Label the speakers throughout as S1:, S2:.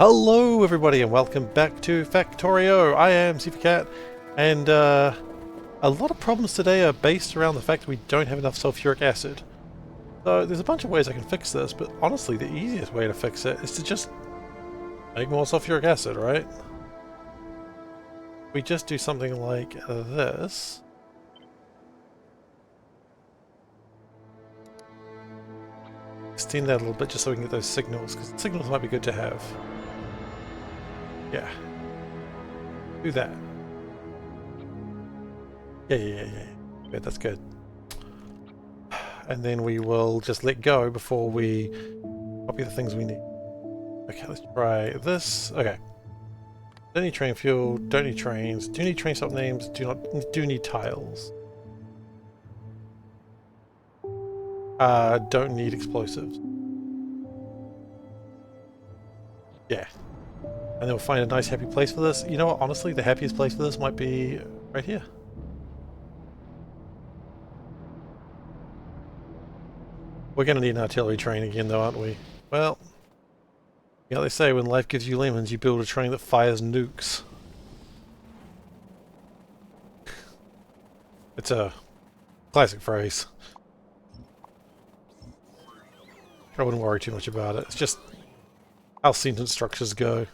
S1: Hello everybody and welcome back to Factorio. I am SeiferKatt, and a lot of problems today are based around the fact that we don't have enough sulfuric acid. So there's a bunch of ways I can fix this, but honestly the easiest way to fix it is to just make more sulfuric acid, right? We just do something like this. Extend that a little bit just so we can get those signals, because signals might be good to have. Yeah. Do that. Yeah. Good, that's good. And then we will just let go before we copy the things we need. Okay, let's try this. Okay. Don't need train fuel, don't need trains, do need train stop names, do need tiles. Don't need explosives. Yeah. And then we'll find a nice happy place for this. You know what, honestly, the happiest place for this might be right here. We're gonna need an artillery train again though, aren't we? Well, you know, they say when life gives you lemons, you build a train that fires nukes. It's a classic phrase. I wouldn't worry too much about it. It's just how sentence structures go.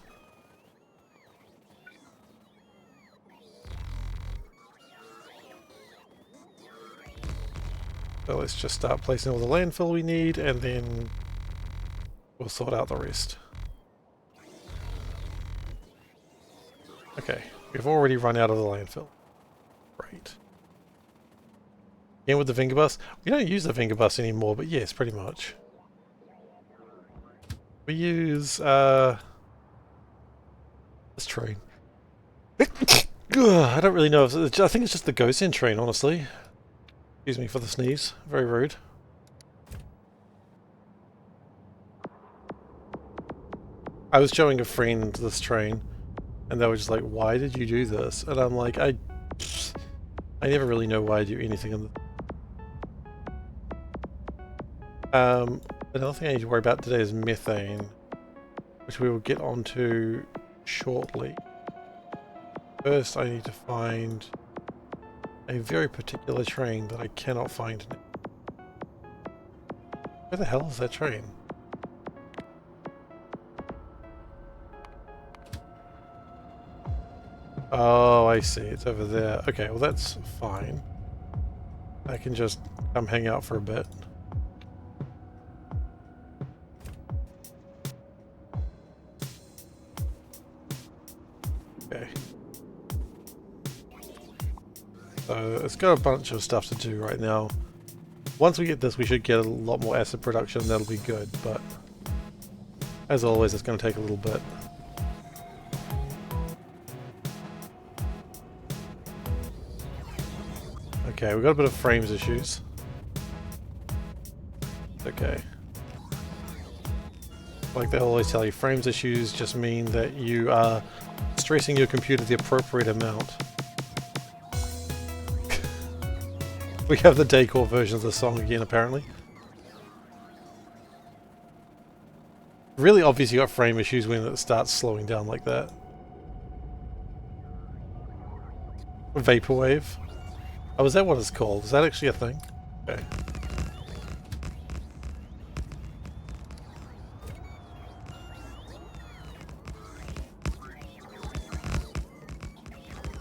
S1: So let's just start placing all the landfill we need, and then we'll sort out the rest. Okay, we've already run out of the landfill. Right. Again with the finger bus. We don't use the finger bus anymore, but yes, pretty much. We use this train. I don't really know if I think it's just the Gosen train, honestly. Excuse me for the sneeze. Very rude. I was showing a friend this train, and they were just like, "Why did you do this?" And I'm like, I never really know why I do anything in the... Another thing I need to worry about today is methane, which we will get onto shortly. First, I need to find a very particular train that I cannot find now. Where the hell is that train? Oh, I see. It's over there. Okay, well that's fine. I can just come hang out for a bit. Okay. So it's got a bunch of stuff to do right now. Once we get this, we should get a lot more acid production. That'll be good, but as always, it's going to take a little bit. Okay, we've got a bit of frames issues. Okay. Like they always tell you, frames issues just mean that you are stressing your computer the appropriate amount. We have the decor version of the song again, apparently. Really obvious you got frame issues when it starts slowing down like that. Vaporwave. Oh, is that what it's called? Is that actually a thing? Okay.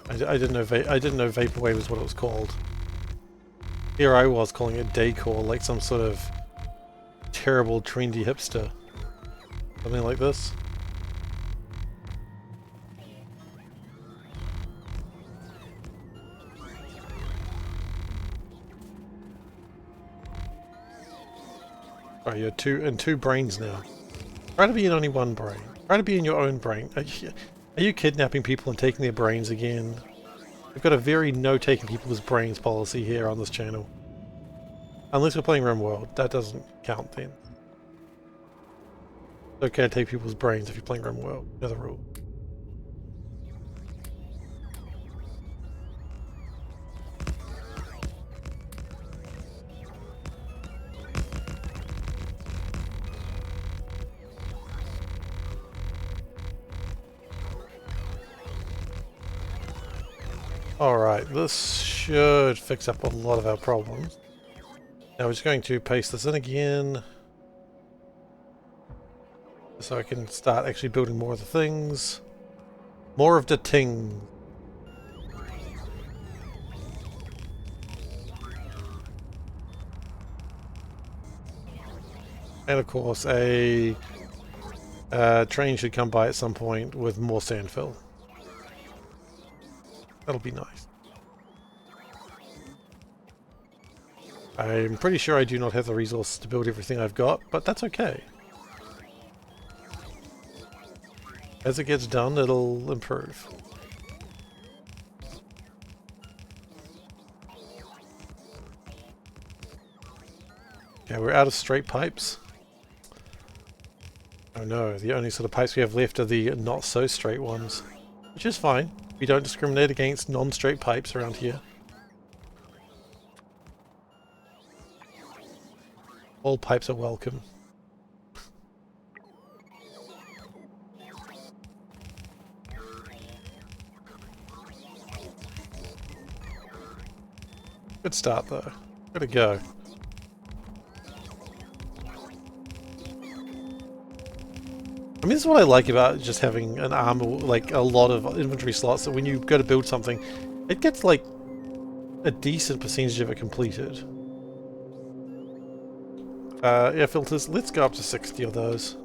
S1: I didn't know vaporwave was what it was called. Here I was calling it decor, like some sort of terrible trendy hipster. Something like this. Oh, you're two brains now. Try to be in only one brain. Try to be in your own brain. Are you kidnapping people and taking their brains again? We've got a very no taking people's brains policy here on this channel. Unless we're playing RimWorld, that doesn't count then. It's okay to take people's brains if you're playing RimWorld. Another rule. Alright, this should fix up a lot of our problems. Now we're just going to paste this in again, so I can start actually building more of the things. More of the ting. And of course a train should come by at some point with more sand fill. That'll be nice. I'm pretty sure I do not have the resources to build everything I've got, but that's okay. As it gets done, it'll improve. Okay, we're out of straight pipes. Oh no, the only sort of pipes we have left are the not so straight ones. Which is fine. We don't discriminate against non-straight pipes around here. All pipes are welcome. Good start though. Good to go. I mean, this is what I like about just having an armor, like a lot of inventory slots, that when you go to build something, it gets like a decent percentage of it completed. Air filters, let's go up to 60 of those.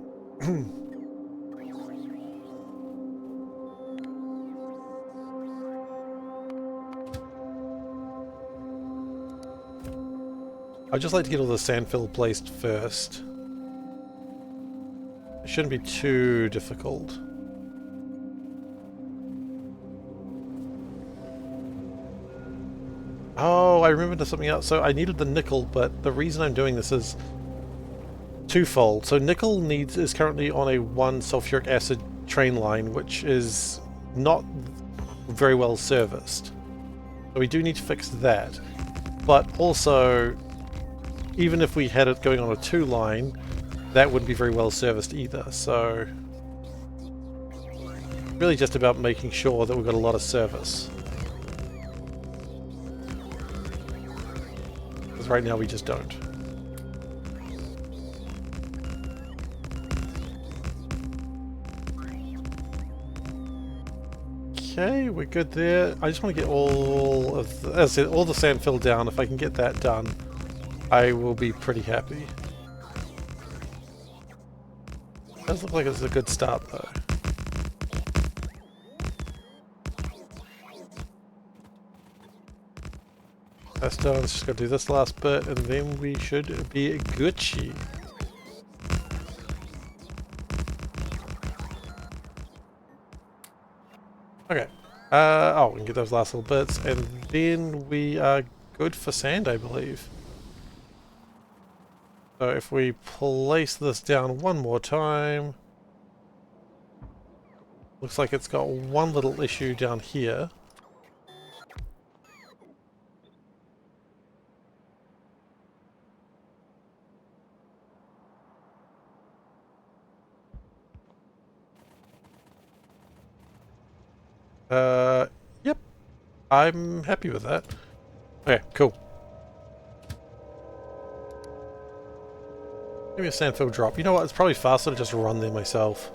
S1: I'd just like to get all the sand fill placed first. It shouldn't be too difficult. Oh, I remember something else. So I needed the nickel, but the reason I'm doing this is twofold. So nickel is currently on a 1 sulfuric acid train line, which is not very well serviced. So we do need to fix that. But also, even if we had it going on a 2 line, that wouldn't be very well serviced either. So really just about making sure that we've got a lot of service. Because right now we just don't. Okay, we're good there. I just want to get all of the, as I said, all the sand filled down. If I can get that done, I will be pretty happy. Does look like it's a good start though. That's done. Let's just go do this last bit, and then we should be Gucci. Okay. Oh, we can get those last little bits, and then we are good for sand, I believe. So if we place this down one more time, looks like it's got one little issue down here. Yep. I'm happy with that. Okay, cool. Give me a sandfill drop. You know what? It's probably faster to just run there myself.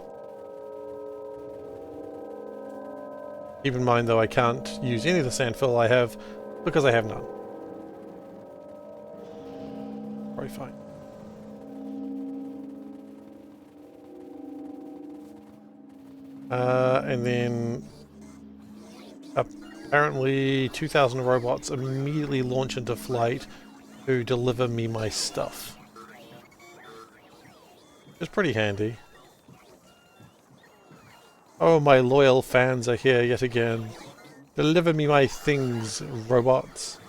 S1: Keep in mind, though, I can't use any of the sandfill I have because I have none. Probably fine. And then apparently 2,000 robots immediately launch into flight to deliver me my stuff. It's pretty handy. Oh, my loyal fans are here yet again. Deliver me my things, robots.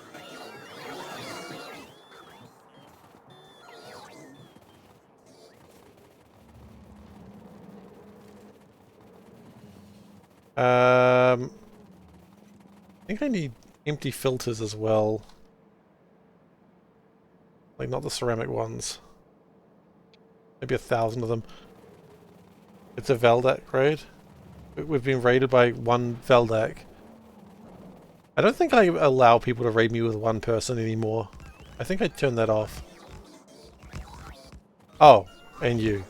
S1: I think I need empty filters as well. Like, not the ceramic ones. Maybe 1,000 of them. It's a Veldak raid. We've been raided by one Veldak. I don't think I allow people to raid me with one person anymore. I think I turned that off. Oh, and you.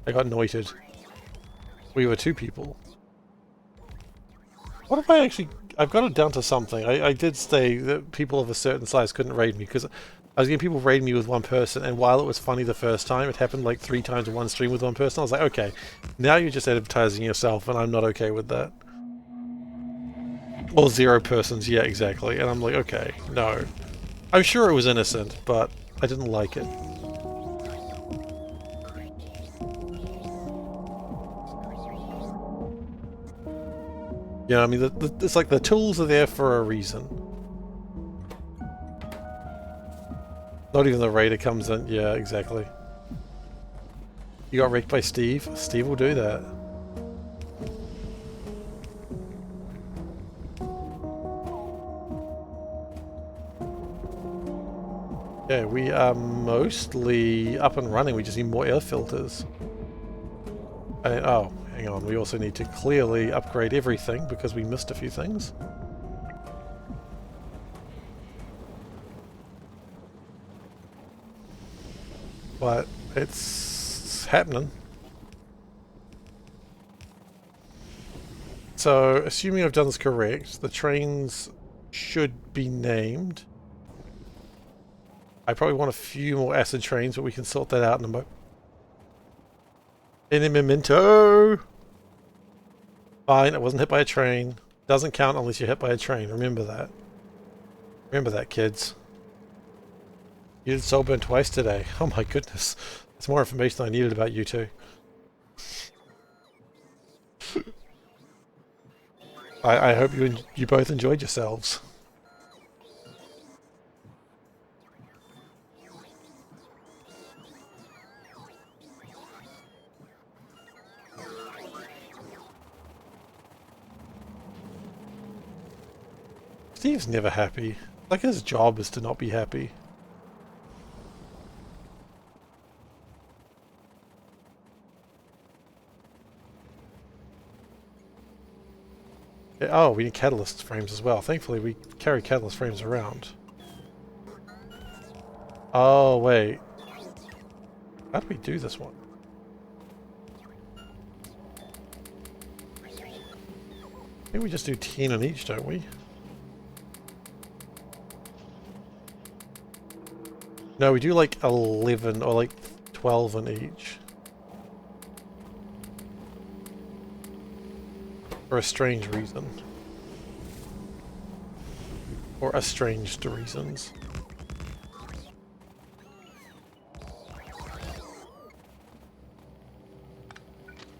S1: I got noited. We were 2 people. What if I actually... I've got it down to something. I did say that people of a certain size couldn't raid me, because I was getting people raid me with one person, and while it was funny the first time, it happened like 3 times in one stream with one person. I was like, okay, now you're just advertising yourself, and I'm not okay with that. Or 0 persons, yeah, exactly. And I'm like, okay, no. I'm sure it was innocent, but I didn't like it. You know, I mean, it's like the tools are there for a reason. Not even the raider comes in. Yeah, exactly. You got wrecked by Steve? Steve will do that. Yeah, we are mostly up and running. We just need more air filters. And, oh, hang on. We also need to clearly upgrade everything because we missed a few things. But it's happening. So, assuming I've done this correct, the trains should be named. I probably want a few more acid trains, but we can sort that out in a moment. In a memento! Fine, I wasn't hit by a train. Doesn't count unless you're hit by a train. Remember that. Remember that, kids. You did soul burn twice today. Oh my goodness. That's more information I needed about you two. I hope you both enjoyed yourselves. Steve's never happy. Like his job is to not be happy. Oh, we need catalyst frames as well. Thankfully, we carry catalyst frames around. Oh, wait. How do we do this one? I think we just do 10 on each, don't we? No, we do like 11 or like 12 on each. For a strange reason. Or estranged reasons.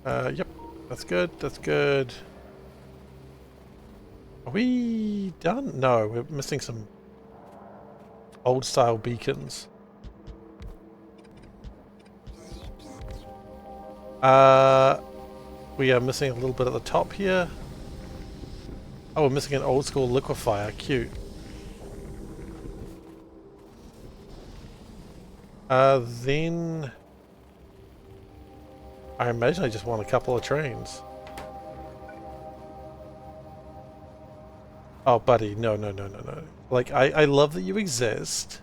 S1: Yep. That's good, that's good. Are we done? No, we're missing some old style beacons. We are missing a little bit at the top here. Oh, we're missing an old school liquefier. Cute. Then I imagine I just want a couple of trains. Oh, buddy, no, no, no, no, no. Like, I love that you exist.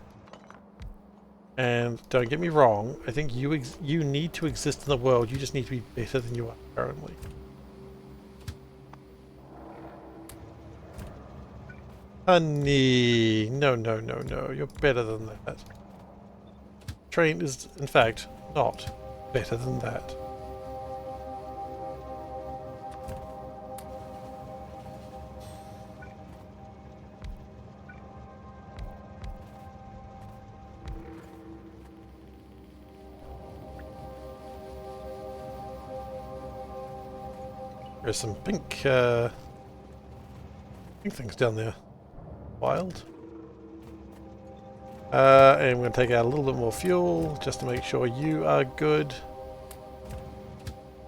S1: And don't get me wrong, I think you need to exist in the world. You just need to be better than you are currently. Honey, no, no, no, no. You're better than that. Train is, in fact, not better than that. There's some pink things down there. Wild. And we're going to take out a little bit more fuel just to make sure you are good.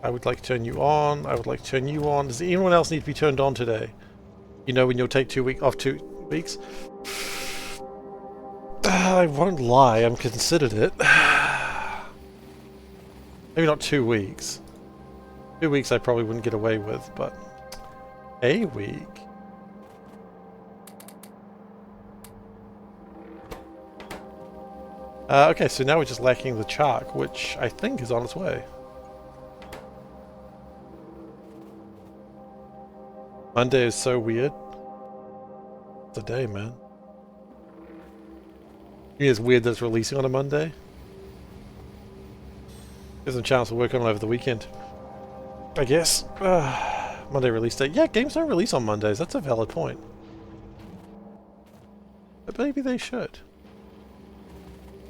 S1: I would like to turn you on. I would like to turn you on. Does anyone else need to be turned on today? You know when you'll take 2 weeks off 2 weeks? I won't lie, I'm considered it. Maybe not 2 weeks. 2 weeks I probably wouldn't get away with, but a week. Okay, so now we're just lacking the chark, which I think is on its way. Monday is so weird. It's a day, man. You mean it's weird that it's releasing on a Monday? There's a chance we'll work on it over the weekend. I guess. Monday release date. Yeah, games don't release on Mondays. That's a valid point. But maybe they should.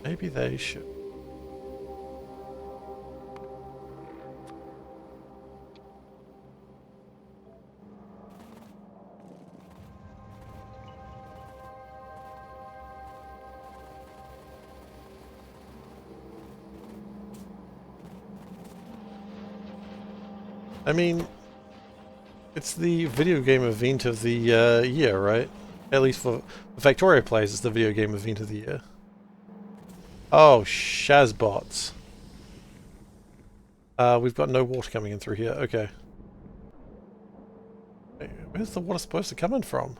S1: Maybe they should. I mean, it's the video game event of the year, right? At least for Factorio plays, it's the video game event of the year. Oh, Shazbots. We've got no water coming in through here. Okay. Where's the water supposed to come in from?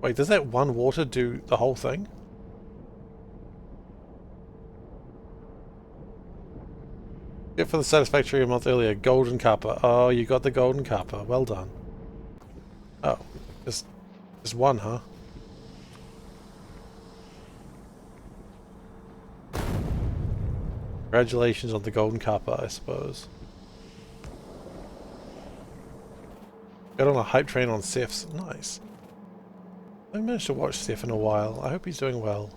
S1: Wait, does that one water do the whole thing? Get for the Satisfactory a month earlier. Golden Kappa. Oh, you got the Golden Kappa. Well done. Oh, just one, huh? Congratulations on the Golden Kappa, I suppose. Got on a hype train on Seif's. Nice. I haven't managed to watch Seif in a while. I hope he's doing well.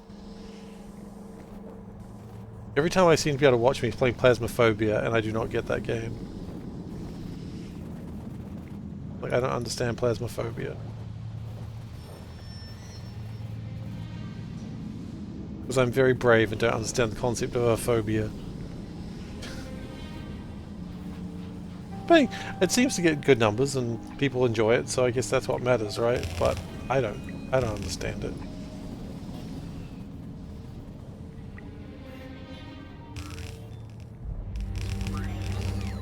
S1: Every time I seem to be able to watch him, he's playing Plasmophobia, and I do not get that game. Like, I don't understand Plasmophobia. Because I'm very brave and don't understand the concept of a phobia. But it seems to get good numbers and people enjoy it, so I guess that's what matters, right? But I don't understand it.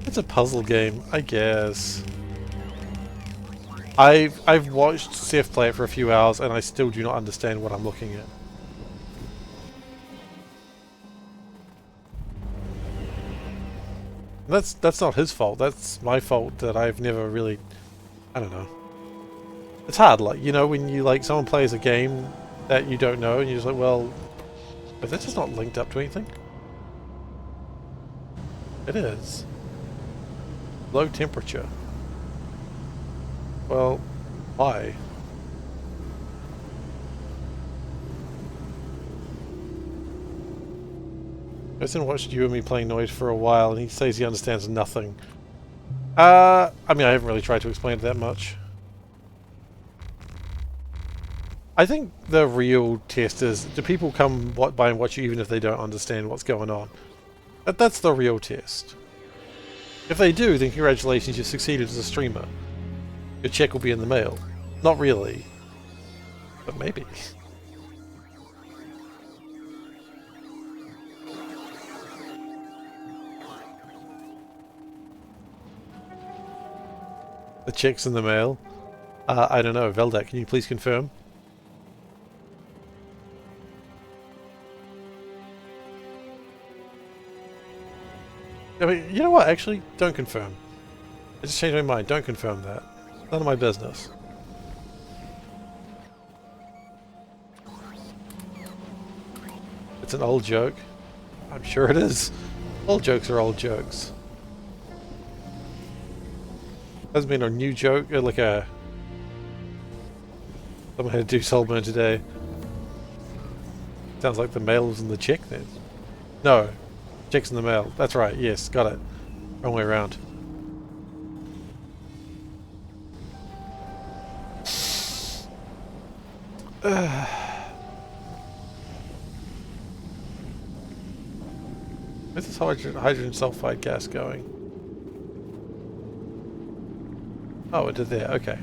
S1: It's a puzzle game, I guess. I've watched Seif play it for a few hours and I still do not understand what I'm looking at. That's not his fault. That's my fault that I've never really, I don't know. It's hard, like, you know, when you, like, someone plays a game that you don't know and you're just like, well, but that's just not linked up to anything. It is. Low temperature. Well, why? Jason watched you and me playing Noise for a while, and he says he understands nothing. I mean, I haven't really tried to explain it that much. I think the real test is, do people come by and watch you even if they don't understand what's going on? That's the real test. If they do, then congratulations, you've succeeded as a streamer. Your check will be in the mail. Not really. But maybe. The check's in the mail? I don't know. Veldak, can you please confirm? I mean, you know what? Actually, don't confirm. I just changed my mind. Don't confirm that. None of my business. It's an old joke. I'm sure it is. Old jokes are old jokes. Hasn't been a new joke, like a... Someone had to do Soulburn today. Sounds like the mail was in the check then. No. Check's in the mail. That's right, yes, got it. Wrong way around. Where's this hydrogen sulfide gas going? Oh, it did there, okay.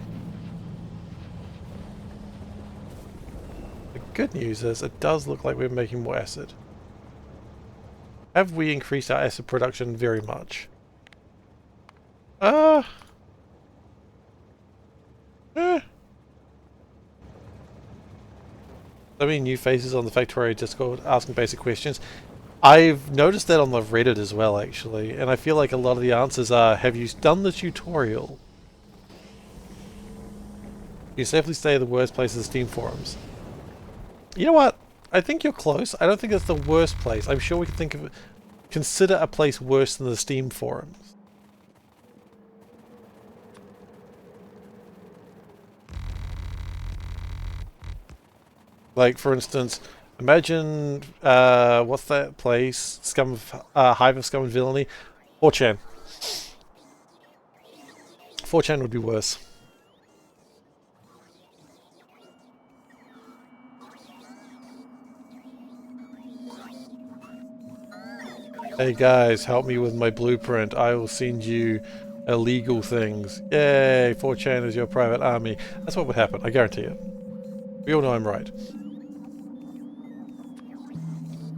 S1: The good news is it does look like we're making more acid. Have we increased our acid production very much? Eh. So many new faces on the Factorio Discord asking basic questions. I've noticed that on the Reddit as well, actually, and I feel like a lot of the answers are, have you done the tutorial? You safely stay at the worst place of the Steam forums. You know what? I think you're close. I don't think it's the worst place. I'm sure we can think of it. Consider a place worse than the Steam forums. Like, for instance, imagine, what's that place? Hive of Scum and Villainy? 4chan. 4chan would be worse. Hey guys, help me with my blueprint. I will send you illegal things. Yay, 4chan is your private army. That's what would happen, I guarantee it. We all know I'm right.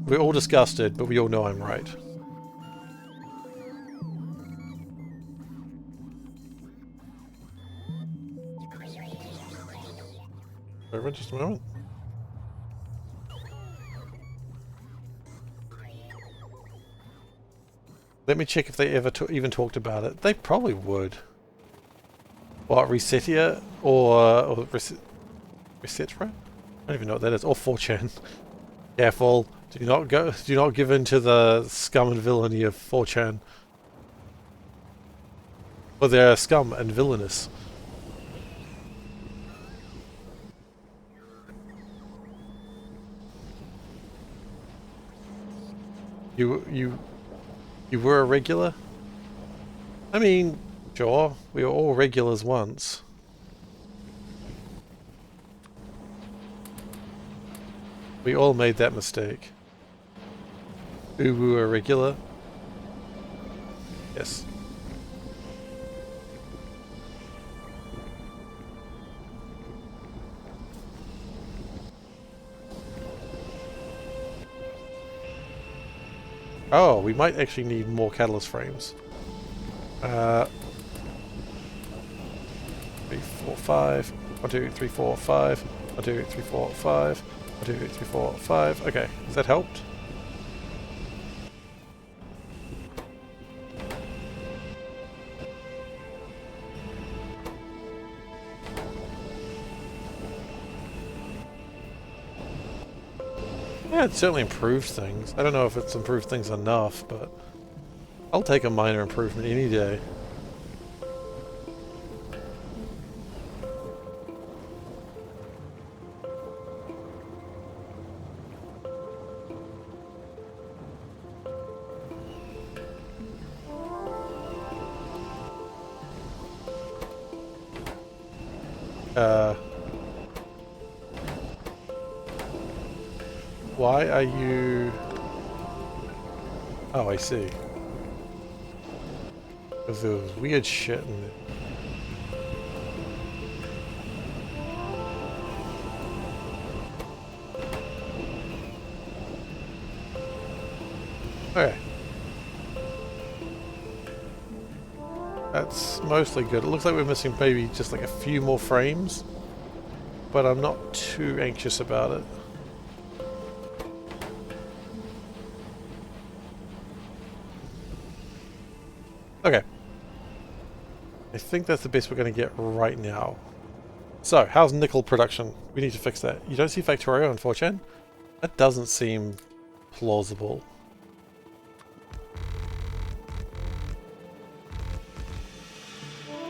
S1: We're all disgusted, but we all know I'm right. Over just a moment. Let me check if they ever even talked about it. They probably would. What, Resetia? Or Resetra? I don't even know what that is. Or 4chan. Careful. Do not give in to the scum and villainy of 4chan. Well, they're scum and villainous. You were a regular? I mean, sure, we were all regulars once. We all made that mistake. Uwu a regular? Yes. Oh, we might actually need more catalyst frames. 3, 4, 5. 1, 2, 3, 4, 5. 1, 2, 3, 4, 5. 1, 2, 3, 4, 5. Okay, has that helped? Yeah, it certainly improved things. I don't know if it's improved things enough, but I'll take a minor improvement any day. Why are you... Oh, I see. Because there was weird shit in it. Okay. That's mostly good. It looks like we're missing maybe just like a few more frames, but I'm not too anxious about it. Okay. I think that's the best we're going to get right now. So, how's nickel production? We need to fix that. You don't see Factorio on 4chan? That doesn't seem plausible.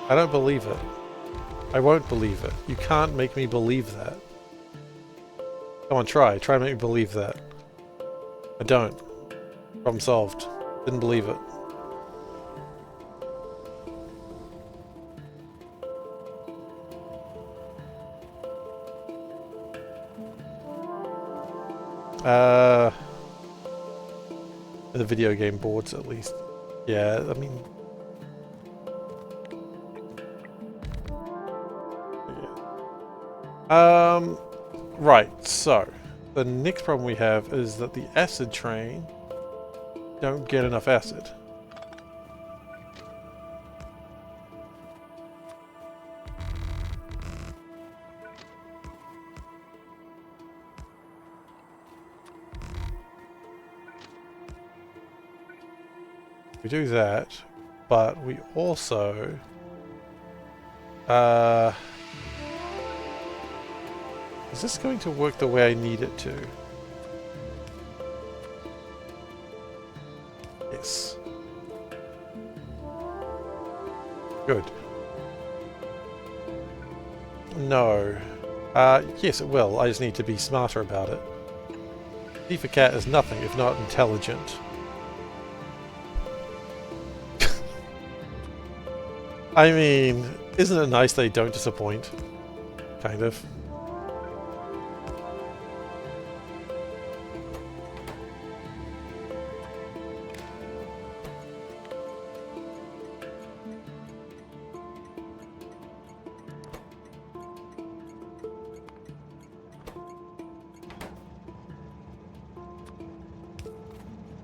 S1: I don't believe it. I won't believe it. You can't make me believe that. Come on, try. Try and make me believe that. I don't. Problem solved. Didn't believe it. The video game boards, at least. Yeah, I mean... Yeah. Right, so... The next problem we have is that the acid train don't get enough acid. We do that, but we also is this going to work the way I need it to? Yes. Good. No. Yes, it will. I just need to be smarter about it. SeiferKatt is nothing if not intelligent. I mean, isn't it nice they don't disappoint? Kind of.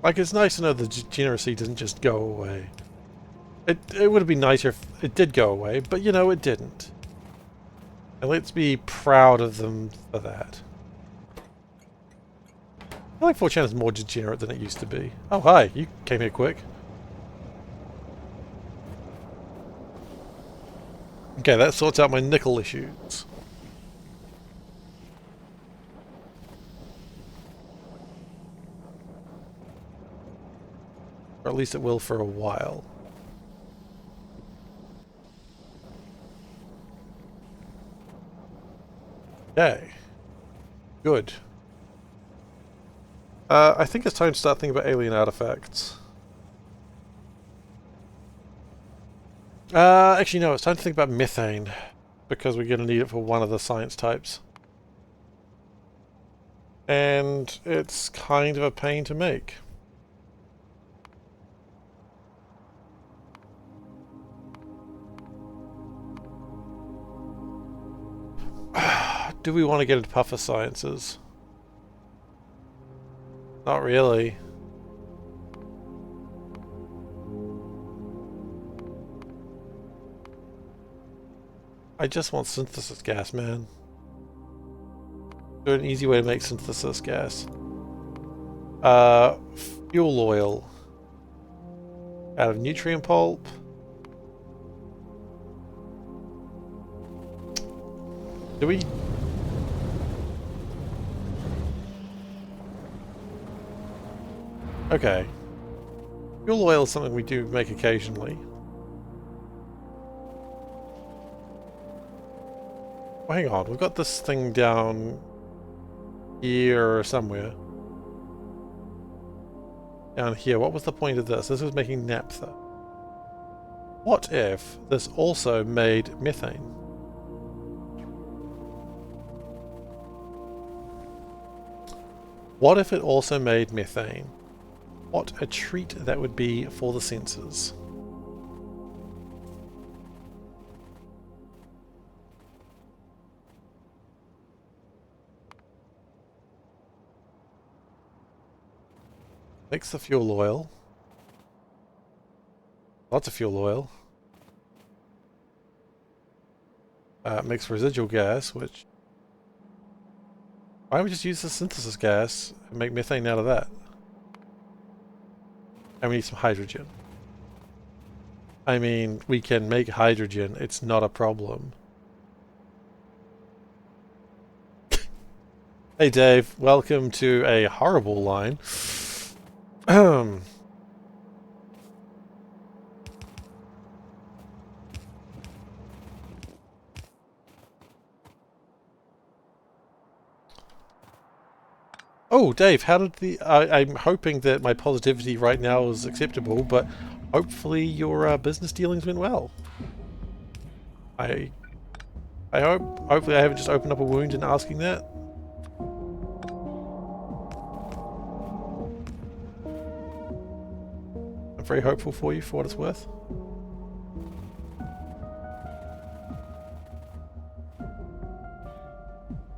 S1: Like, it's nice to know the degeneracy doesn't just go away. It would have been nicer if it did go away, but you know, it didn't. And let's be proud of them for that. I feel like 4chan is more degenerate than it used to be. Oh, hi, you came here quick. Okay, that sorts out my nickel issues. Or at least it will for a while. Okay. Good. I think it's time to start thinking about alien artifacts. Actually no, it's time to think about methane. Because we're going to need it for one of the science types. And it's kind of a pain to make. Do we want to get into puffer sciences? Not really. I just want synthesis gas, man. Do an easy way to make synthesis gas. Fuel oil. Out of nutrient pulp. Do we... Okay. Fuel oil is something we do make occasionally. Oh, hang on, we've got this thing down here somewhere. Down here, what was the point of this? This was making naphtha. What if this also made methane? What if it also made methane? What a treat that would be for the senses. Mix the fuel oil. Lots of fuel oil. Mix residual gas, which... Why don't we just use the synthesis gas and make methane out of that? And we need some hydrogen. I mean, we can make hydrogen. It's not a problem. Hey Dave, welcome to a horrible line. Oh, Dave, how did the... I'm hoping that my positivity right now is acceptable, but hopefully your business dealings went well. I hope... Hopefully I haven't just opened up a wound in asking that. I'm very hopeful for you, for what it's worth.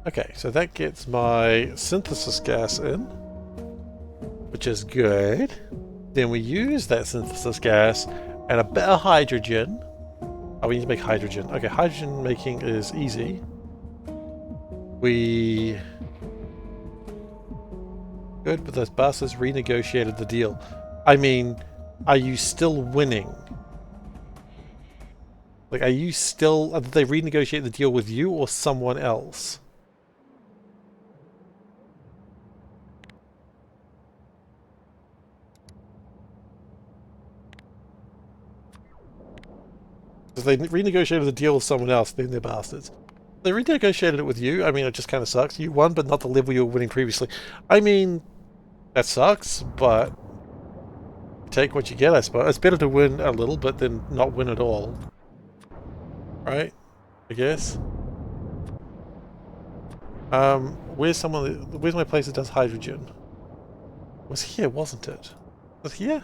S1: Okay, so that gets my synthesis gas in, which is good. Then we use that synthesis gas and a bit of hydrogen. Oh, we need to make hydrogen. Okay, hydrogen making is easy. We... Good, but those bastards renegotiated the deal. I mean, are you still winning? Like, are you still... Did they renegotiate the deal with you or someone else? If they renegotiated the deal with someone else, then they're bastards. They renegotiated it with you. I mean, it just kind of sucks. You won, but not the level you were winning previously. I mean, that sucks, but take what you get, I suppose. It's better to win a little, but than not win at all. Right? I guess. Where's my place that does hydrogen? It was here, wasn't it? Was it here?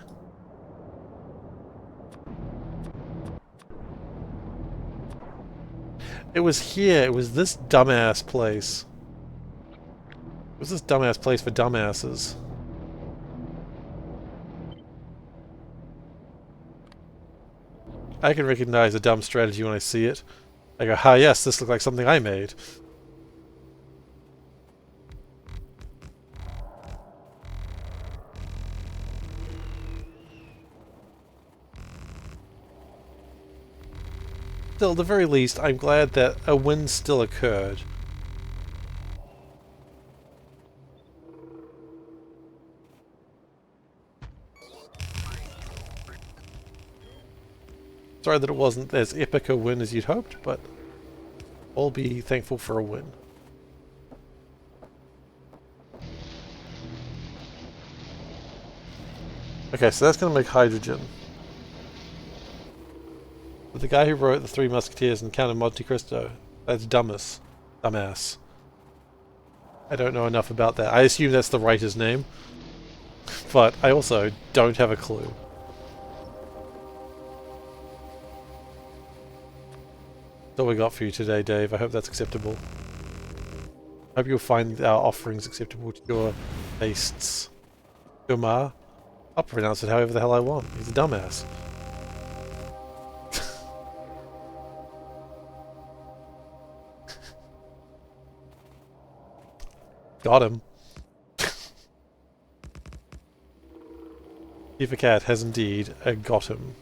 S1: It was here. It was this dumbass place. It was this dumbass place for dumbasses. I can recognize a dumb strategy when I see it. I go, ah yes, this looks like something I made. Still, at the very least, I'm glad that a win still occurred. Sorry that it wasn't as epic a win as you'd hoped, but I'll be thankful for a win. Okay, so that's going to make hydrogen. But the guy who wrote The Three Musketeers and Count of Monte Cristo, that's dumbass. I don't know enough about that. I assume that's the writer's name, but I also don't have a clue. That's all we got for you today, Dave. I hope that's acceptable. I hope you'll find our offerings acceptable to your tastes. Gomar? I'll pronounce it however the hell I want. He's a dumbass. Got him. SeiferKatt has indeed got him.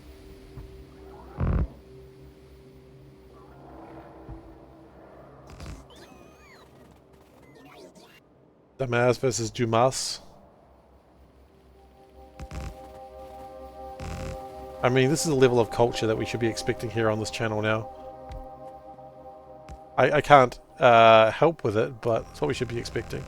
S1: Damas versus Dumas. I mean, this is a level of culture that we should be expecting here on this channel now. I can't help with it, but it's what we should be expecting.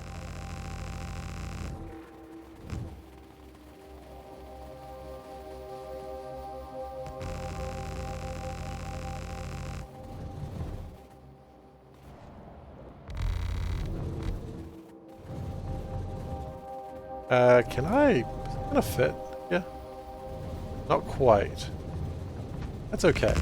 S1: Can I kind of fit? Yeah. Not quite. That's okay.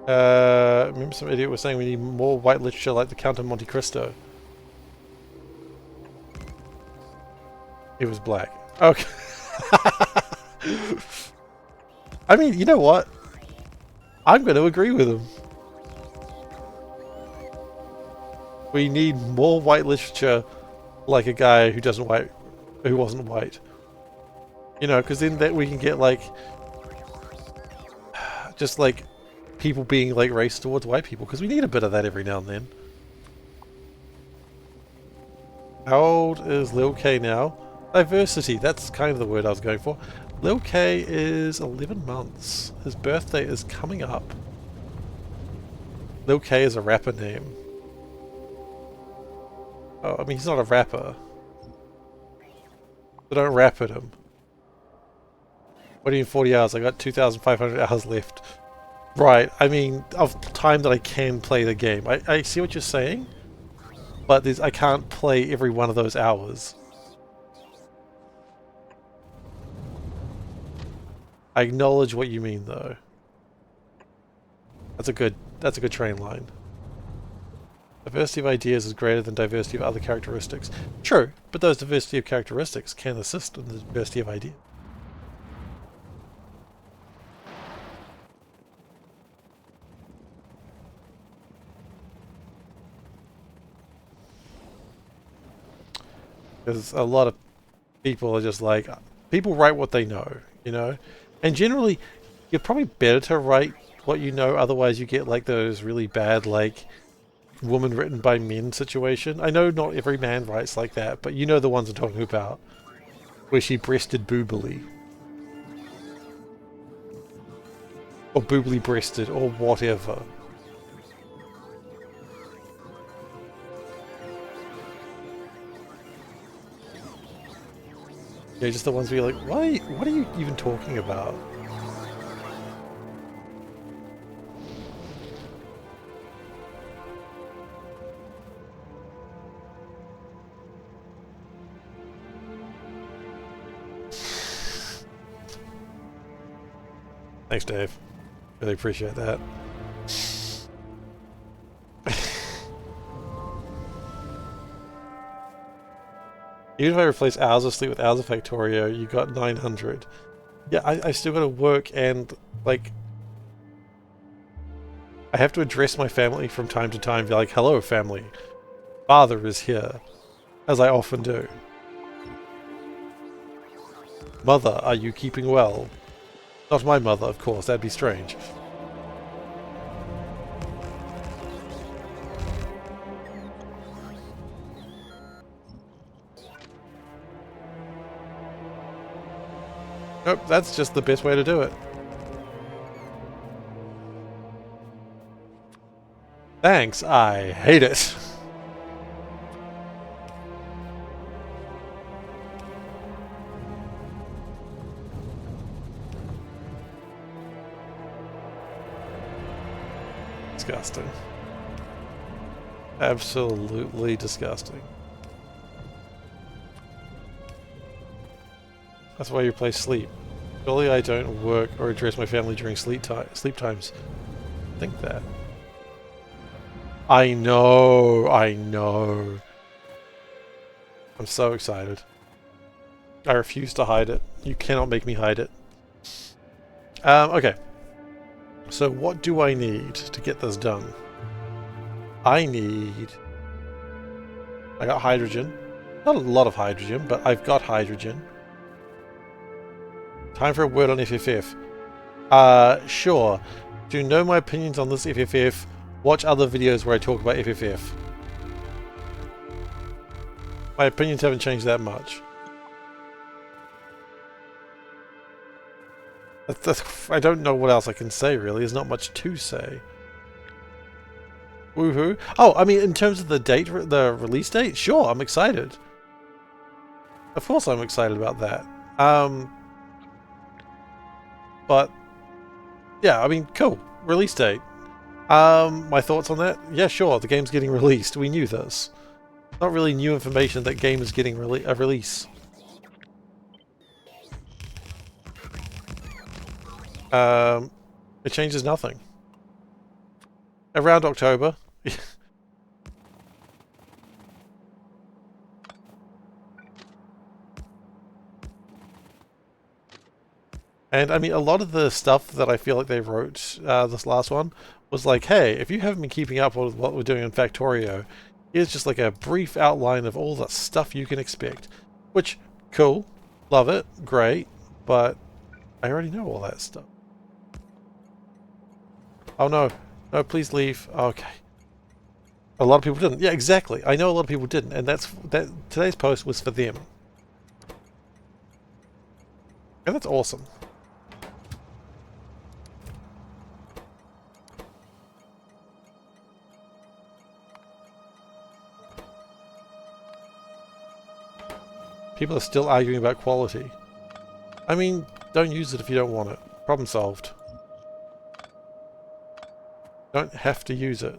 S1: Remember some idiot was saying we need more white literature like the Count of Monte Cristo. It was black. Okay. I mean, you know what? I'm going to agree with him. We need more white literature like a guy who wasn't white. You know, because then that we can get like just like people being like racist towards white people, because we need a bit of that every now and then. How old is Lil K now? Diversity, that's kind of the word I was going for. Lil K is 11 months. His birthday is coming up. Lil K is a rapper name. Oh, I mean, he's not a rapper. So don't rap at him. What do you mean 40 hours? I got 2,500 hours left. Right, I mean, of time that I can play the game. I see what you're saying, but I can't play every one of those hours. I acknowledge what you mean, though. That's a good train line. Diversity of ideas is greater than diversity of other characteristics. True, but those diversity of characteristics can assist in the diversity of ideas. Because a lot of people are just like, people write what they know, you know? And generally, you're probably better to write what you know, otherwise you get like those really bad, like, woman written by men situation. I know not every man writes like that, but you know the ones I'm talking about. Where she breasted boobily. Or boobily breasted, or whatever. Yeah, just the ones where you're like, what are you even talking about? Thanks, Dave. Really appreciate that. Even if I replace hours of sleep with hours of Factorio, you got 900. Yeah, I still gotta work and, like... I have to address my family from time to time, be like, hello, family. Father is here. As I often do. Mother, are you keeping well? Not my mother, of course, that'd be strange. Nope, that's just the best way to do it. Thanks, I hate it. Disgusting. Absolutely disgusting. That's why you play sleep. Surely I don't work or address my family during sleep times. Think that. I know, I know. I'm so excited. I refuse to hide it. You cannot make me hide it. Okay. So what do I need to get this done? I got hydrogen. Not a lot of hydrogen, but I've got hydrogen. Time for a word on FFF. Sure. Do you know my opinions on this FFF? Watch other videos where I talk about FFF. My opinions haven't changed that much. I don't know what else I can say, really. There's not much to say. Woohoo. Oh, I mean, in terms of the date, the release date? Sure, I'm excited. Of course I'm excited about that. But, yeah, I mean, cool. Release date. My thoughts on that? Yeah, sure, the game's getting released. We knew this. Not really new information that game is getting a release. It changes nothing. Around October. And I mean, a lot of the stuff that I feel like they wrote this last one was like, hey, if you haven't been keeping up with what we're doing in Factorio, here's just like a brief outline of all the stuff you can expect. Which, cool, love it, great, but I already know all that stuff. Oh no, no, please leave. Okay. A lot of people didn't. Yeah, exactly. I know a lot of people didn't, and today's post was for them. And that's awesome. People are still arguing about quality. I mean, don't use it if you don't want it. Problem solved. Don't have to use it.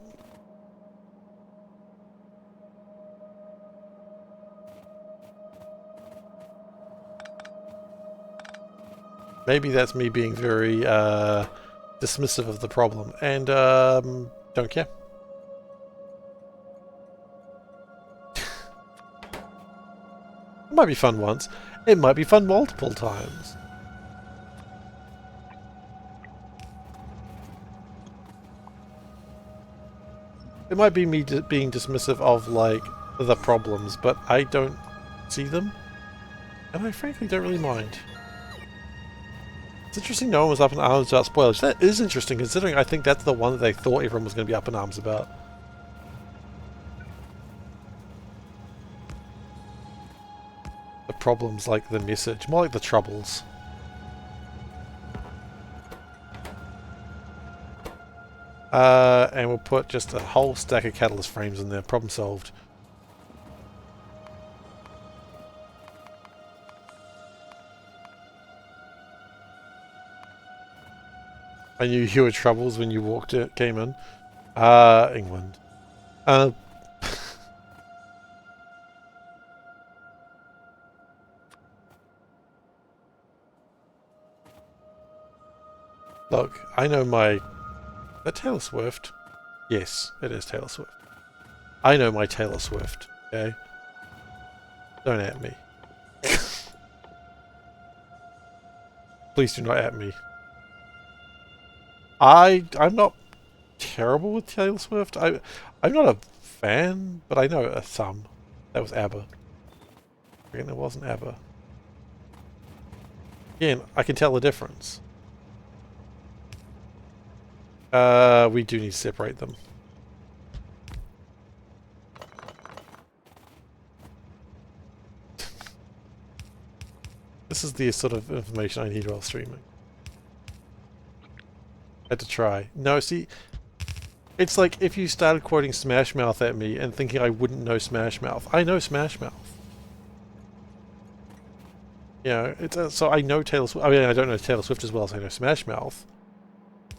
S1: Maybe that's me being very dismissive of the problem, and don't care. It might be fun once. It might be fun multiple times. It might be me being dismissive of, like, the problems, but I don't see them. And I frankly don't really mind. It's interesting no one was up in arms about spoilers. That is interesting, considering I think that's the one that they thought everyone was going to be up in arms about. The problems, like the message. More like the troubles. And we'll put just a whole stack of catalyst frames in there. Problem solved. I knew you were troubles when you came in. England. Look, I know my... Is that Taylor Swift? Yes, it is Taylor Swift. I know my Taylor Swift, okay? Don't at me. Please do not at me. I'm not terrible with Taylor Swift. I'm not a fan, but I know some. That was ABBA. Again, it wasn't ABBA. Again, I can tell the difference. We do need to separate them. This is the sort of information I need while streaming. Had to try. No, see, it's like if you started quoting Smash Mouth at me and thinking I wouldn't know Smash Mouth. I know Smash Mouth. You know, it's so I know Taylor Swift. I mean, I don't know Taylor Swift as well as I know Smash Mouth.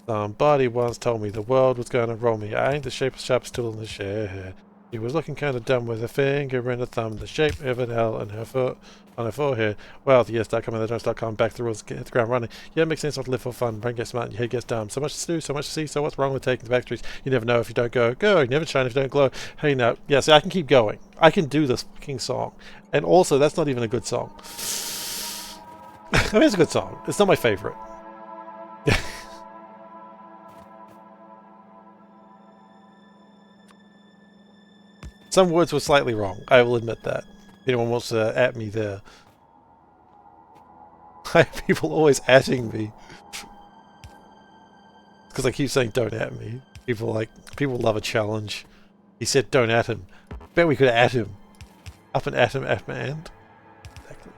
S1: Somebody once told me the world was going to roll me. I ain't the sharpest tool in the shed. He was looking kind of dumb with a finger and a thumb, the shape of an L and her foot on her forehead. Well, the years start coming, they don't start coming back. The rules hit the ground running. Yeah, it makes sense not to live for fun. Brain gets smart and your head gets dumb. So much to do, so much to see. So what's wrong with taking the back streets? You never know if you don't go. Go. You never shine if you don't glow. Hey, now. Yeah, see, I can keep going. I can do this fucking song. And also, that's not even a good song. I mean, it's a good song. It's not my favorite. Some words were slightly wrong. I will admit that. If anyone wants to at me there. I have people always atting me. Because I keep saying don't at me. People love a challenge. He said don't at him. Bet we could at him. Up and at him, at my end. Exactly.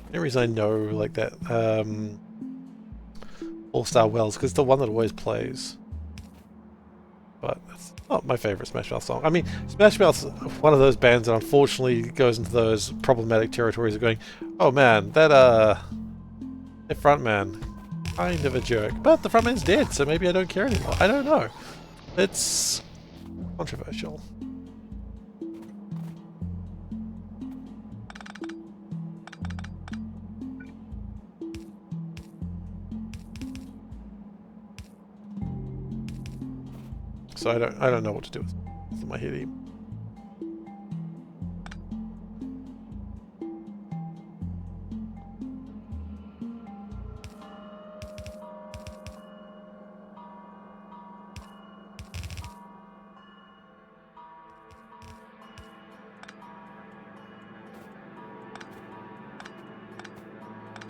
S1: The only reason I know like that All-Star Wells, because it's the one that always plays. But it's not my favorite Smash Mouth song. I mean, Smash Mouth's one of those bands that unfortunately goes into those problematic territories of going, oh man, that frontman, kind of a jerk. But the frontman's dead, so maybe I don't care anymore. I don't know. It's controversial. So I don't know what to do with my head.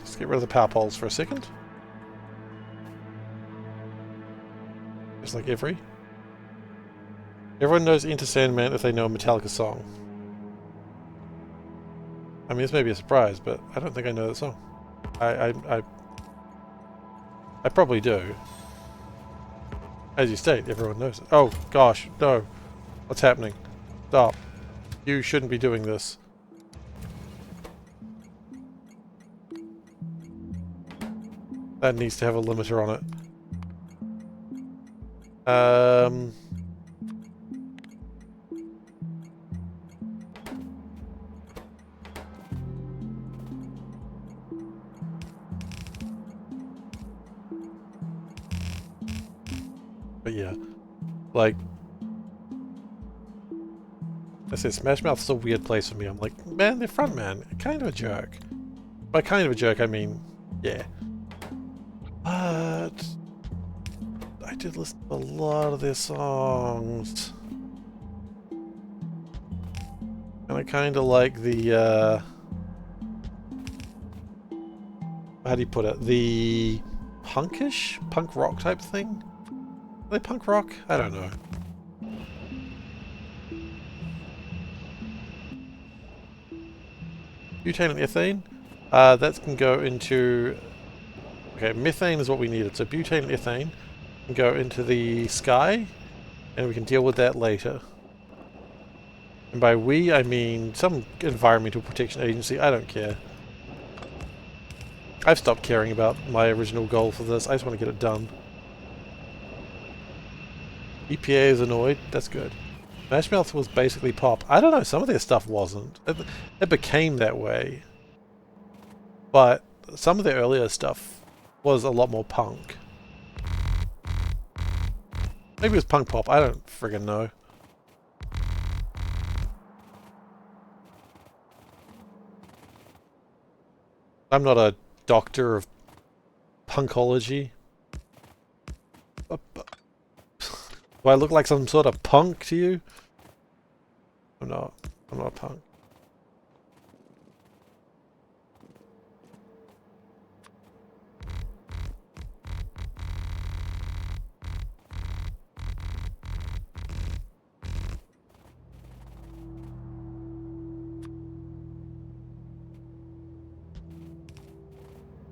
S1: Just get rid of the power poles for a second. Just like everyone knows Enter Sandman if they know a Metallica song. I mean, this may be a surprise, but I don't think I know the song. I probably do. As you state, everyone knows it. Oh, gosh, no. What's happening? Stop. You shouldn't be doing this. That needs to have a limiter on it. But yeah, like I said, Smash Mouth's a weird place for me. I'm like, man, the front man, kind of a jerk. By kind of a jerk, I mean, yeah. But I did listen to a lot of their songs. And I kind of like the, how do you put it? The punkish? Punk rock type thing? Are they punk rock? I don't know. Butane and ethane? That can go into... Okay, methane is what we needed. So butane and ethane can go into the sky, and we can deal with that later. And by we, I mean some environmental protection agency. I don't care. I've stopped caring about my original goal for this. I just want to get it done. EPA is annoyed. That's good. Smash Mouth was basically pop. I don't know, some of their stuff wasn't. It became that way. But some of the earlier stuff was a lot more punk. Maybe it was punk pop. I don't friggin' know. I'm not a doctor of punkology. Do I look like some sort of punk to you? I'm not. I'm not a punk.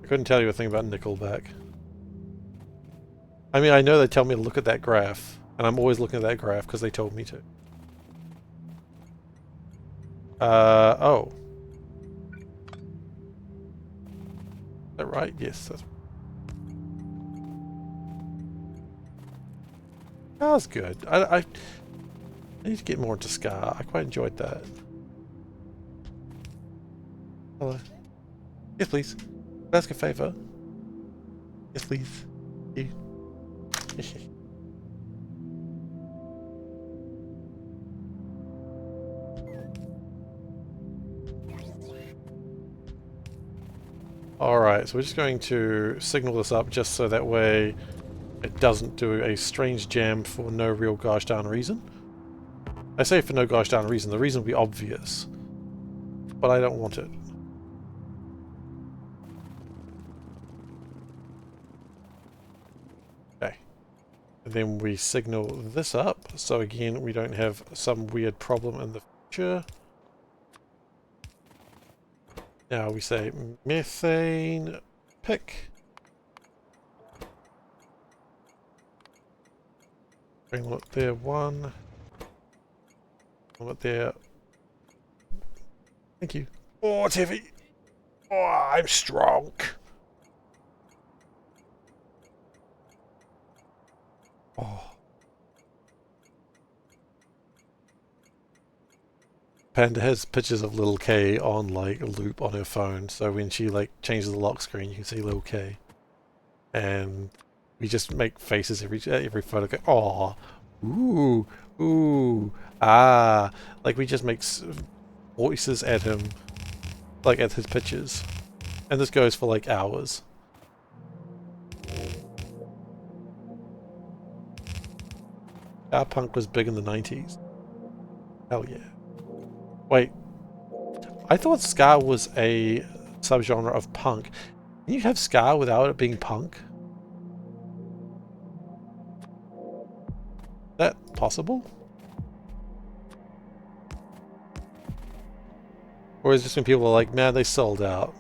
S1: I couldn't tell you a thing about Nickelback. I mean, I know they tell me to look at that graph, and I'm always looking at that graph because they told me to. Oh. Is that right? Yes, that's... That was good. I need to get more into ska. I quite enjoyed that. Hello. Yes, please. Can I ask a favor? Yes, please. You. Alright, so we're just going to signal this up just so that way it doesn't do a strange jam for no real gosh darn reason. I say for no gosh darn reason. The reason will be obvious. But I don't want it. Okay. And then we signal this up, so again we don't have some weird problem in the future. Now we say methane pick. Bring it there, one. Bring it there. Thank you. Oh, it's heavy. Oh, I'm strong. Oh. Panda has pictures of little K on like a loop on her phone, so when she like changes the lock screen, you can see little K. And we just make faces every photo. Go, oh, ooh, ooh, ah, like we just make voices at him, like at his pictures, and this goes for like hours. Our punk was big in the 90s. Hell yeah. Wait, I thought ska was a subgenre of punk. Can you have ska without it being punk? Is that possible? Or is it just when people are like, man, they sold out?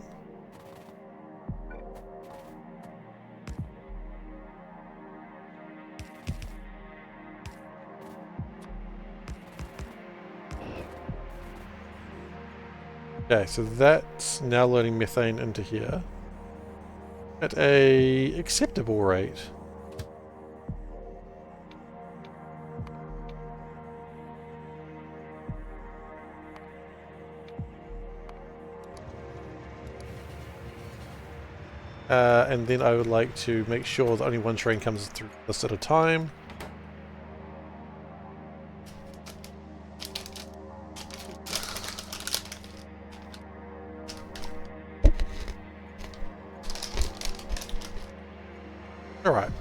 S1: Okay, so that's now loading methane into here at a acceptable rate. And then I would like to make sure that only one train comes through this at a time. Alright.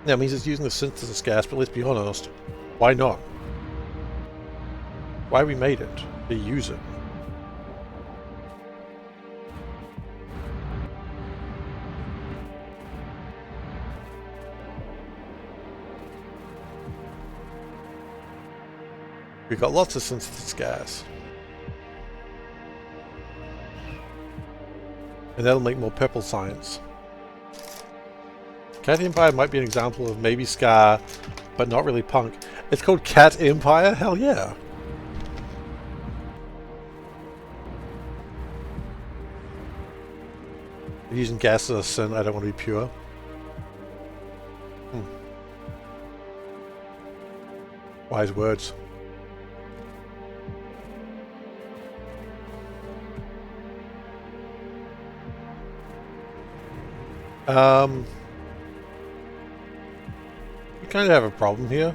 S1: Now, it means it's using the synthesis gas, but let's be honest. Why not? Why we made it? To use it. We've got lots of synthesis gas. And that'll make more purple science. Cat Empire might be an example of maybe Scar, but not really punk. It's called Cat Empire? Hell yeah. Using gas as a sin, I don't want to be pure. Wise words. We kind of have a problem here.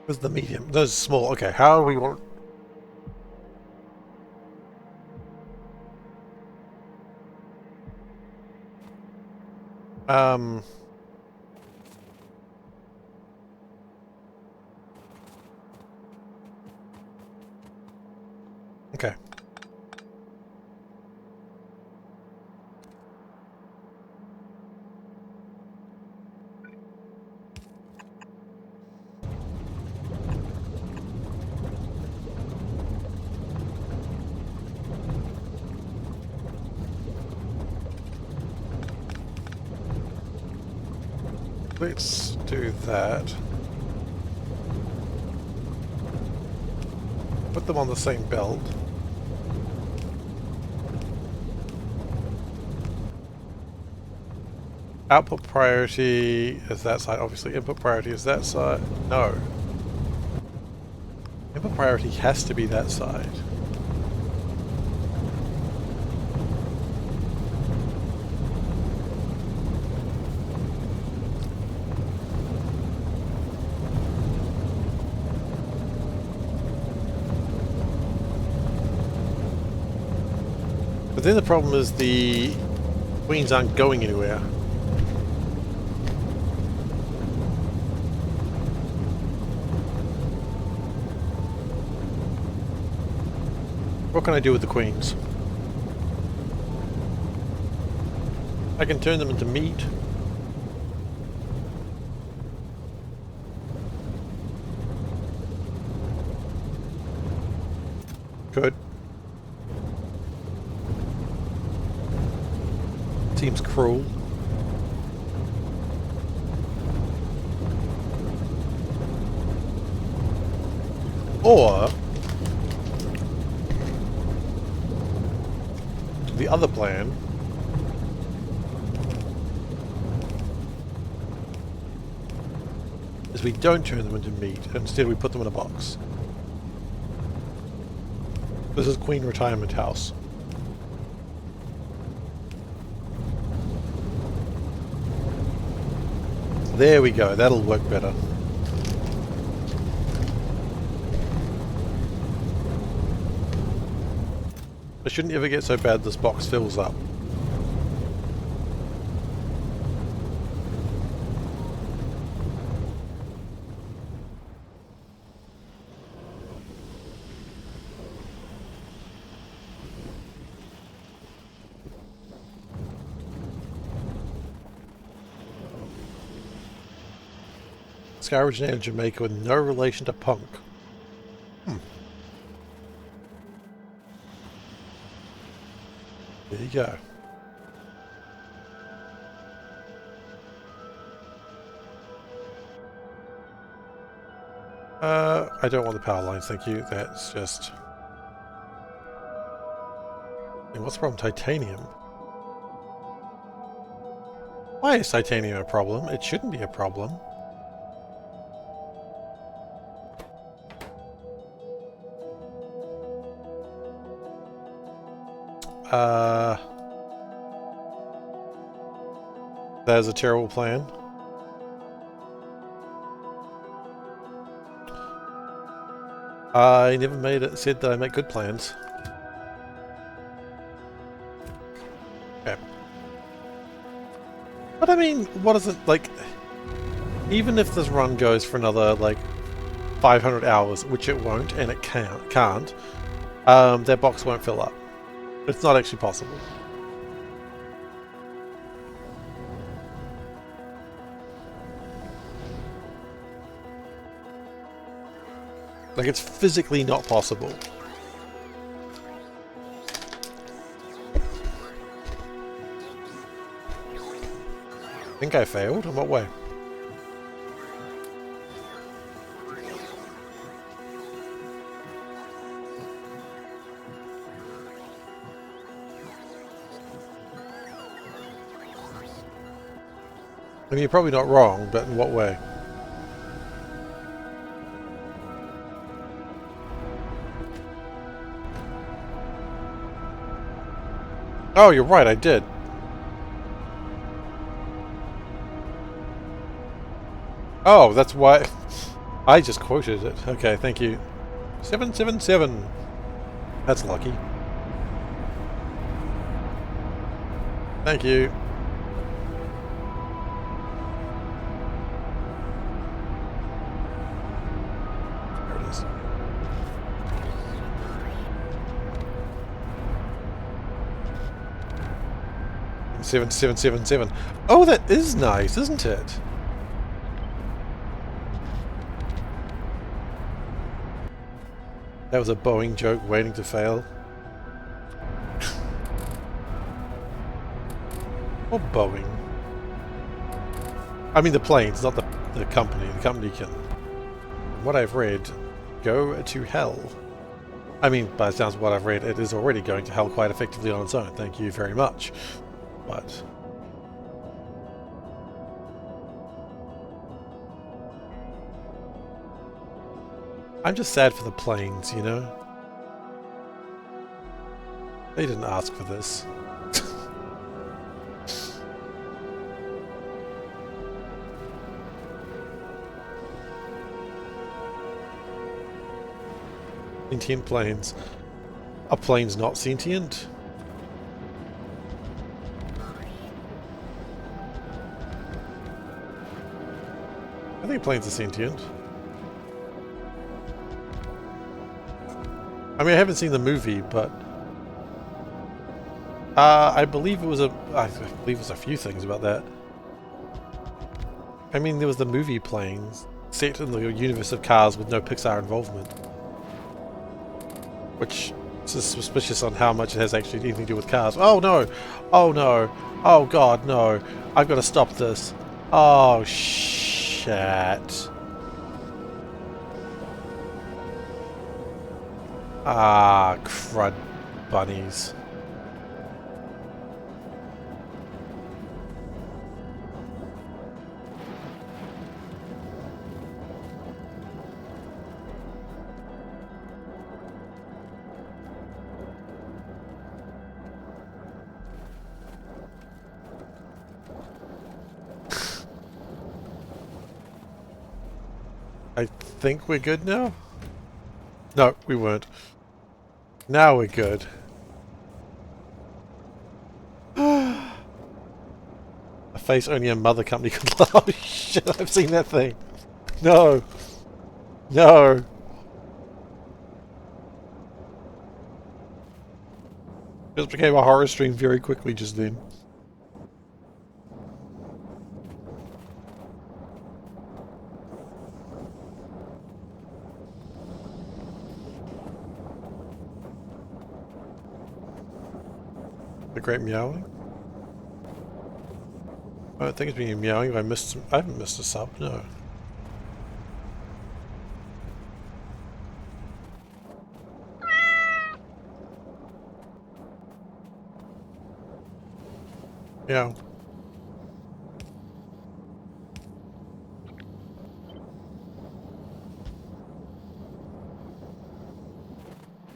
S1: Where's the medium? Those small. Okay, how do we want... Okay. Let's do that. Put them on the same belt. Output priority is that side, obviously. Input priority is that side. No. Input priority has to be that side. But then the problem is the queens aren't going anywhere. What can I do with the queens? I can turn them into meat. Good. Seems cruel. Or the other plan is we don't turn them into meat, instead we put them in a box. This is Queen Retirement House. There we go, that'll work better. It shouldn't ever get so bad this box fills up. This guy originated in Jamaica with no relation to punk. There you go. I don't want the power lines, thank you. That's just... And what's the problem? Titanium. Why is titanium a problem? It shouldn't be a problem. That is a terrible plan. I never said that I make good plans. Okay. But I mean, what is it, like, even if this run goes for another, like, 500 hours, which it won't, and it can't, that box won't fill up. It's not actually possible. Like, it's physically not possible. I think I failed? In what way? I mean, you're probably not wrong, but in what way? Oh, you're right, I did. Oh, that's why... I just quoted it. Okay, thank you. 777. That's lucky. Thank you. There it is. Seven. Oh, that is nice, isn't it? That was a Boeing joke waiting to fail. Or Boeing. I mean the planes, not the company. The company can, from what I've read, go to hell. I mean, by the sounds of what I've read, it is already going to hell quite effectively on its own. Thank you very much. But... I'm just sad for the planes, you know? They didn't ask for this. Sentient planes. Are planes not sentient? I think planes are sentient. I mean, I haven't seen the movie, but I believe it was a few things about that. I mean, there was the movie Planes, set in the universe of Cars with no Pixar involvement, which is suspicious on how much it has actually anything to do with Cars. Oh no! Oh no! Oh god, no! I've got to stop this. Oh shit! Ah, crud bunnies. I think we're good now? No, we weren't. Now we're good. A face only a mother company could love. Oh shit, I've seen that thing. No. No. Just became a horror stream very quickly just then. The great meowing? I don't think it's been meowing. I haven't missed a sub, no. Yeah.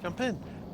S1: Jump in.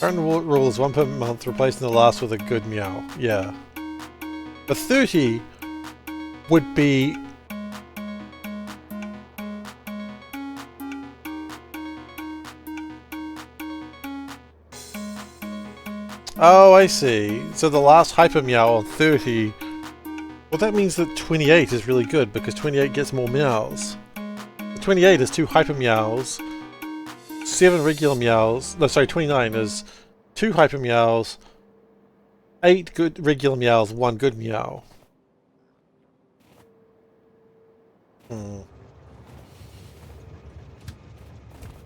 S1: Current rule is 1 per month, replacing the last with a good meow. Yeah. But 30 would be... Oh, I see. So the last hyper meow on 30... Well, that means that 28 is really good, because 28 gets more meows. 28 is 2 hyper meows, 7 regular meows... No, sorry, 29 is 2 hyper meows, 8 good regular meows, 1 good meow.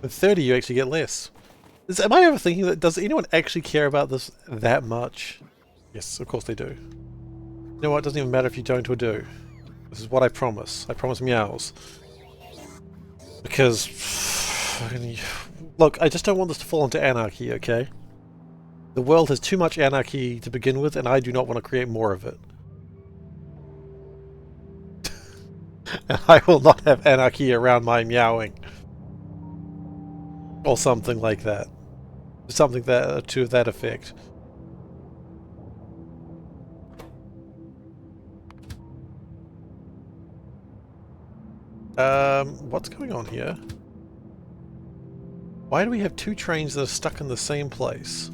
S1: With 30 you actually get less. Am I overthinking that? Does anyone actually care about this that much? Yes, of course they do. You know what? It doesn't even matter if you don't or do. This is what I promise. I promise meows. Because... Look, I just don't want this to fall into anarchy, okay? The world has too much anarchy to begin with, and I do not want to create more of it. And I will not have anarchy around my meowing. Or something like that. Something that to that effect. What's going on here? Why do we have 2 trains that are stuck in the same place?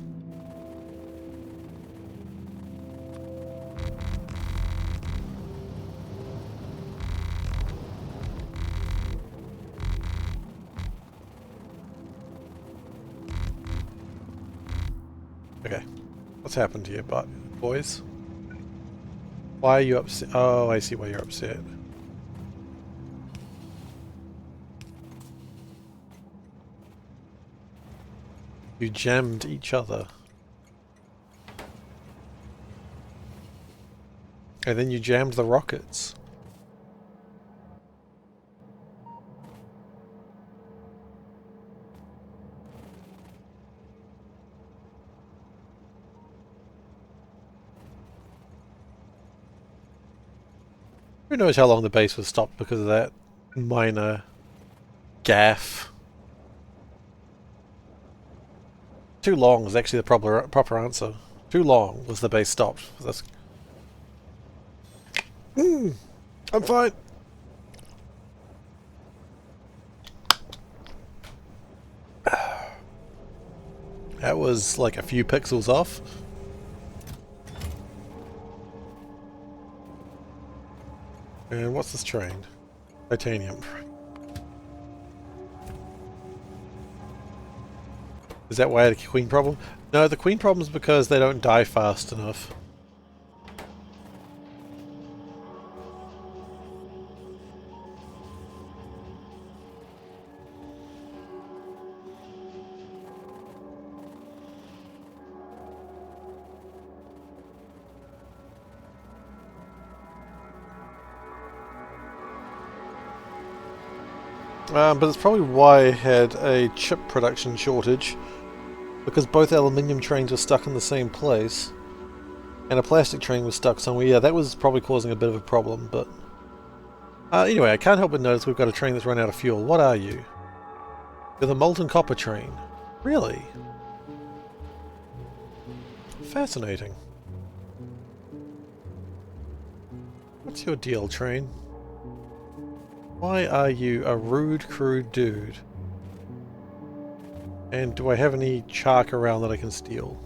S1: Okay. What's happened here, boys? Why are you upset? Oh, I see why you're upset. You jammed each other. And then you jammed the rockets. Who knows how long the base was stopped because of that minor gaffe. Too long is actually the proper answer. Too long was the base stopped. That's... I'm fine. That was like a few pixels off. And what's this train? Titanium. Is that why I had a queen problem? No, the queen problem is because they don't die fast enough. But it's probably why I had a chip production shortage. Because both aluminium trains were stuck in the same place. And a plastic train was stuck somewhere. Yeah, that was probably causing a bit of a problem, but... anyway, I can't help but notice we've got a train that's run out of fuel. What are you? You're the molten copper train. Really? Fascinating. What's your deal, train? Why are you a rude, crude dude? And do I have any chark around that I can steal?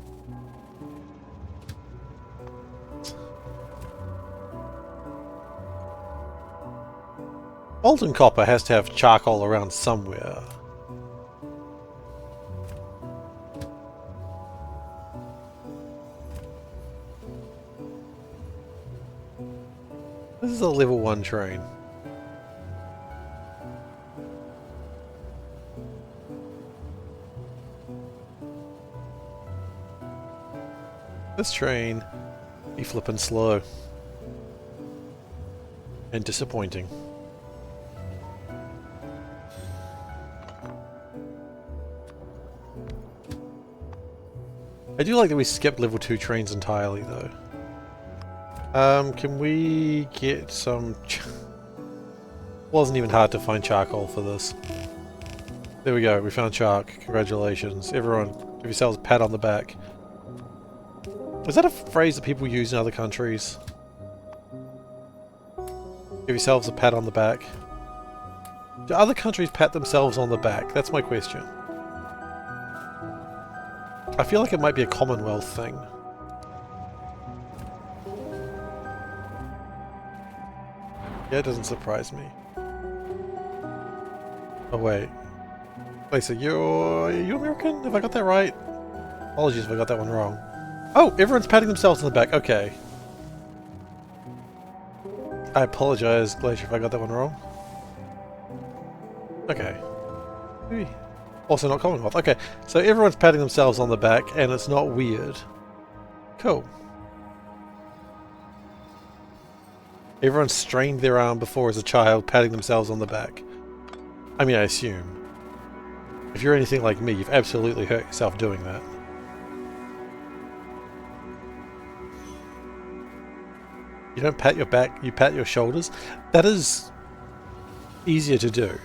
S1: Molten copper has to have charcoal around somewhere. This is a level 1 train. This train be flippin' slow. And disappointing. I do like that we skipped level 2 trains entirely though. Can we get some... Wasn't even hard to find charcoal for this. There we go, we found chark. Congratulations. Everyone, Give yourselves a pat on the back. Is that a phrase that people use in other countries? Give yourselves a pat on the back. Do other countries pat themselves on the back? That's my question. I feel like it might be a Commonwealth thing. Yeah, it doesn't surprise me. Oh wait. Lisa, are you American? Have I got that right? Apologies if I got that one wrong. Oh, everyone's patting themselves on the back. Okay. I apologize, Glacier, if I got that one wrong. Okay. Maybe. Also not Commonwealth. Okay, so everyone's patting themselves on the back and it's not weird. Cool. Everyone strained their arm before as a child, patting themselves on the back. I mean, I assume. If you're anything like me, you've absolutely hurt yourself doing that. You don't pat your back, you pat your shoulders. That is easier to do.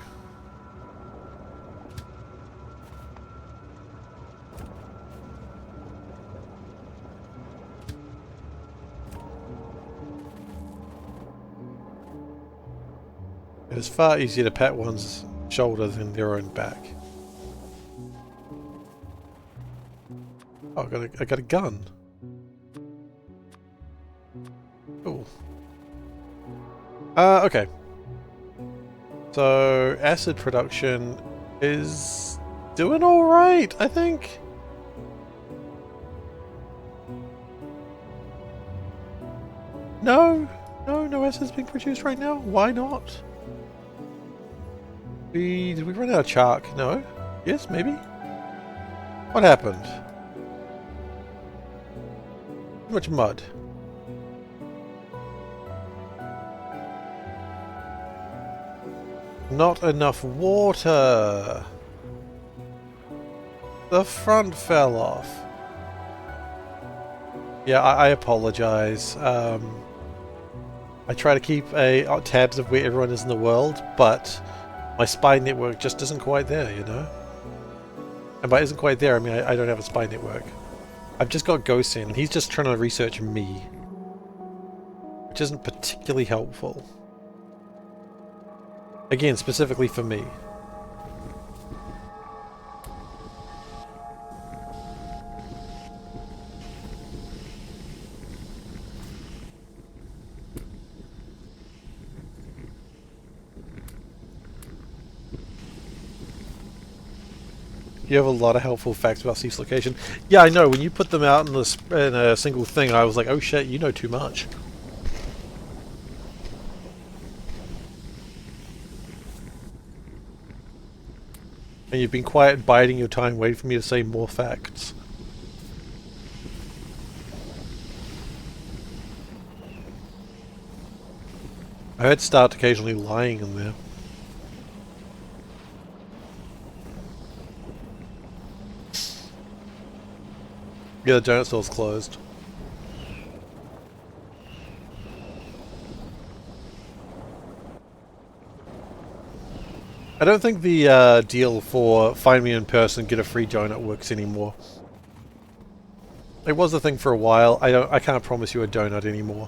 S1: It is far easier to pat one's shoulder than their own back. Oh, I got a gun. Cool. Okay. So, acid production is doing alright, I think. No acid's being produced right now. Why not? Did we run out of chalk? No? Yes, maybe? What happened? Too much mud. Not enough water. The front fell off. Yeah, I apologize. I try to keep tabs of where everyone is in the world, but my spy network just isn't quite there, you know? And by isn't quite there, I mean I don't have a spy network. I've just got Ghost in, and he's just trying to research me. Which isn't particularly helpful. Again, specifically for me. You have a lot of helpful facts about Seif's location. Yeah, I know. When you put them out in a single thing, I was like, oh shit, you know too much. And you've been quiet, biding your time, waiting for me to say more facts. I heard Start occasionally lying in there. Yeah, the donut store's closed. I don't think the deal for find me in person, get a free donut works anymore. It was a thing for a while. I can't promise you a donut anymore.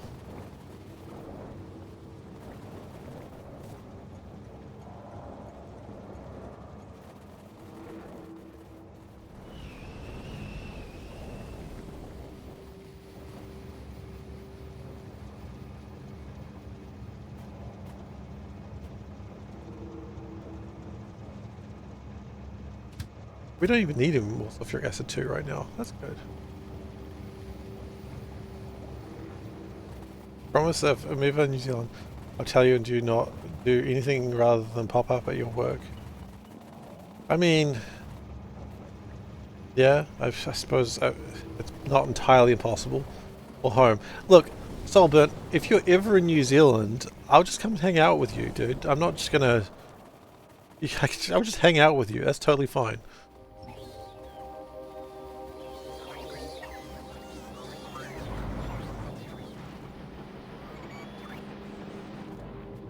S1: We don't even need him more sulfuric acid 2 right now. That's good. Promise that if I move in New Zealand, I'll tell you and do not do anything rather than pop up at your work. I mean, yeah, I suppose it's not entirely impossible. Or home. Look, Soulburnt, if you're ever in New Zealand, I'll just come and hang out with you, dude. I'm not just gonna... I'll just hang out with you. That's totally fine.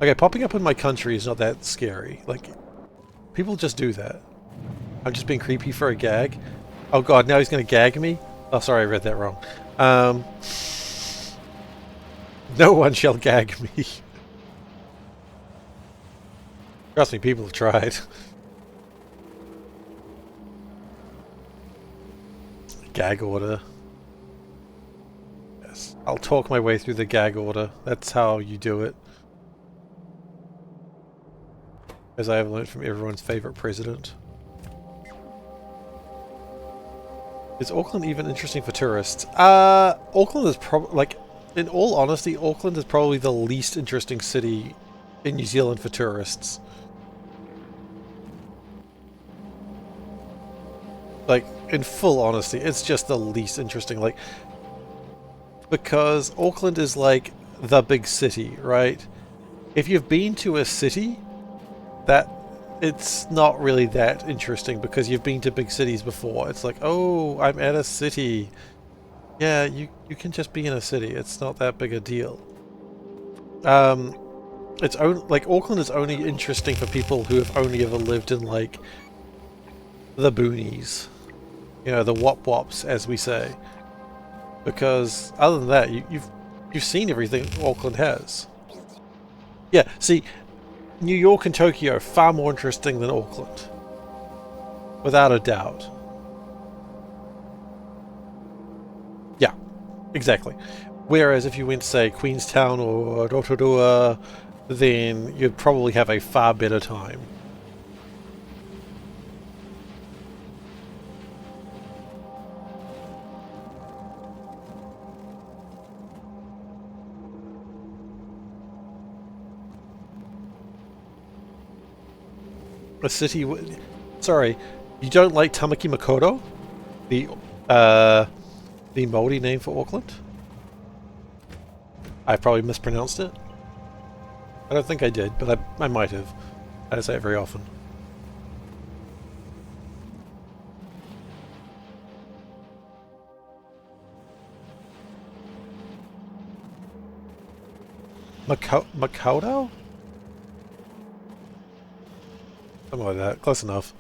S1: Okay, popping up in my country is not that scary. Like, people just do that. I'm just being creepy for a gag. Oh god, now he's going to gag me? Oh, sorry, I read that wrong. Um, no one shall gag me. Trust me, people have tried. Gag order. Yes, I'll talk my way through the gag order. That's how you do it. As I have learned from everyone's favourite president. Is Auckland even interesting for tourists? Auckland is probably, like, in all honesty, Auckland is probably the least interesting city in New Zealand for tourists. Like, in full honesty, it's just the least interesting, like, because Auckland is like the big city, right? If you've been to a city, that it's not really that interesting because you've been to big cities before. It's like, oh, I'm at a city. Yeah, you can just be in a city. It's not that big a deal. It's only, like, Auckland is only interesting for people who have only ever lived in, like, the boonies. You know, the wop-wops, as we say. Because other than that, you've seen everything Auckland has. Yeah, see, New York and Tokyo far more interesting than Auckland. Without a doubt. Yeah, exactly. Whereas if you went to, say, Queenstown or Rotorua, then you'd probably have a far better time. A city... Sorry, you don't like Tamaki Makaurau? The Māori name for Auckland? I probably mispronounced it. I don't think I did, but I might have. I don't say it very often. Makaurau? Something like that. Close enough.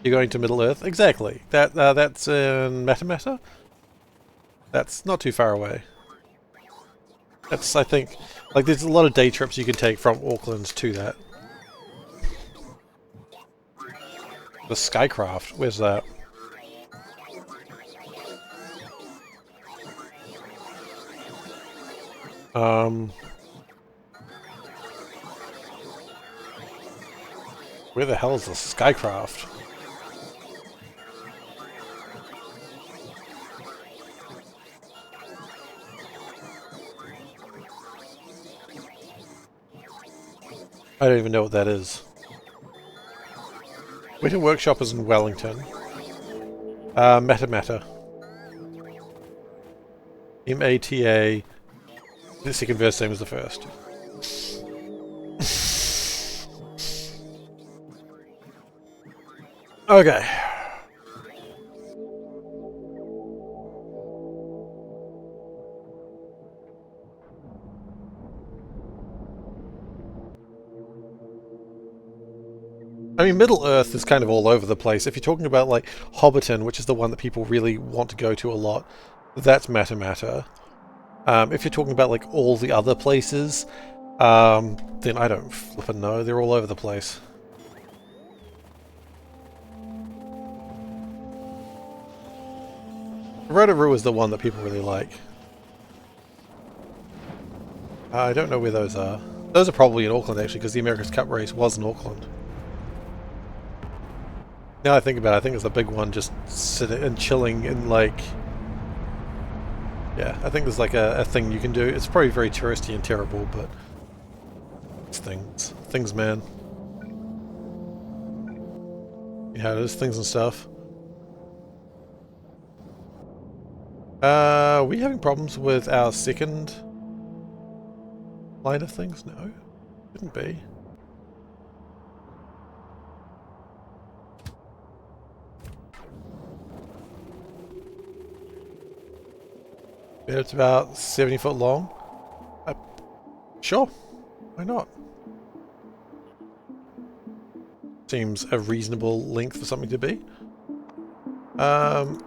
S1: You're going to Middle Earth? Exactly. That's in Matamata? That's not too far away. That's, I think, like, there's a lot of day trips you can take from Auckland to that. The Skycraft, where's that? Where the hell is the Skycraft? I don't even know what that is. Winter Workshop is in Wellington. Matamata. M-A-T-A. The second verse same as the first. Okay. I mean, Middle Earth is kind of all over the place. If you're talking about, like, Hobbiton, which is the one that people really want to go to a lot, that's Matamata. If you're talking about, like, all the other places, then I don't flippin' know. They're all over the place. Rotorua is the one that people really like. I don't know where those are. Those are probably in Auckland, actually, because the America's Cup race was in Auckland. Now I think about it, I think it's the big one just sitting and chilling in, like... Yeah, I think there's like a thing you can do. It's probably very touristy and terrible, but... It's things. Things, man. Yeah, there's things and stuff. Are we having problems with our second line of things? No. Shouldn't be. It's about 70 foot long. Sure. Why not? Seems a reasonable length for something to be. Not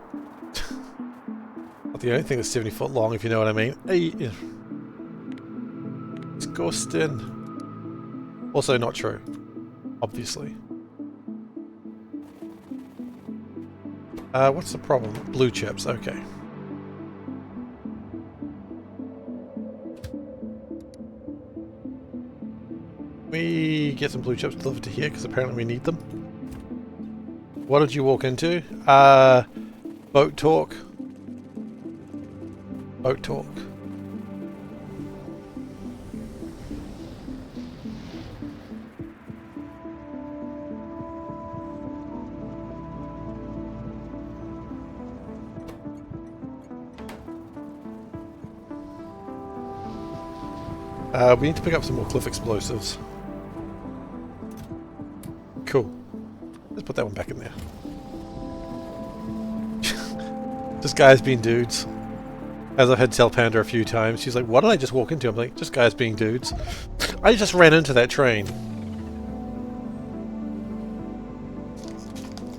S1: the only thing that's 70 foot long, if you know what I mean. Hey, disgusting. Also not true, obviously. What's the problem? Blue chips, okay. We get some blue chips delivered to here because apparently we need them. What did you walk into? Boat talk. Boat talk. We need to pick up some more cliff explosives. Cool. Let's put that one back in there. Just guys being dudes. As I've had to tell Panda a few times, she's like, what did I just walk into? I'm like, just guys being dudes. I just ran into that train.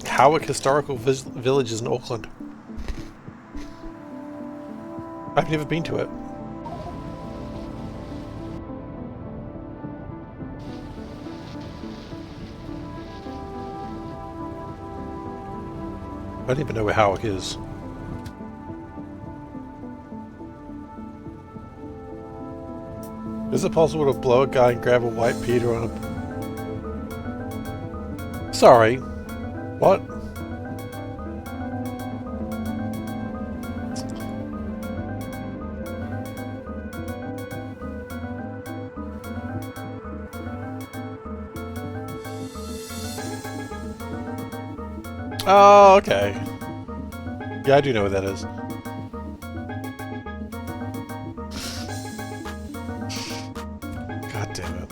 S1: Howick Historical Village is in Auckland. I've never been to it. I don't even know where Howick is. Is it possible to blow a guy and grab a white Peter on a... Sorry. What? Oh, okay. Yeah, I do know what that is. God damn it.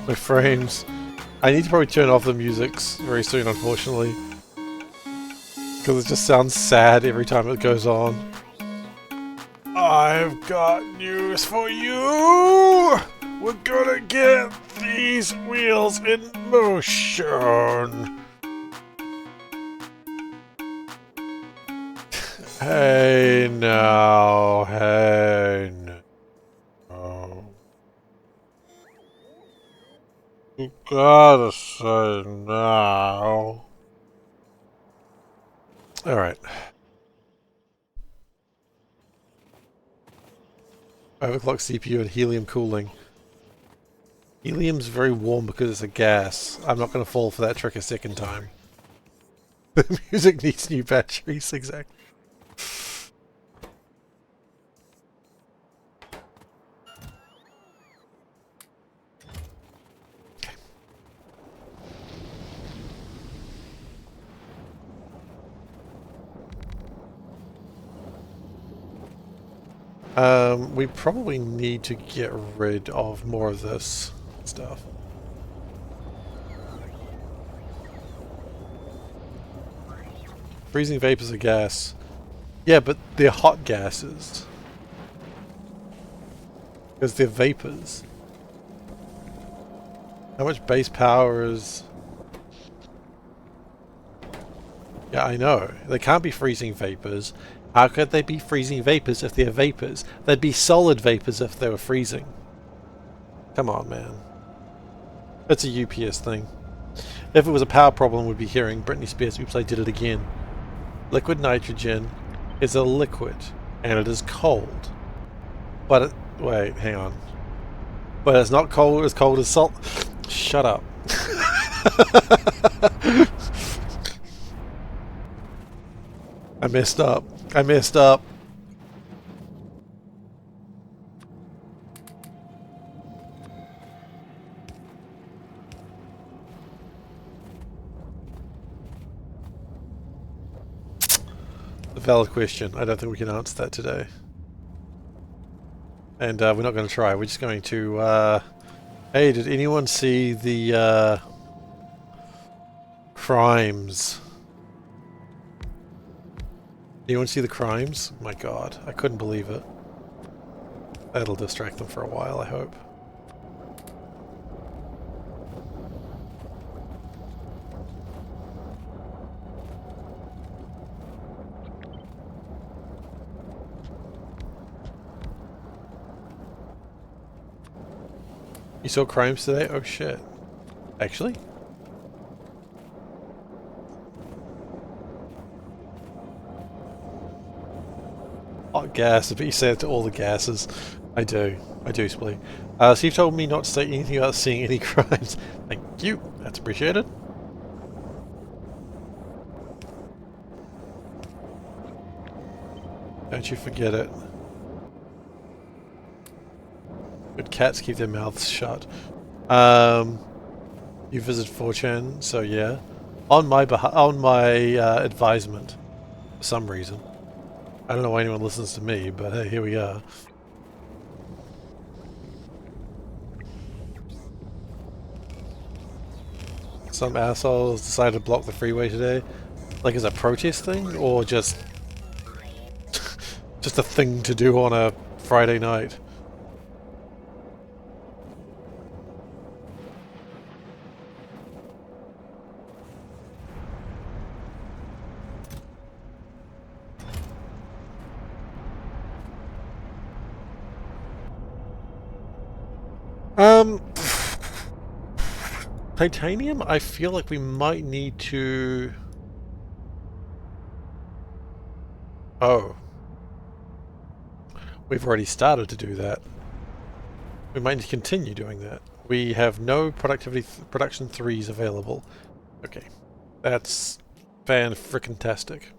S1: My frames. I need to probably turn off the music very soon, unfortunately. Because it just sounds sad every time it goes on. I've got news for you! We're gonna get these wheels in motion! Hey now, hey now. You gotta say now. Alright. Overclock CPU and helium cooling. Helium's very warm because it's a gas. I'm not going to fall for that trick a second time. The music needs new batteries, exactly. We probably need to get rid of more of this stuff. Freezing vapors are gas. Yeah, but they're hot gases. Because they're vapors. How much base power is... Yeah, I know. They can't be freezing vapors. How could they be freezing vapors if they're vapors? They'd be solid vapors if they were freezing. Come on, man. It's a UPS thing. If it was a power problem, we'd be hearing Britney Spears, oops, I did it again. Liquid nitrogen is a liquid, and it is cold. But it... Wait, hang on. But it's not cold as salt... Shut up. I messed up. I messed up. A valid question. I don't think we can answer that today. And we're not going to try. We're just going to... Hey, did anyone see the crimes Do you want to see the crimes? My god, I couldn't believe it. That'll distract them for a while, I hope. You saw crimes today? Oh shit. Actually? Hot gas, but you say it to all the gases. I do. I do, Splee. So you've told me not to say anything about seeing any crimes. Thank you. That's appreciated. Don't you forget it. Good cats keep their mouths shut. You visit 4chan, so yeah. On my advisement, for some reason. I don't know why anyone listens to me, but hey, here we are. Some assholes decided to block the freeway today. Like as a protest thing, or just just a thing to do on a Friday night? Titanium, I feel like we might need to... Oh. We've already started to do that. We might need to continue doing that. We have no production 3s available. Okay. That's fan-frickin-tastic.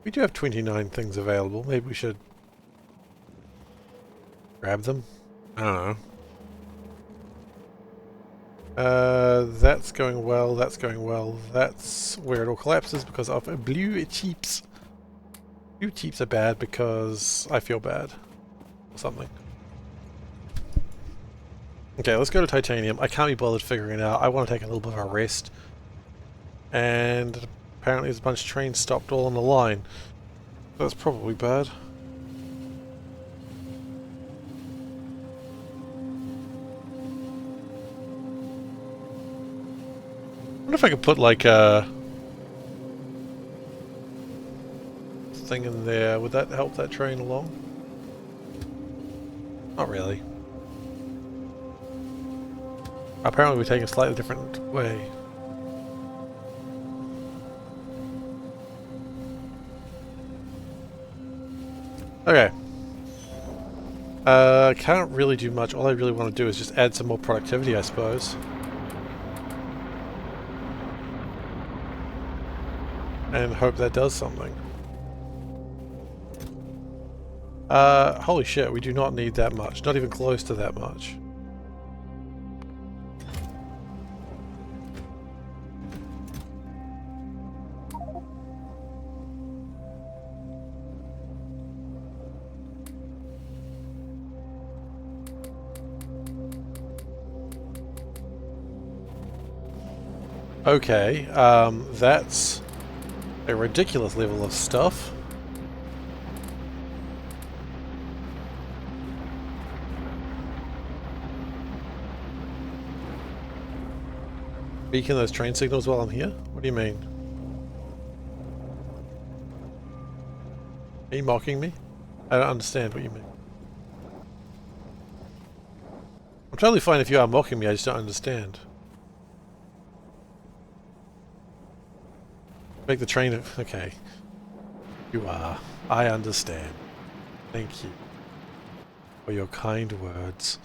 S1: We do have 29 things available. Maybe we should grab them. I don't know. That's going well. That's going well. That's where it all collapses because of blue cheaps. Blue cheaps are bad because I feel bad. Or something. Okay, let's go to titanium. I can't be bothered figuring it out. I want to take a little bit of a rest. And apparently there's a bunch of trains stopped all on the line. That's probably bad. I wonder if I could put like a thing in there. Would that help that train along? Not really. Apparently we're taking a slightly different way. Okay. Can't really do much. All I really want to do is just add some more productivity, I suppose. And hope that does something. Holy shit, we do not need that much. Not even close to that much. Okay, that's a ridiculous level of stuff. Beacon those train signals while I'm here? What do you mean? Are you mocking me? I don't understand what you mean. I'm totally fine if you are mocking me, I just don't understand. Make the train... Okay. You are. I understand. Thank you for your kind words.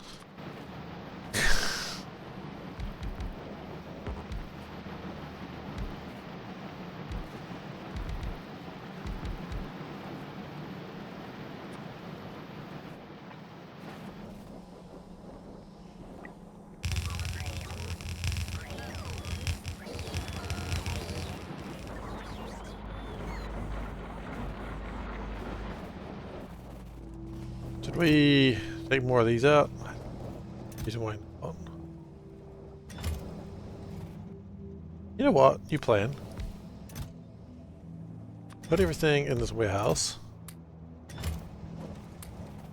S1: Should we take more of these out? Why not? You know what? You plan. Put everything in this warehouse.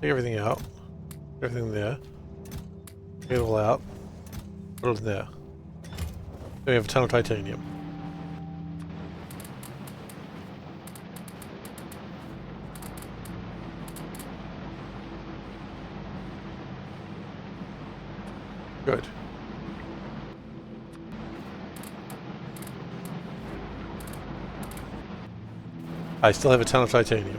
S1: Take everything out. Put everything there. Take it all out. Put it in there. Then we have a ton of titanium. Good. I still have a ton of titanium.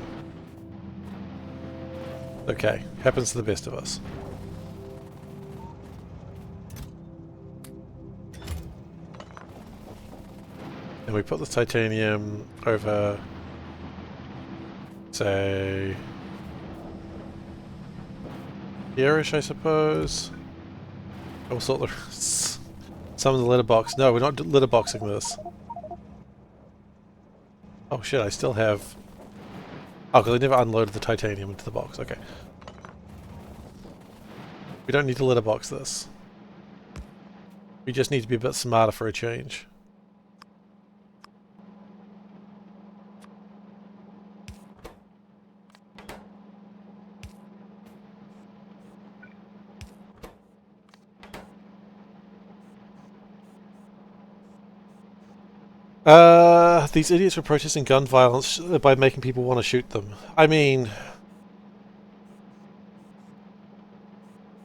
S1: Okay, happens to the best of us. And we put this titanium over, say, here-ish, I suppose. We'll sort the some of the letterbox. No, we're not letterboxing this. Oh shit! I still have. Oh, because I never unloaded the titanium into the box. Okay. We don't need to letterbox this. We just need to be a bit smarter for a change. These idiots were protesting gun violence by making people want to shoot them. I mean...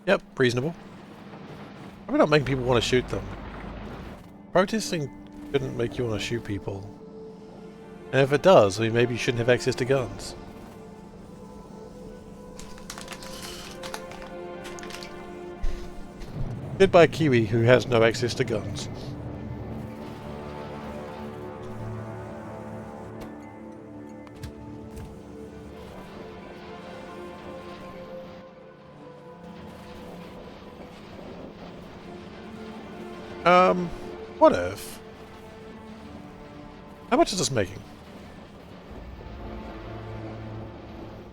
S1: Yep, reasonable. Probably not making people want to shoot them. Protesting shouldn't make you want to shoot people. And if it does, I mean, maybe you shouldn't have access to guns. Goodbye, a Kiwi who has no access to guns. What if? How much is this making?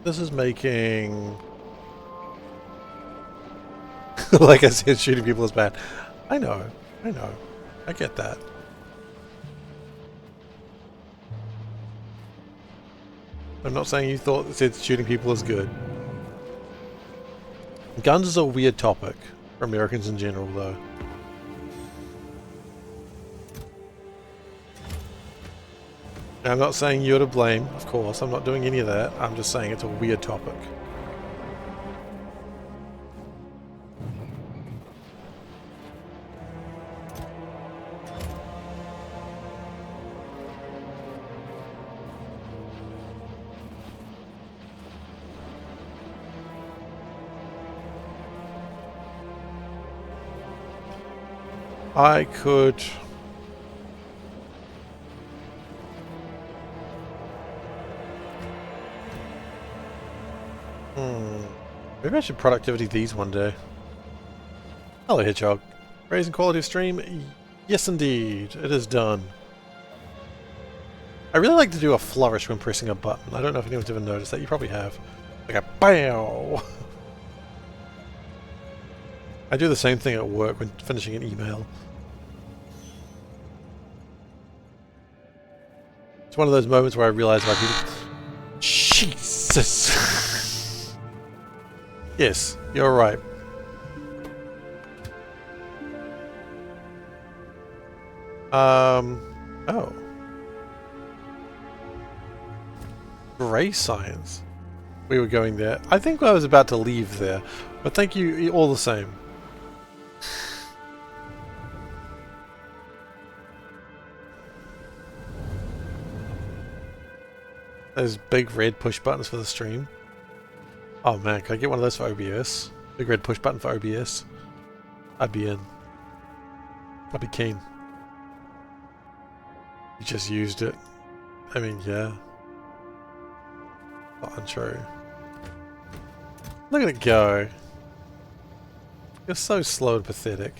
S1: This is making... Like I said, shooting people is bad. I know. I get that. I'm not saying you thought it said shooting people is good. Guns is a weird topic for Americans in general, though. I'm not saying you're to blame, of course. I'm not doing any of that. I'm just saying it's a weird topic. I could... Maybe I should productivity these one day. Hello, Hedgehog. Raising quality of stream? Yes, indeed. It is done. I really like to do a flourish when pressing a button. I don't know if anyone's ever noticed that. You probably have. Like a BAM! I do the same thing at work when finishing an email. It's one of those moments where I realize why people... Jesus! Yes, you're right. Oh. Gray science. We were going there. I think I was about to leave there, but thank you all the same. Those big red push buttons for the stream. Oh man, can I get one of those for OBS? Big red push button for OBS? I'd be in. I'd be keen. You just used it. I mean, yeah. Not untrue. Look at it go. You're so slow and pathetic.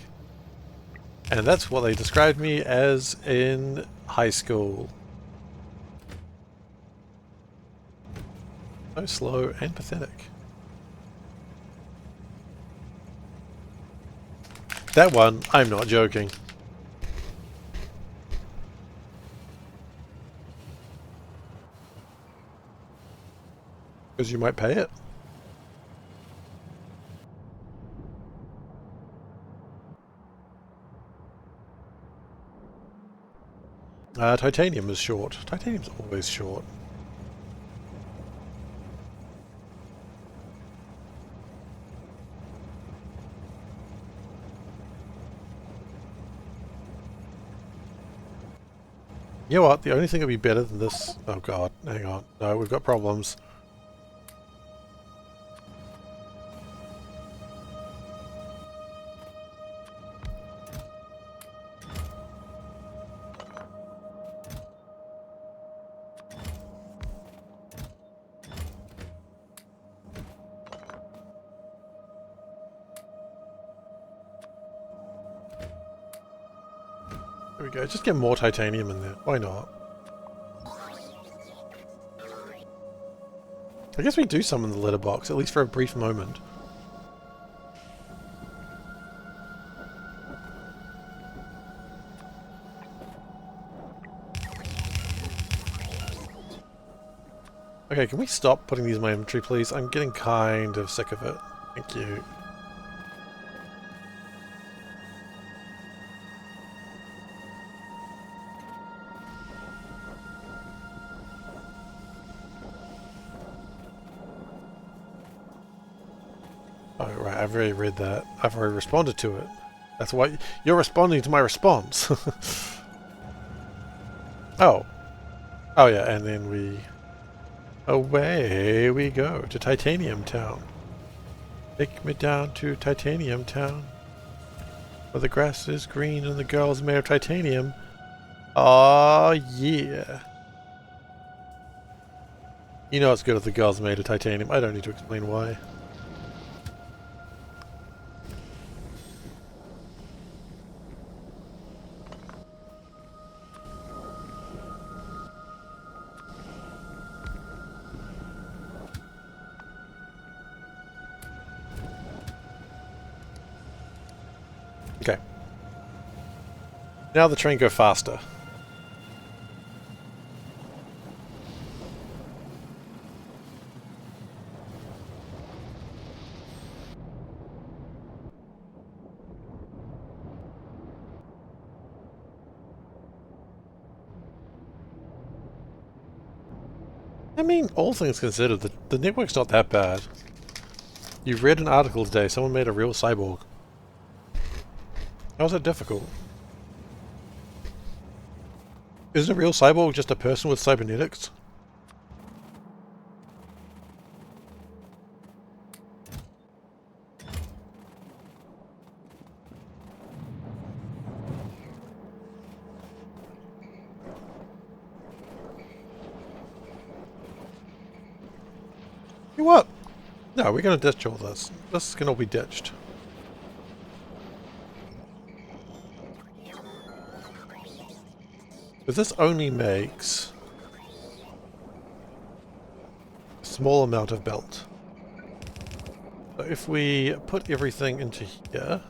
S1: And that's what they described me as in high school. So slow and pathetic. That one, I'm not joking. Because you might pay it. Titanium is short. Titanium's always short. You know what? The only thing that would be better than this... Oh god, hang on. No, we've got problems. There we go. Just get more titanium in there. Why not? I guess we do summon the litter box, at least for a brief moment. Okay, can we stop putting these in my inventory, please? I'm getting kind of sick of it. Thank you. Oh, right, I've already read that. I've already responded to it. That's why you're responding to my response. Oh. Oh yeah, and then we... Away we go to Titanium Town. Take me down to Titanium Town. Where the grass is green and the girl's made of titanium. Aw, yeah. You know it's good if the girl's made of titanium. I don't need to explain why. Okay. Now the train go faster. I mean, all things considered, the network's not that bad. You read an article today, someone made a real cyborg. How is that difficult? Isn't a real cyborg just a person with cybernetics? You what? No, we're gonna ditch all this. This can all be ditched. But this only makes a small amount of belt. So if we put everything into here,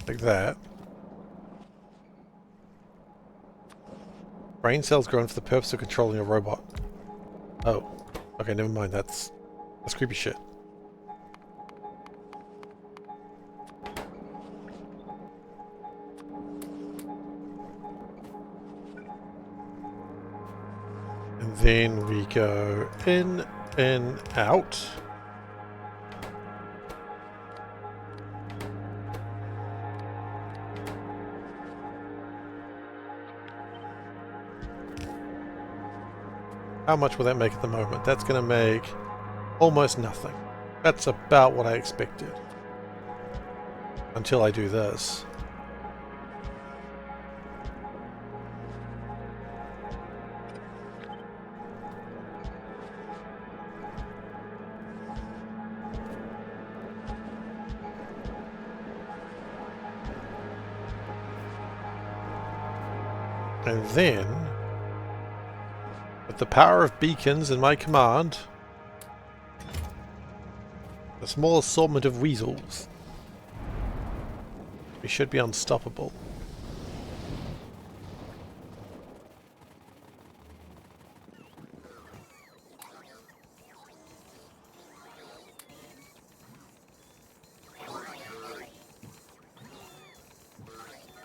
S1: like that, brain cells grown for the purpose of controlling a robot. Oh, okay, never mind. That's creepy shit. And then we go in and out. How much will that make at the moment? That's going to make almost nothing. That's about what I expected. Until I do this. And then, with the power of beacons in my command, A small assortment of weasels. We should be unstoppable.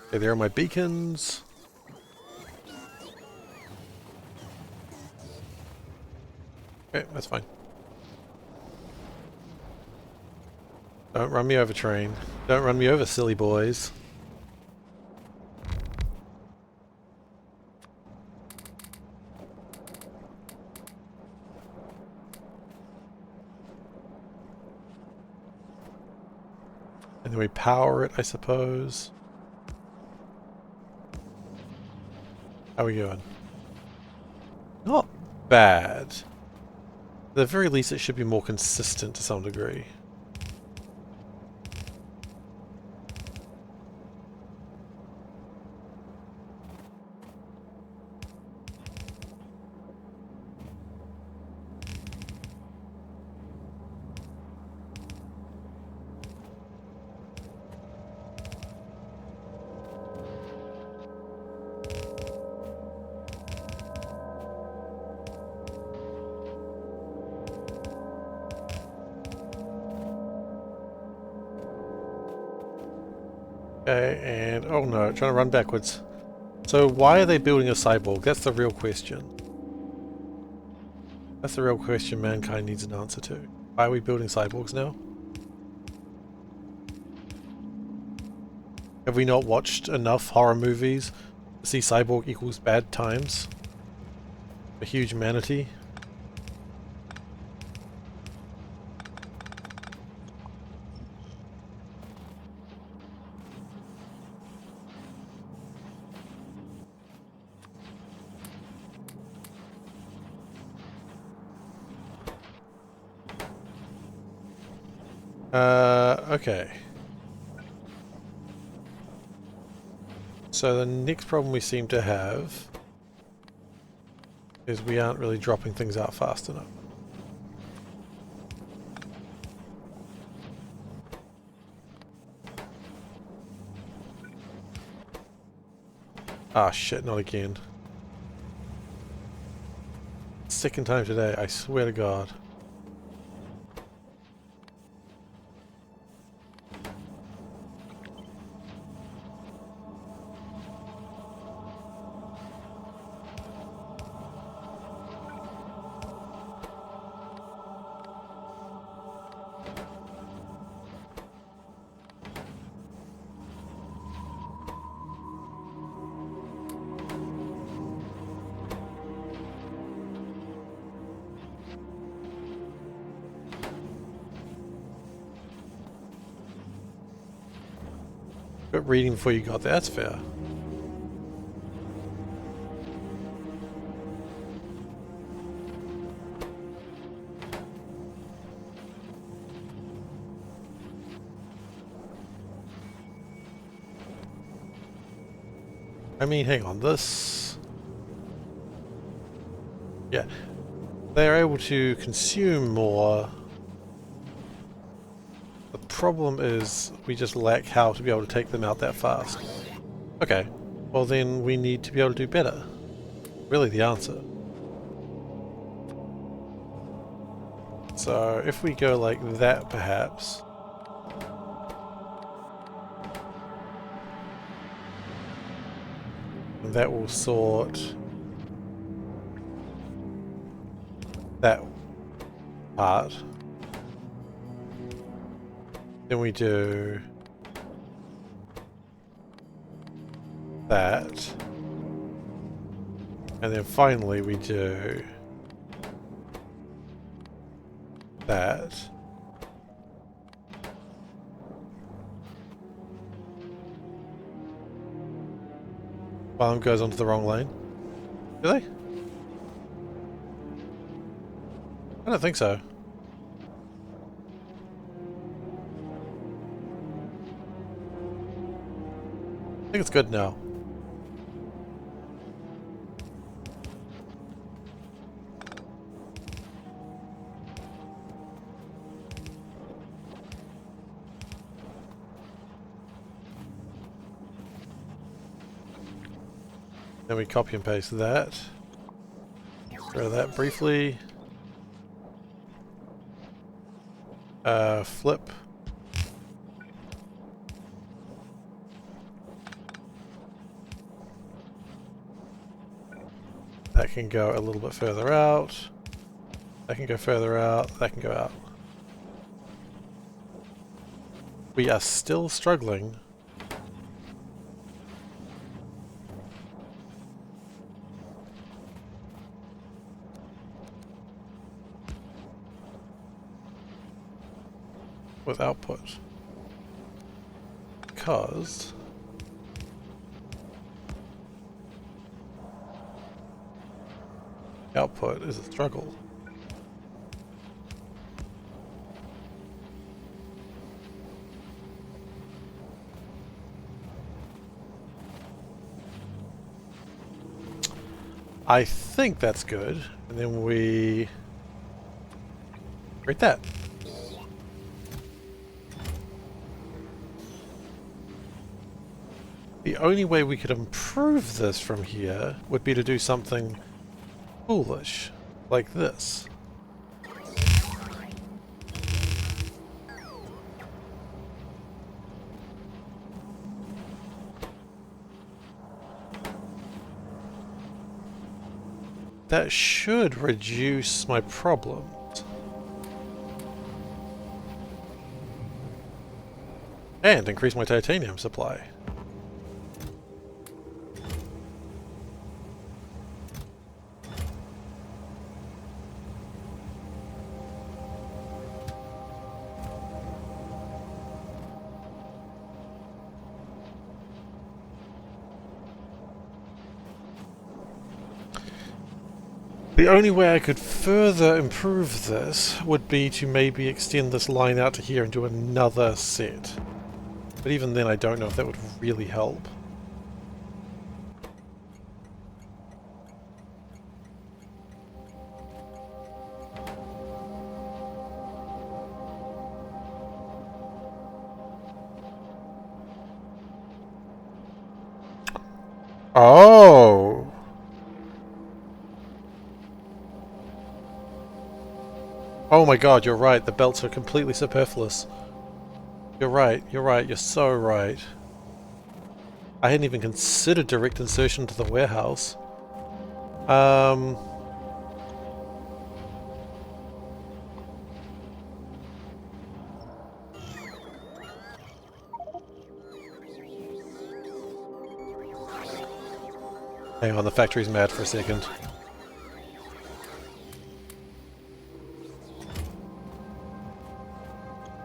S1: Okay, there are my beacons. Okay, that's fine. Don't run me over, train. Don't run me over, silly boys. And then we power it, I suppose. How are we going? Not bad. At the very least, it should be more consistent to some degree. Okay, and oh no, trying to run backwards. So why are they building a cyborg? That's the real question. That's the real question mankind needs an answer to. Why are we building cyborgs now? Have we not watched enough horror movies to see cyborg equals bad times? A huge manatee? Okay. So the next problem we seem to have is we aren't really dropping things out fast enough. Ah shit, not again. Second time today, I swear to God. Quit reading before you got there, that's fair. I mean, hang on, this... Yeah. They're able to consume more. The problem is we just lack how to be able to take them out that fast. Okay, well then we need to be able to do better. Really the answer. So if we go like that perhaps. That will sort that part. Then we do that. And then finally we do that. One of them goes onto the wrong lane. Do they? I don't think so. I think it's good now. Then we copy and paste that. Get rid of that briefly. Flip. That can go a little bit further out. That can go further out. That can go out. We are still struggling. With output. Because output is a struggle. I think that's good. And then we rate that. The only way we could improve this from here would be to do something foolish, like this. That should reduce my problems. And increase my titanium supply. The only way I could further improve this would be to maybe extend this line out to here and do another set. But even then I don't know if that would really help. Oh! Oh my god, you're right, the belts are completely superfluous. You're right, you're so right. I hadn't even considered direct insertion to the warehouse. Hang on, the factory's mad for a second.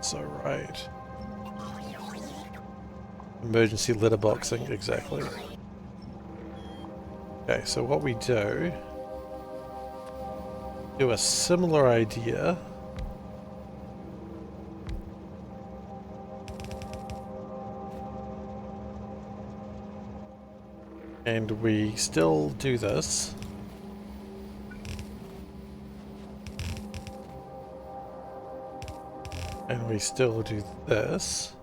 S1: So right. Emergency litter boxing, exactly. Okay, so what we do a similar idea. And we still do this. And we still do this.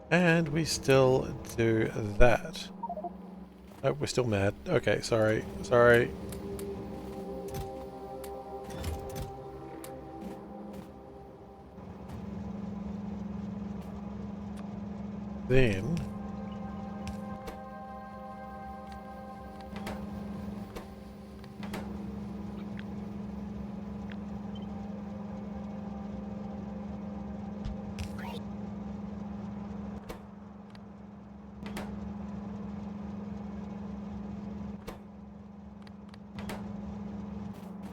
S1: And we still do that. Oh, we're still mad. Okay, sorry. Sorry. Then...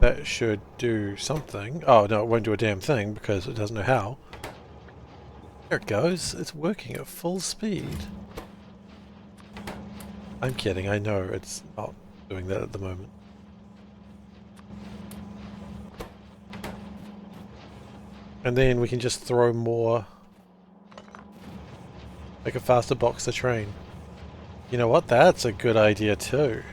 S1: that should do something. Oh, no, it won't do a damn thing because it doesn't know how. There it goes. It's working at full speed. I'm kidding. I know it's not doing that at the moment. And then we can just throw more... Make a faster box to train. You know what? That's a good idea too.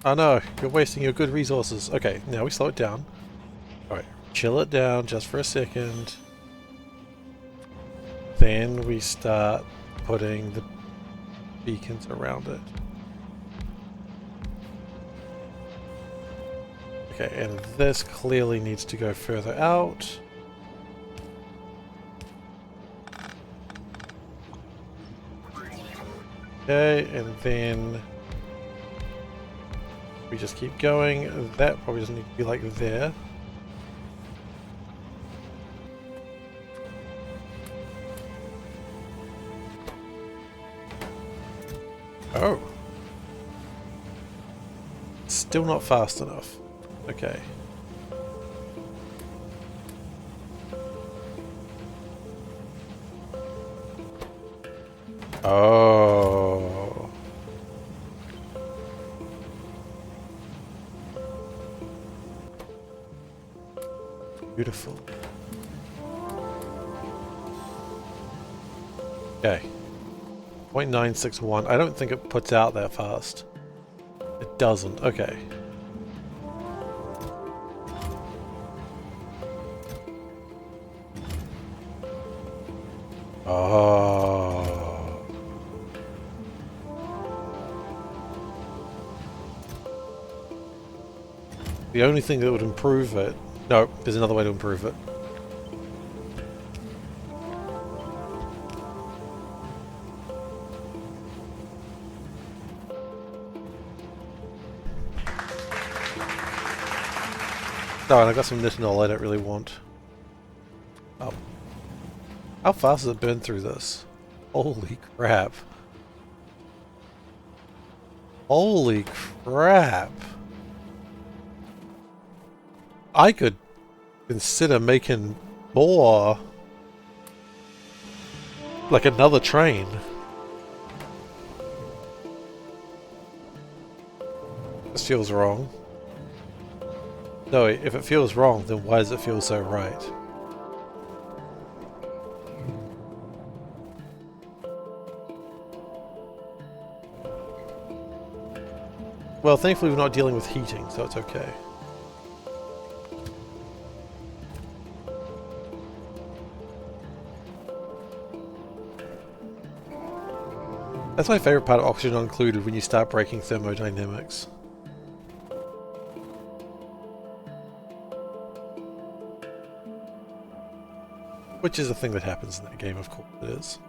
S1: Oh no, you're wasting your good resources. Okay, now we slow it down. Alright, chill it down just for a second. Then we start putting the beacons around it. Okay, and this clearly needs to go further out. Okay, and then we just keep going. That probably doesn't need to be like there. Oh. Still not fast enough. Okay. Oh. Beautiful. Okay. 0.961. I don't think it puts out that fast. It doesn't. Okay. Oh. The only thing that would improve it... No, there's another way to improve it. Oh, and I got some nitinol I don't really want. Oh. How fast does it burn through this? Holy crap. Holy crap. I could consider making more. Like another train. This feels wrong. No, if it feels wrong, then why does it feel so right? Well, thankfully we're not dealing with heating, so it's okay. That's my favorite part of Oxygen Not Included, when you start breaking thermodynamics. Which is a thing that happens in that game, of course it is.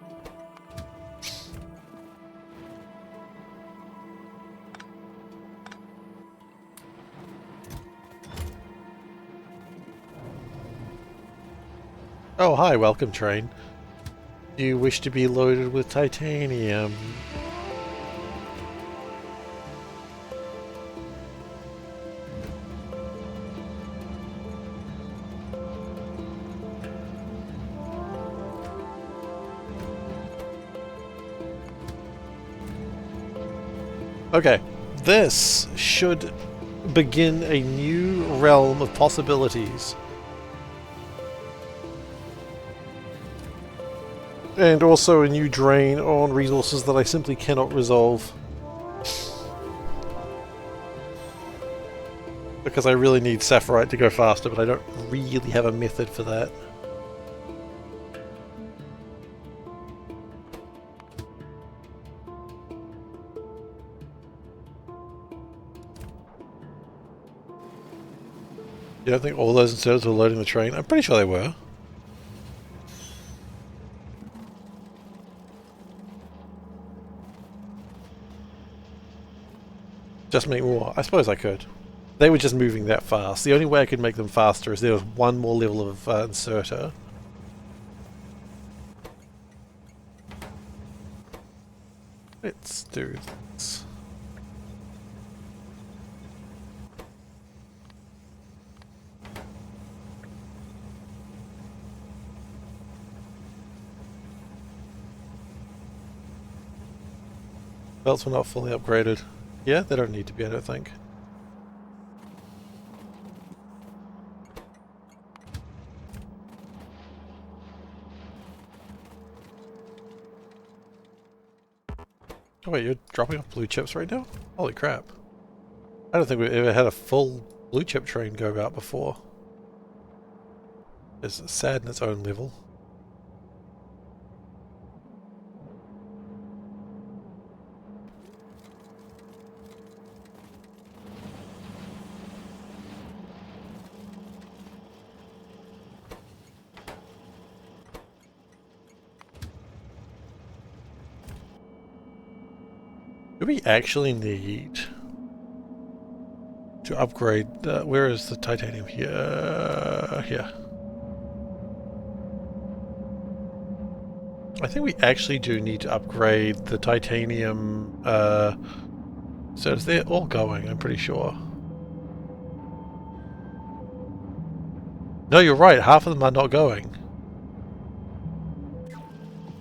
S1: Oh, hi, welcome train. Do you wish to be loaded with titanium? Okay, this should begin a new realm of possibilities. And also a new drain on resources that I simply cannot resolve. Because I really need Sapphirite to go faster, but I don't really have a method for that. You don't think all those inserters were loading the train? I'm pretty sure they were. Just make more. I suppose I could. They were just moving that fast. The only way I could make them faster is there was one more level of inserter. Let's do this. Belts were not fully upgraded. Yeah, they don't need to be, I don't think. Oh wait, you're dropping off blue chips right now? Holy crap. I don't think we've ever had a full blue chip train go out before. It's sad in its own level. Do we actually need to upgrade? Where is the titanium? Here. I think we actually do need to upgrade the titanium. So they're all going, I'm pretty sure. No, you're right. Half of them are not going.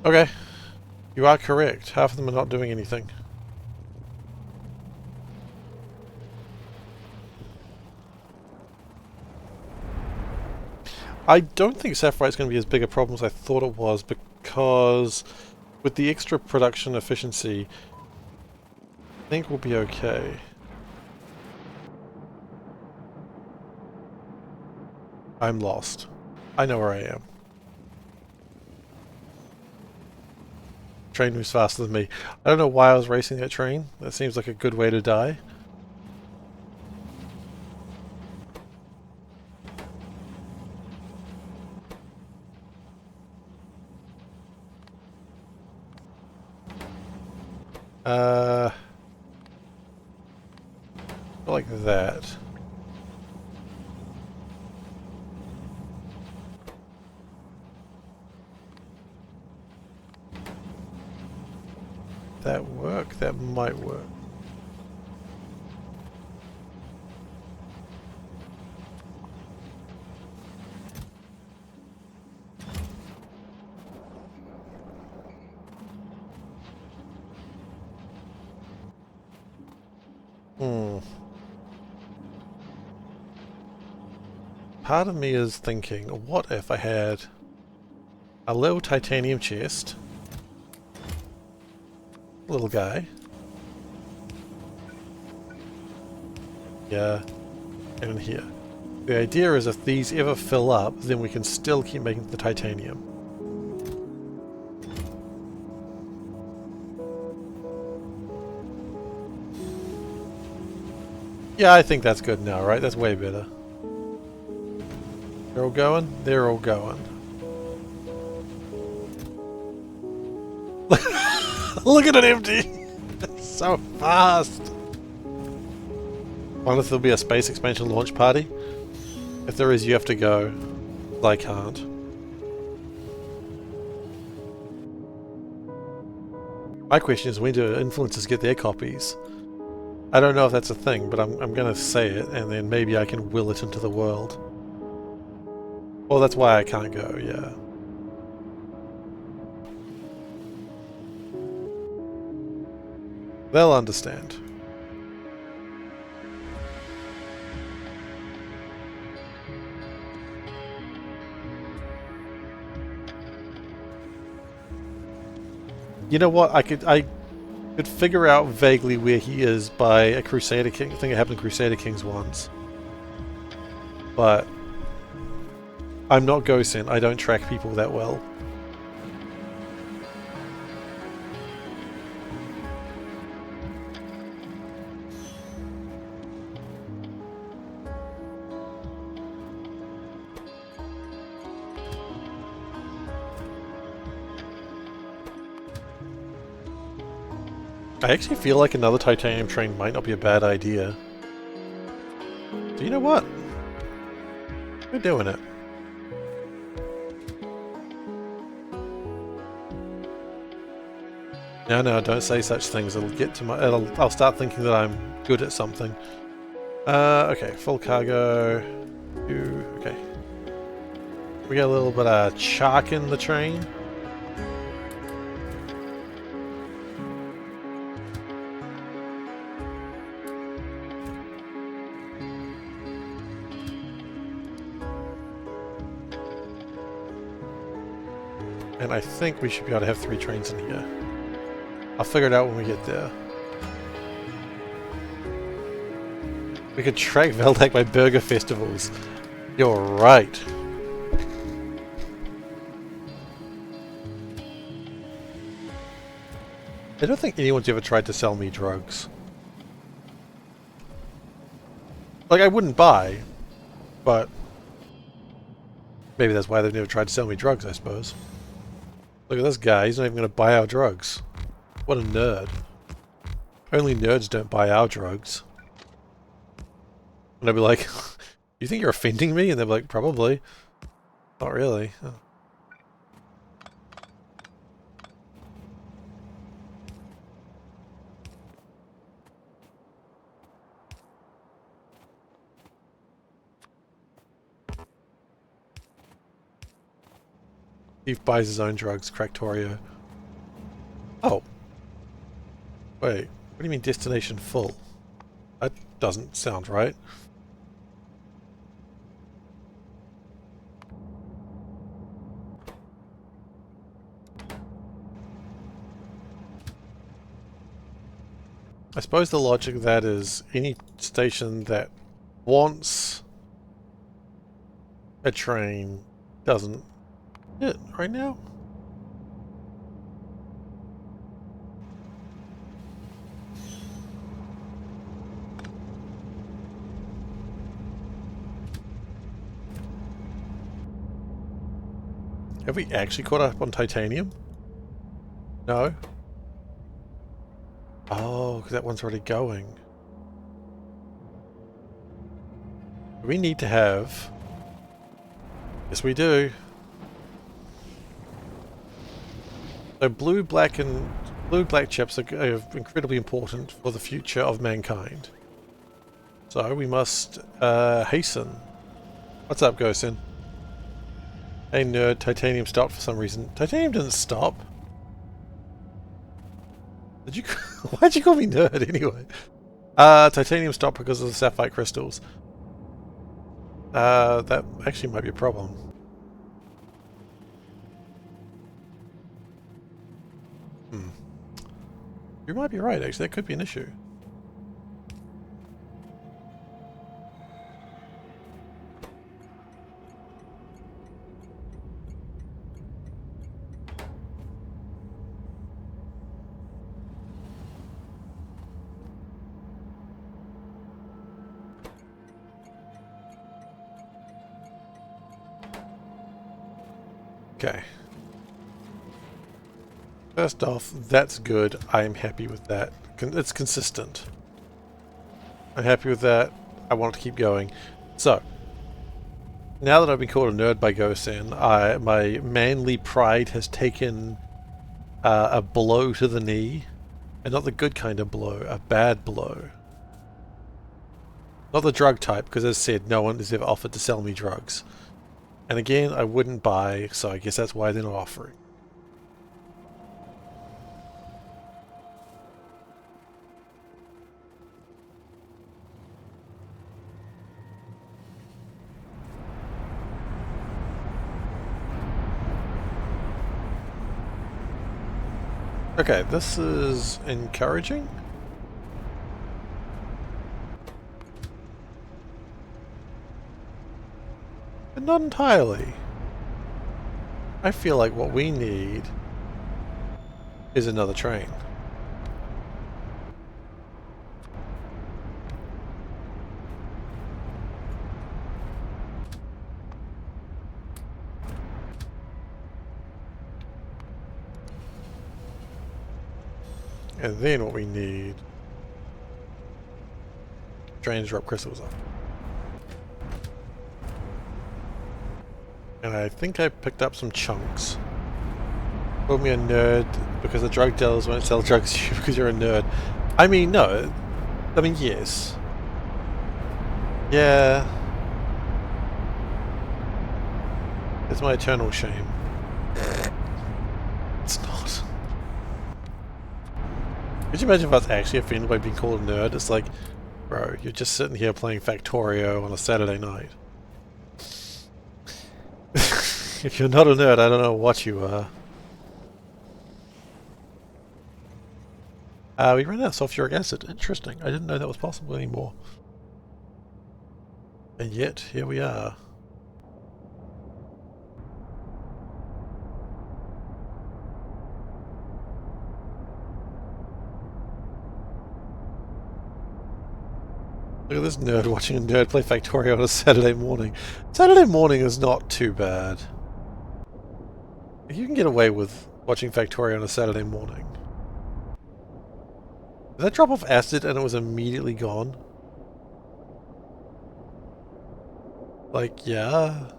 S1: Okay. You are correct. Half of them are not doing anything. I don't think Sapphire going to be as big a problem as I thought it was, because with the extra production efficiency, I think we'll be okay. I'm lost. I know where I am. Train moves faster than me. I don't know why I was racing that train. That seems like a good way to die. Like that. That work? That might work. Part of me is thinking, what if I had a little titanium chest, little guy, yeah, and in here. The idea is if these ever fill up, then we can still keep making the titanium. Yeah, I think that's good now, right? That's way better. They're all going? They're all going. Look at it empty! It's so fast! Wonder if there'll be a space expansion launch party? If there is, you have to go. I can't. My question is, when do influencers get their copies? I don't know if that's a thing, but I'm gonna say it, and then maybe I can will it into the world. Well, that's why I can't go, yeah. They'll understand. You know what? I could figure out vaguely where he is by a Crusader King. I think it happened in Crusader Kings once. But I'm not Gosen. I don't track people that well. I actually feel like another titanium train might not be a bad idea. So you know what? We're doing it. No, don't say such things. It'll get to my. I'll start thinking that I'm good at something. Okay, full cargo. Okay. We got a little bit of chalk in the train. And I think we should be able to have 3 trains in here. I'll figure it out when we get there. We could track Veldak by burger festivals. You're right. I don't think anyone's ever tried to sell me drugs. Like, I wouldn't buy, but maybe that's why they've never tried to sell me drugs, I suppose. Look at this guy, he's not even going to buy our drugs. What a nerd. Only nerds don't buy our drugs. And I'd be like, you think you're offending me? And they'd be like, probably. Not really. Oh. Steve buys his own drugs, Factorio. Oh. Wait, what do you mean destination full? That doesn't sound right. I suppose the logic of that is any station that wants a train doesn't it right now? Have we actually caught up on titanium? No? Oh, because that one's already going. We need to have... Yes, we do. So blue, black chips are incredibly important for the future of mankind. So we must hasten. What's up, Gosin? Hey nerd, titanium stopped for some reason. Titanium didn't stop. Did you? Why'd you call me nerd anyway? Titanium stopped because of the sapphire crystals. That actually might be a problem. You might be right, actually. That could be an issue. Okay. First off, that's good. I am happy with that. It's consistent. I'm happy with that. I want it to keep going. So, now that I've been called a nerd by Gosen, my manly pride has taken a blow to the knee. And not the good kind of blow, a bad blow. Not the drug type, because as I said, no one has ever offered to sell me drugs. And again, I wouldn't buy, so I guess that's why they're not offering. Okay, this is encouraging. But not entirely. I feel like what we need is another train. And then what we need... Trains drop crystals off. And I think I picked up some chunks. Called me a nerd because the drug dealers won't sell drugs to you because you're a nerd. I mean, no. I mean, yes. Yeah. It's my eternal shame. It's not. Could you imagine if I was actually offended by being called a nerd? It's like, bro, you're just sitting here playing Factorio on a Saturday night. If you're not a nerd, I don't know what you are. We ran out of sulfuric acid. Interesting. I didn't know that was possible anymore. And yet, here we are. Look at this nerd watching a nerd play Factorio on a Saturday morning. Saturday morning is not too bad. You can get away with watching Factorio on a Saturday morning. Did that drop off acid and it was immediately gone? Like, yeah.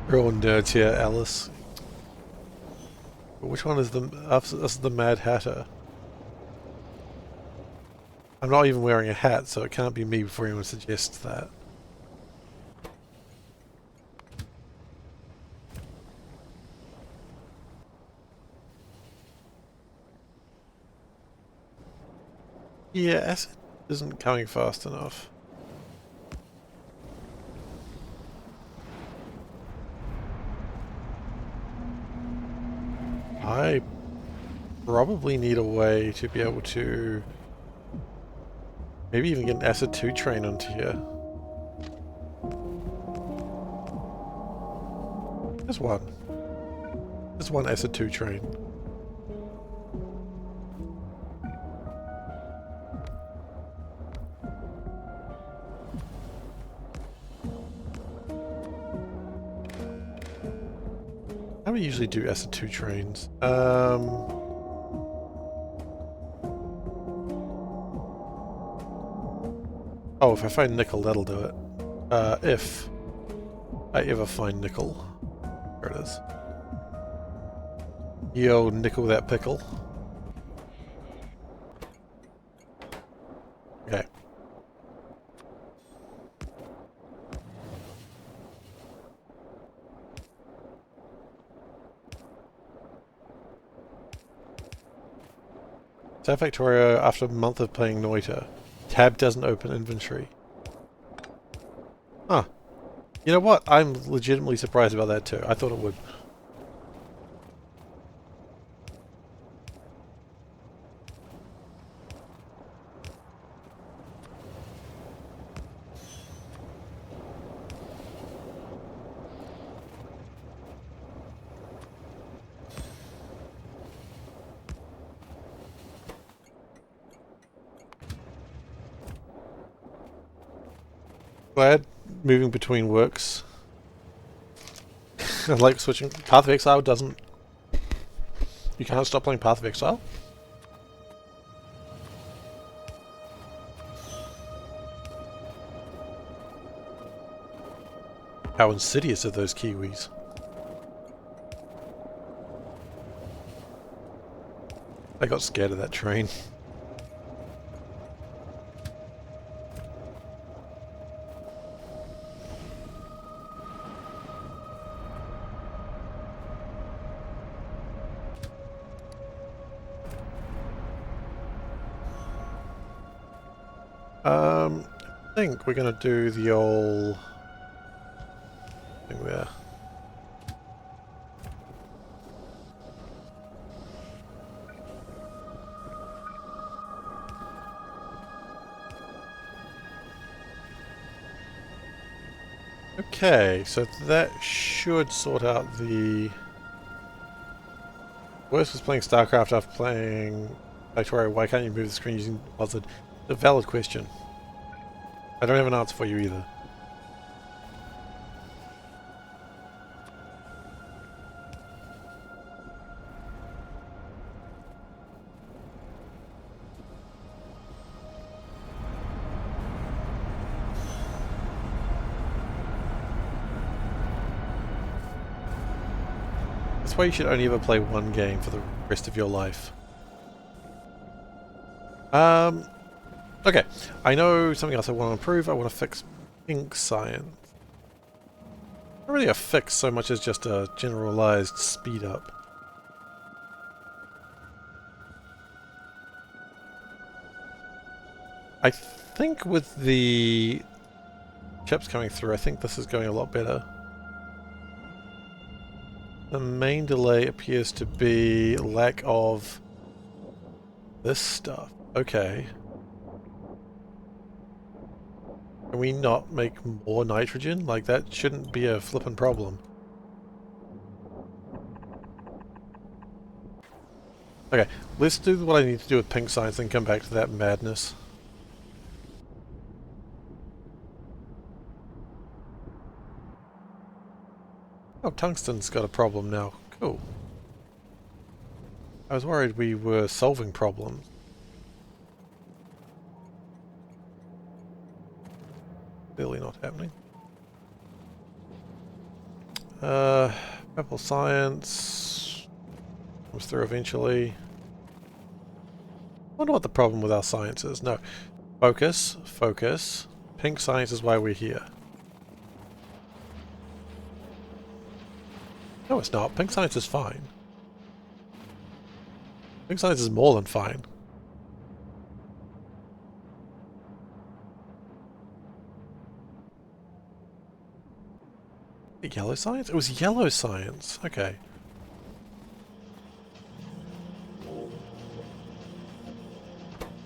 S1: We're all nerds here, Alice. But which one is the... This is the Mad Hatter. I'm not even wearing a hat, so it can't be me before anyone suggests that. Yeah, acid isn't coming fast enough. I probably need a way to be able to maybe even get an acid 2 train onto here. There's one. There's one acid 2 train. How do we usually do acid 2 trains? Oh, if I find nickel, that'll do it. If I ever find nickel. There it is. Yo, nickel that pickle. Okay. Factorio, after a month of playing Noita, tab doesn't open inventory. Huh. You know what? I'm legitimately surprised about that too. I thought it would. Glad moving between works. I like switching. Path of Exile doesn't... You can't stop playing Path of Exile? How insidious are those Kiwis? I got scared of that train. I think we're gonna do the old thing there. Okay, so that should sort out the... Worst was playing StarCraft after playing Factorio. Why can't you move the screen using Buzzard? It's a valid question. I don't have an answer for you either. That's why you should only ever play one game for the rest of your life. Okay. I know something else I want to improve. I want to fix ink science. Not really a fix so much as just a generalized speed up. I think with the chips coming through, I think this is going a lot better. The main delay appears to be lack of this stuff. Okay. Can we not make more nitrogen? Like, that shouldn't be a flippin' problem. Okay, let's do what I need to do with pink science and come back to that madness. Oh, tungsten's got a problem now. Cool. I was worried we were solving problems. Clearly not happening. Purple science comes through eventually. I wonder what the problem with our science is. No. Focus, focus. Pink science is why we're here. No, it's not. Pink science is fine. Pink science is more than fine. Yellow science? It was yellow science. Okay.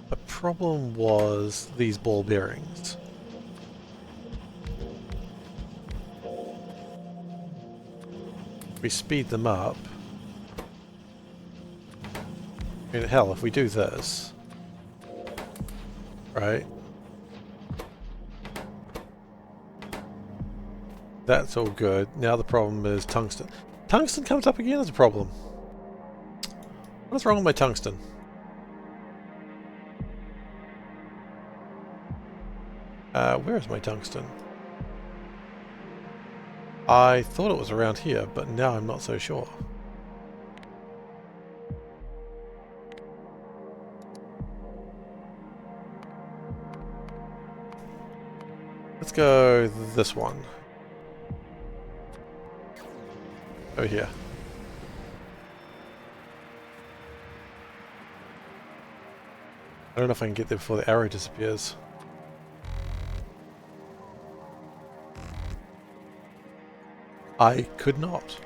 S1: The problem was these ball bearings. We speed them up. I mean, hell, if we do this, right? That's all good. Now the problem is tungsten. Tungsten comes up again as a problem. What's wrong with my tungsten? Where is my tungsten? I thought it was around here, but now I'm not so sure. Let's go this one. Over here. I don't know if I can get there before the arrow disappears. I could not.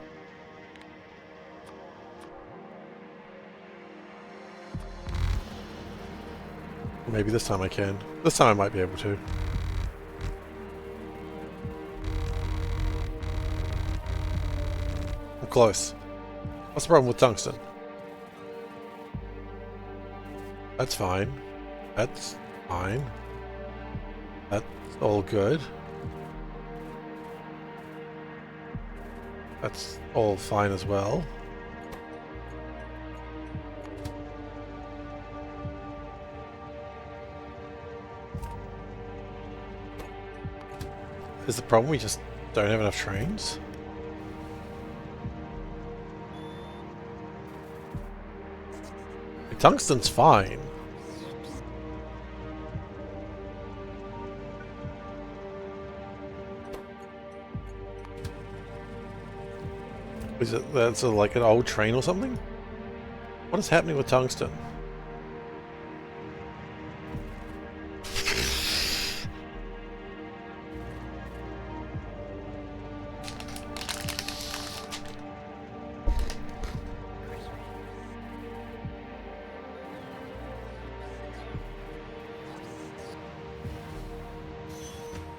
S1: Maybe this time I can. This time I might be able to. I'm close. What's the problem with tungsten? That's fine. That's fine. That's all good. That's all fine as well. Is the problem we just don't have enough trains? Tungsten's fine. Is it that's like an old train or something? What is happening with tungsten?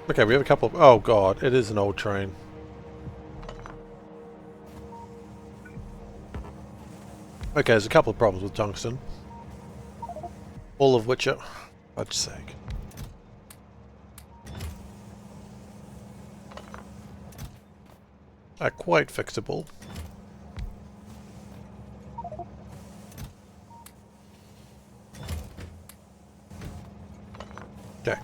S1: Okay, we have a couple of... Oh god, it is an old train. Okay, there's a couple of problems with tungsten. All of which are... Fudge's sake. Are quite fixable. Okay.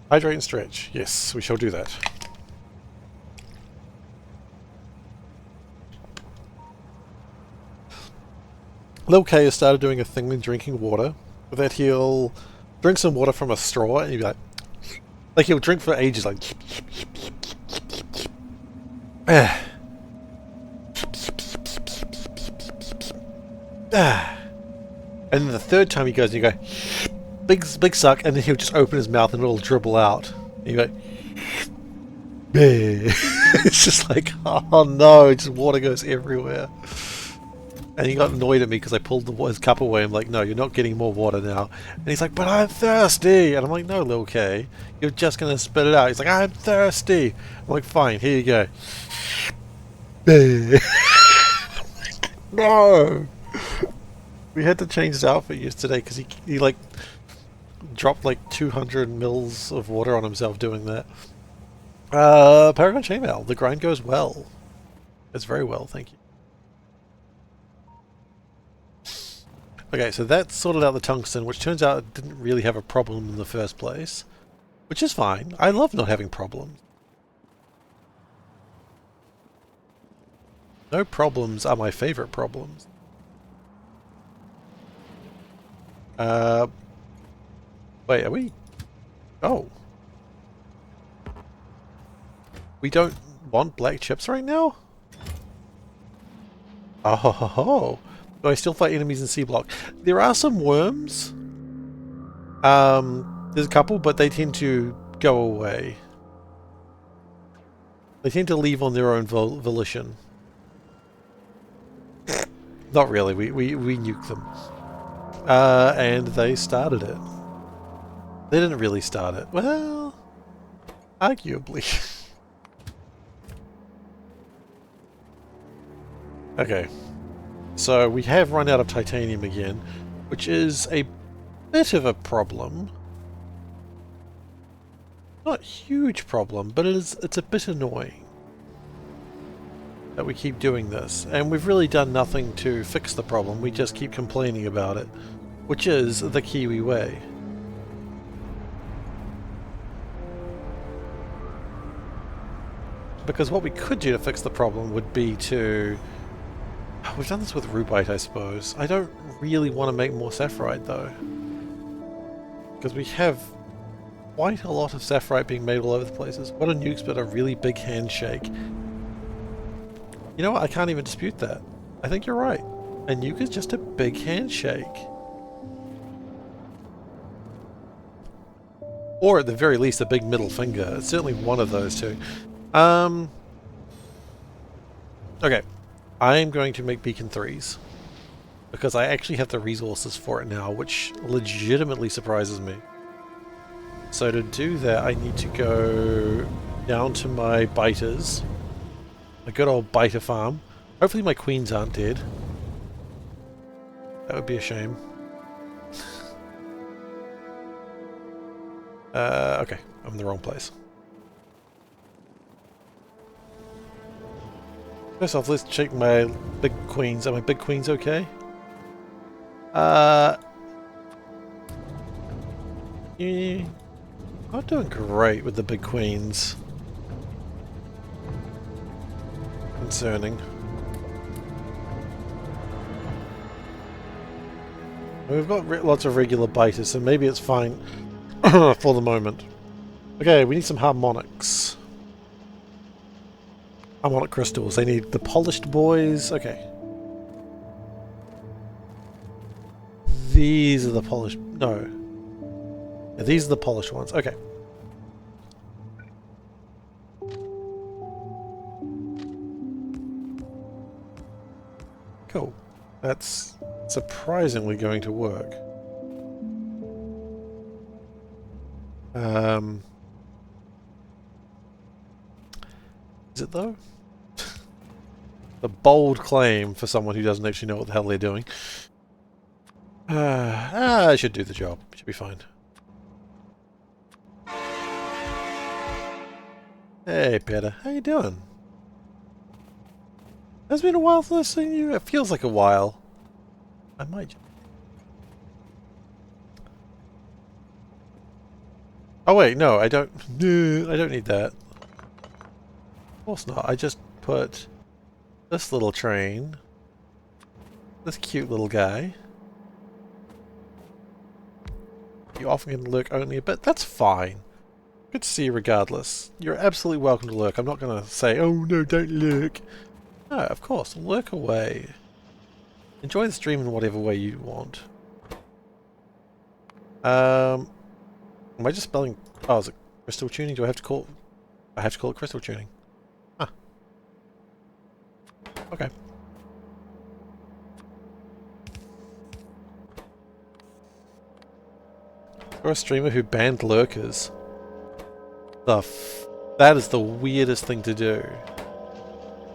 S1: Hydrate and stretch. Yes, we shall do that. Lil K has started doing a thing with drinking water, that he'll drink some water from a straw and he'll be like he'll drink for ages, like and then the third time he goes and you go big suck, and then he'll just open his mouth and it'll dribble out. And you go It's just like, oh no, just water goes everywhere. And he got annoyed at me because I pulled his cup away. I'm like, no, you're not getting more water now. And he's like, but I'm thirsty. And I'm like, no, little K, you're just going to spit it out. He's like, I'm thirsty. I'm like, fine, here you go. No! We had to change his outfit yesterday because he like dropped like 200 mils of water on himself doing that. Paragon Chainmail, the grind goes well. It's very well, thank you. Okay, so that sorted out the tungsten, which turns out it didn't really have a problem in the first place. Which is fine. I love not having problems. No problems are my favorite problems. Wait, are we? Oh. We don't want black chips right now? Oh, ho, ho, ho. Do I still fight enemies in Seablock? There are some worms. There's a couple, but they tend to go away. They tend to leave on their own volition. Not really, we nuke them. And they started it. They didn't really start it. Well, arguably. Okay. So we have run out of titanium again, which is a bit of a problem. Not a huge problem, but it's a bit annoying that we keep doing this. And we've really done nothing to fix the problem, we just keep complaining about it, which is the Kiwi way. Because what we could do to fix the problem would be to... We've done this with rubite, I suppose. I don't really want to make more sapphirite, though. Because we have quite a lot of sapphirite being made all over the places. What a nuke's but a really big handshake. You know what? I can't even dispute that. I think you're right. A nuke is just a big handshake. Or at the very least, a big middle finger. It's certainly one of those two. Okay. I am going to make beacon 3s. Because I actually have the resources for it now, which legitimately surprises me. So to do that, I need to go down to my biters. My good old biter farm. Hopefully my queens aren't dead. That would be a shame. Okay, I'm in the wrong place. First off, let's check my big queens. Are my big queens okay? Yeah, not doing great with the big queens. Concerning. We've got lots of regular biters, so maybe it's fine for the moment. Okay, we need some harmonics. Harmonic crystals. They need the polished boys. Okay. These are the polished... No. Yeah, these are the polished ones. Okay. Cool. That's surprisingly going to work. Is it though? A bold claim for someone who doesn't actually know what the hell they're doing. I should do the job. Should be fine. Hey, Peter. How you doing? It's been a while since I've seen you. It feels like a while. I might... Oh wait, no, I don't... No, I don't need that. Of course not. I just put this little train. This cute little guy. You often can lurk only a bit. That's fine. Good to see you regardless. You're absolutely welcome to lurk. I'm not going to say, oh no, don't lurk. No, of course, lurk away. Enjoy the stream in whatever way you want. Am I just spelling... Oh, is it crystal tuning? Do I have to call... I have to call it crystal tuning. Huh. Okay. Or a streamer who banned lurkers. That is the weirdest thing to do.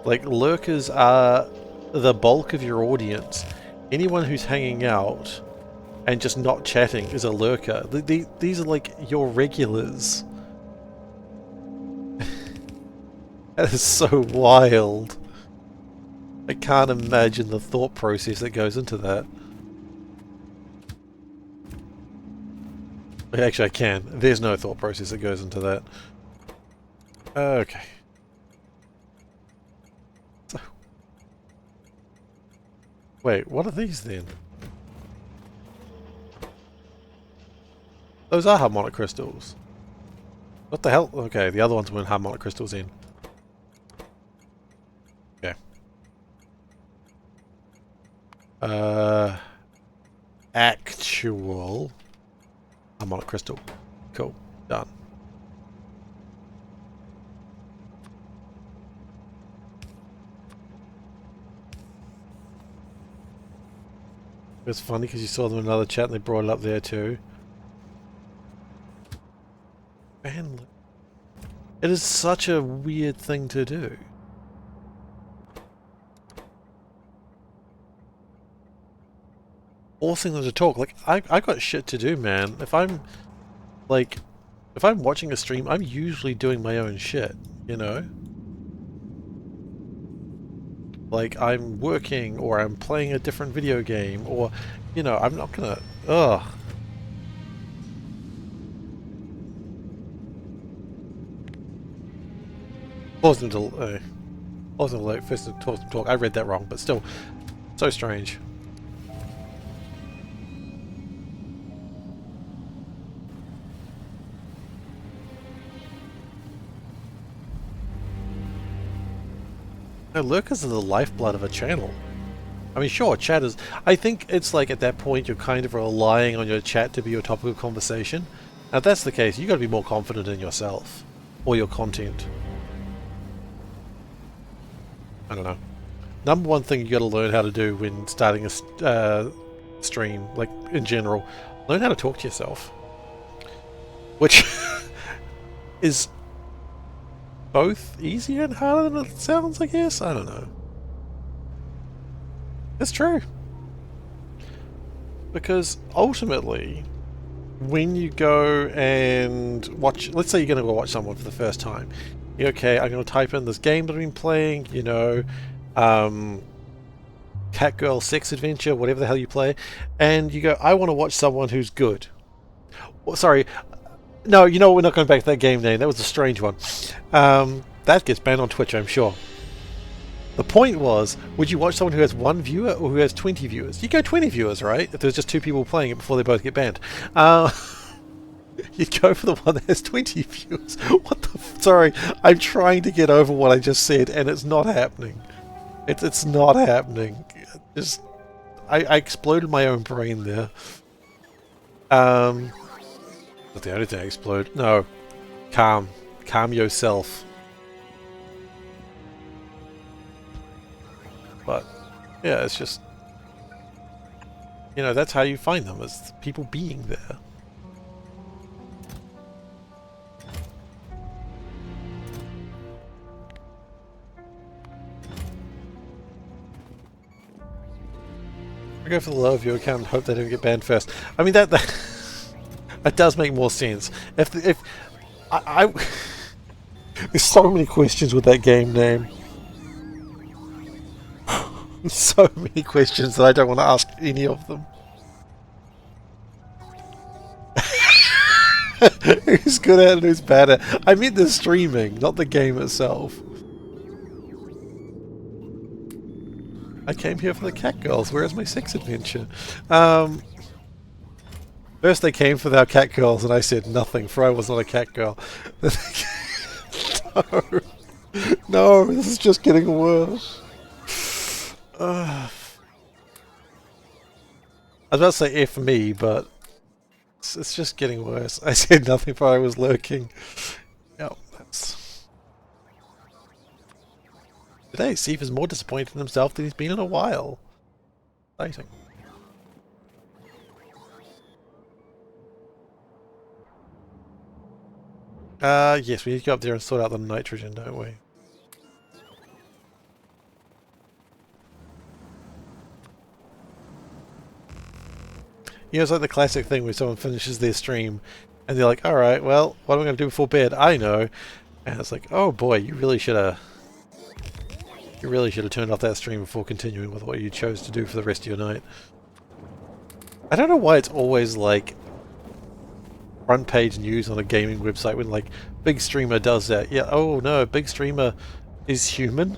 S1: Like, lurkers are the bulk of your audience. Anyone who's hanging out and just not chatting is a lurker. These are like your regulars. That is so wild. I can't imagine the thought process that goes into that. Actually, I can. There's no thought process that goes into that. Okay. So, wait, what are these then? Those are harmonic crystals. What the hell? Okay, the other ones weren't harmonic crystals in. Okay. Actual harmonic crystal. Cool. Done. It's funny because you saw them in another chat and they brought it up there too. Man, it is such a weird thing to do. Forcing them to talk. Like, I got shit to do, man. If I'm watching a stream, I'm usually doing my own shit, you know? Like, I'm working, or I'm playing a different video game, or, you know, I'm not gonna... Ugh. Forcing them to first to talk. I read that wrong, but still, so strange. No, lurkers are the lifeblood of a channel. I mean, sure, chat is... I think it's like at that point you're kind of relying on your chat to be your topic of conversation. Now, if that's the case, you got to be more confident in yourself or your content. I don't know. Number one thing you got to learn how to do when starting a stream, like in general, learn how to talk to yourself, which is both easier and harder than it sounds, I guess? I don't know. It's true. Because ultimately, when you go and watch... Let's say you're going to go watch someone for the first time. You're okay, I'm going to type in this game that I've been playing, you know, Cat Girl Sex Adventure, whatever the hell you play, and you go, I want to watch someone who's good. Well, sorry... No, you know, we're not going back to that game name. That was a strange one. That gets banned on Twitch, I'm sure. The point was, would you watch someone who has 1 viewer or who has 20 viewers? You go 20 viewers, right? If there's just 2 people playing it before they both get banned. You'd go for the one that has 20 viewers. What the... Sorry, I'm trying to get over what I just said, and it's not happening. It's not happening. Just... I exploded my own brain there. Not the only thing I explode. No. Calm. Calm yourself. But, yeah, it's just... You know, that's how you find them, is people being there. I go for the lower view account and hope they don't get banned first. I mean, that does make more sense. If I there's so many questions with that game name. So many questions that I don't want to ask any of them. Who's good at it and who's bad at it? I meant the streaming, not the game itself. I came here for the cat girls. Where's my sex adventure? First they came for our cat girls and I said nothing, for I was not a cat girl. No. No, this is just getting worse. I was about to say F me, but it's just getting worse. I said nothing, for I was lurking. Yep, that's... Today, Steve is more disappointed in himself than he's been in a while. Exciting. Yes, we need to go up there and sort out the nitrogen, don't we? You know, it's like the classic thing where someone finishes their stream and they're like, alright, well, what am I going to do before bed? I know. And it's like, oh boy, you really should have turned off that stream before continuing with what you chose to do for the rest of your night. I don't know why it's always like front page news on a gaming website when like big streamer does that. Yeah, oh no, big streamer is human.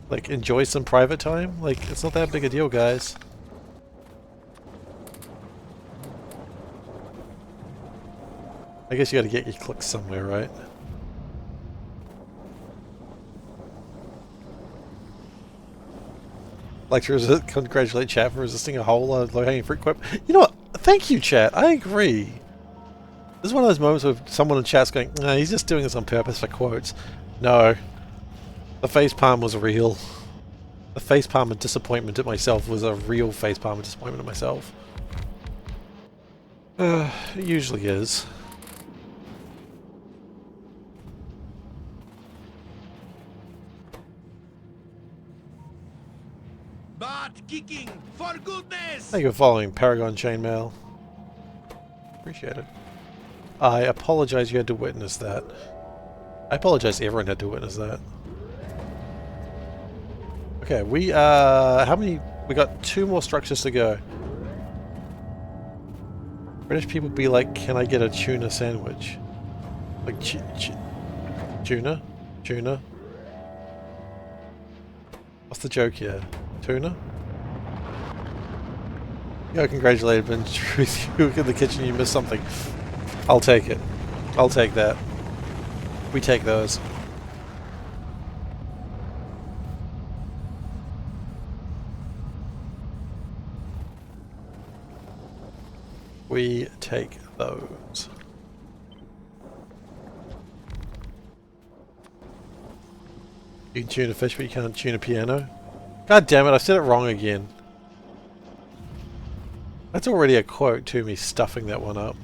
S1: Like, enjoy some private time? Like, it's not that big a deal, guys. I guess you gotta get your clicks somewhere, right? Like to congratulate chat for resisting a whole lot of low-hanging fruit quip. You know what? Thank you, chat. I agree. This is one of those moments where someone in chat's going, nah, he's just doing this on purpose for quotes. No. The facepalm was real. The facepalm of disappointment at myself was a real facepalm of disappointment at myself. It usually is.
S2: Butt kicking, for goodness!
S1: Thank you for following Paragon Chainmail. Appreciate it. I apologize you had to witness that. I apologize everyone had to witness that. Okay, we, how many? We got 2 more structures to go. British people be like, can I get a tuna sandwich? Like, tuna? Tuna? What's the joke here? Tuna? You got congratulated, but in truth, you in the kitchen, you missed something. I'll take it. I'll take that. We take those. We take those. You can tune a fish, but you can't tune a piano? God damn it, I said it wrong again. That's already a quote to me stuffing that one up.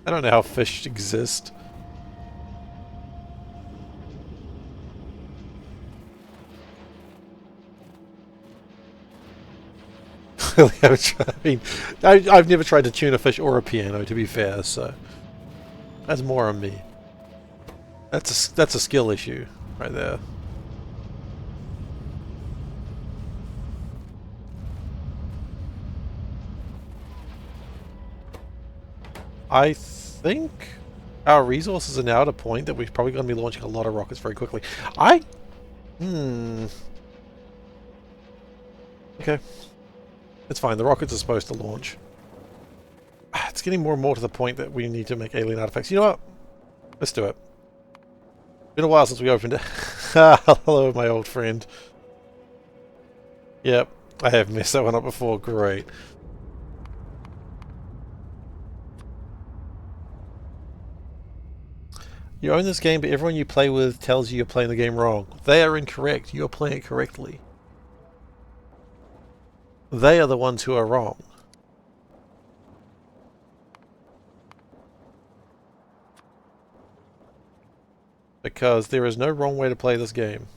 S1: I don't know how fish exist. Clearly haven't tried. I mean, I've never tried to tune a fish or a piano, to be fair, so that's more on me. That's a skill issue right there. I think our resources are now at a point that we're probably going to be launching a lot of rockets very quickly. Okay. It's fine, the rockets are supposed to launch. It's getting more and more to the point that we need to make alien artifacts. You know what? Let's do it. Been a while since we opened it. Hello, my old friend. Yep, I have messed that one up before. Great. You own this game, but everyone you play with tells you you're playing the game wrong. They are incorrect. You are playing it correctly. They are the ones who are wrong. Because there is no wrong way to play this game.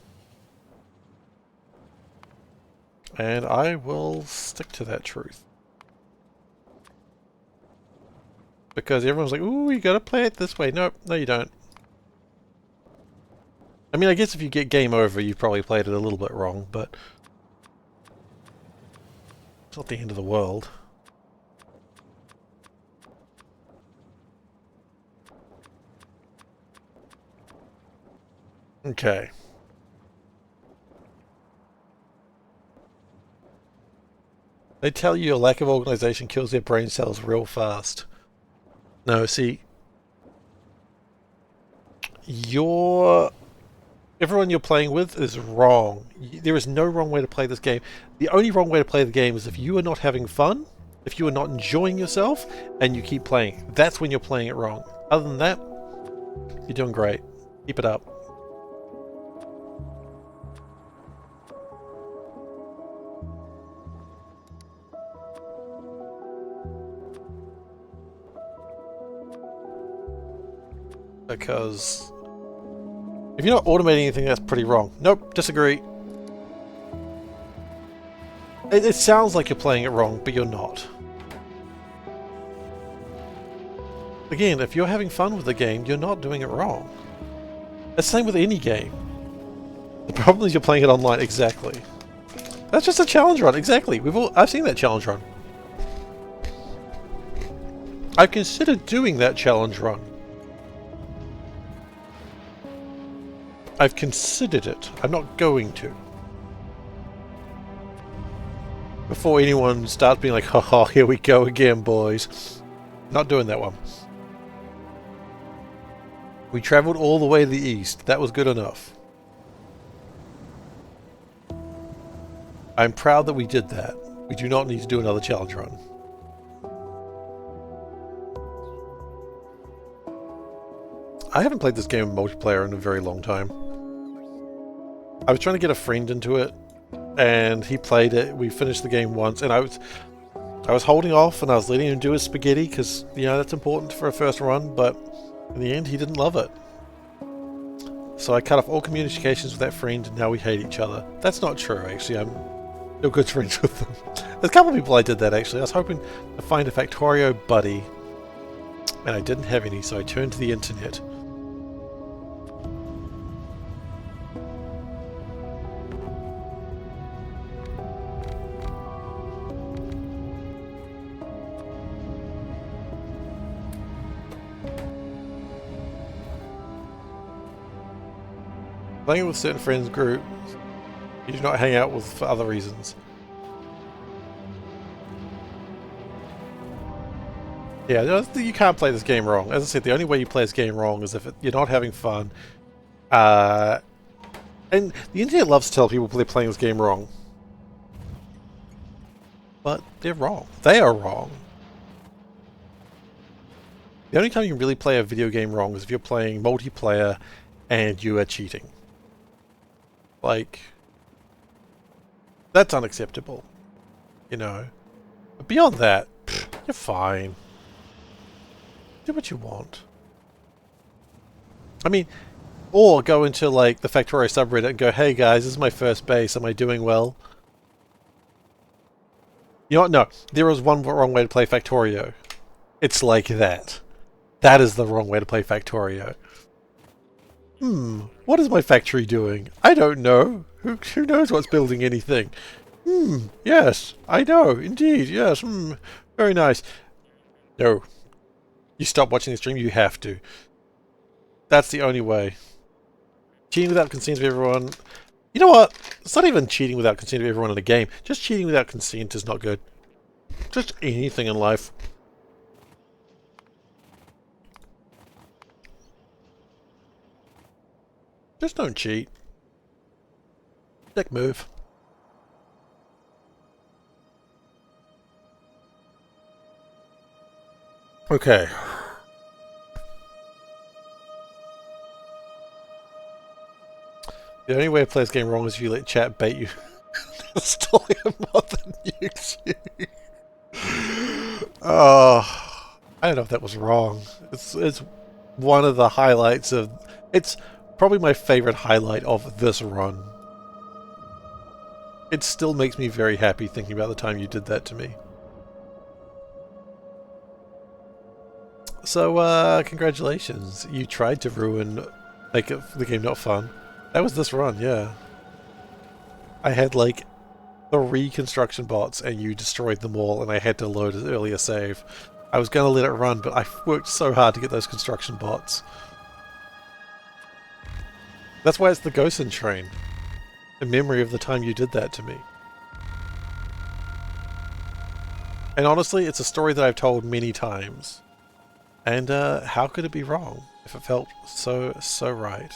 S1: And I will stick to that truth. Because everyone's like, ooh, you gotta play it this way. Nope, no you don't. I mean, I guess if you get game over, you've probably played it a little bit wrong, but it's not the end of the world. Okay. They tell you a lack of organization kills their brain cells real fast. No, see, everyone you're playing with is wrong. There is no wrong way to play this game. The only wrong way to play the game is if you are not having fun, If you are not enjoying yourself and you keep playing, that's when you're playing it wrong. Other than that, you're doing great. Keep it up. Because if you're not automating anything, that's pretty wrong. Nope, disagree. It sounds like you're playing it wrong, but you're not. Again, if you're having fun with the game, you're not doing it wrong. It's the same with any game. The problem is you're playing it online. Exactly. That's just a challenge run. Exactly. I've seen that challenge run. I've considered doing that challenge run. I've considered it. I'm not going to. Before anyone starts being like, haha, here we go again, boys. Not doing that one. We travelled all the way to the east. That was good enough. I'm proud that we did that. We do not need to do another challenge run. I haven't played this game in multiplayer in a very long time. I was trying to get a friend into it, and he played it. We finished the game once, and I was holding off, and I was letting him do his spaghetti because, you know, that's important for a first run, but in the end he didn't love it. So I cut off all communications with that friend, and now we hate each other. That's not true, actually. I'm still good friends with them. There's a couple of people I did that, actually. I was hoping to find a Factorio buddy, and I didn't have any, so I turned to the internet. Playing with certain friends groups, you do not hang out with for other reasons. Yeah, you can't play this game wrong. As I said, the only way you play this game wrong is if you're not having fun. And the internet loves to tell people they're playing this game wrong. But they're wrong. They are wrong. The only time you can really play a video game wrong is if you're playing multiplayer and you are cheating. Like, that's unacceptable, you know. But beyond that, you're fine. Do what you want. I mean, or go into like the Factorio subreddit and go, hey guys, this is my first base, am I doing well? You know what? No, there is one wrong way to play Factorio. It's like that. That is the wrong way to play Factorio. What is my factory doing? I don't know. Who knows what's building anything? Yes, I know, indeed, yes, very nice. No. You stop watching the stream, you have to. That's the only way. Cheating without consent of everyone... You know what? It's not even cheating without consent of everyone in a game. Just cheating without consent is not good. Just anything in life. Just don't cheat. Dick move. Okay. The only way to play this game wrong is if you let chat bait you. Stealing more than you. Oh, I don't know if that was wrong. It's one of the highlights of... It's probably my favorite highlight of this run. It still makes me very happy thinking about the time you did that to me. So, congratulations. You tried to make the game not fun. That was this run, yeah. I had like 3 construction bots and you destroyed them all and I had to load an earlier save. I was going to let it run, but I worked so hard to get those construction bots. That's why it's the Ghosten train. In memory of the time you did that to me. And honestly, it's a story that I've told many times. And how could it be wrong if it felt so right?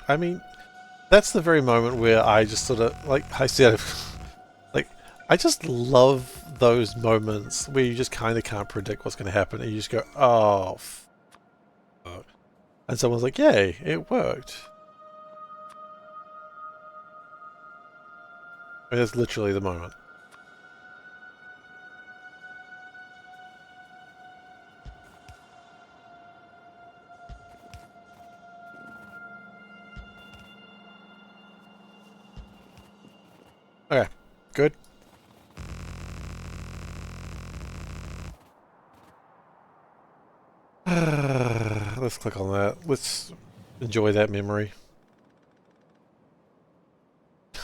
S1: I mean, that's the very moment where I just sort of, like I said, like, I just love those moments where you just kind of can't predict what's going to happen and you just go, oh, fuck. And someone's like, yay, it worked. And it's literally the moment. Okay, good. Let's click on that. Let's enjoy that memory.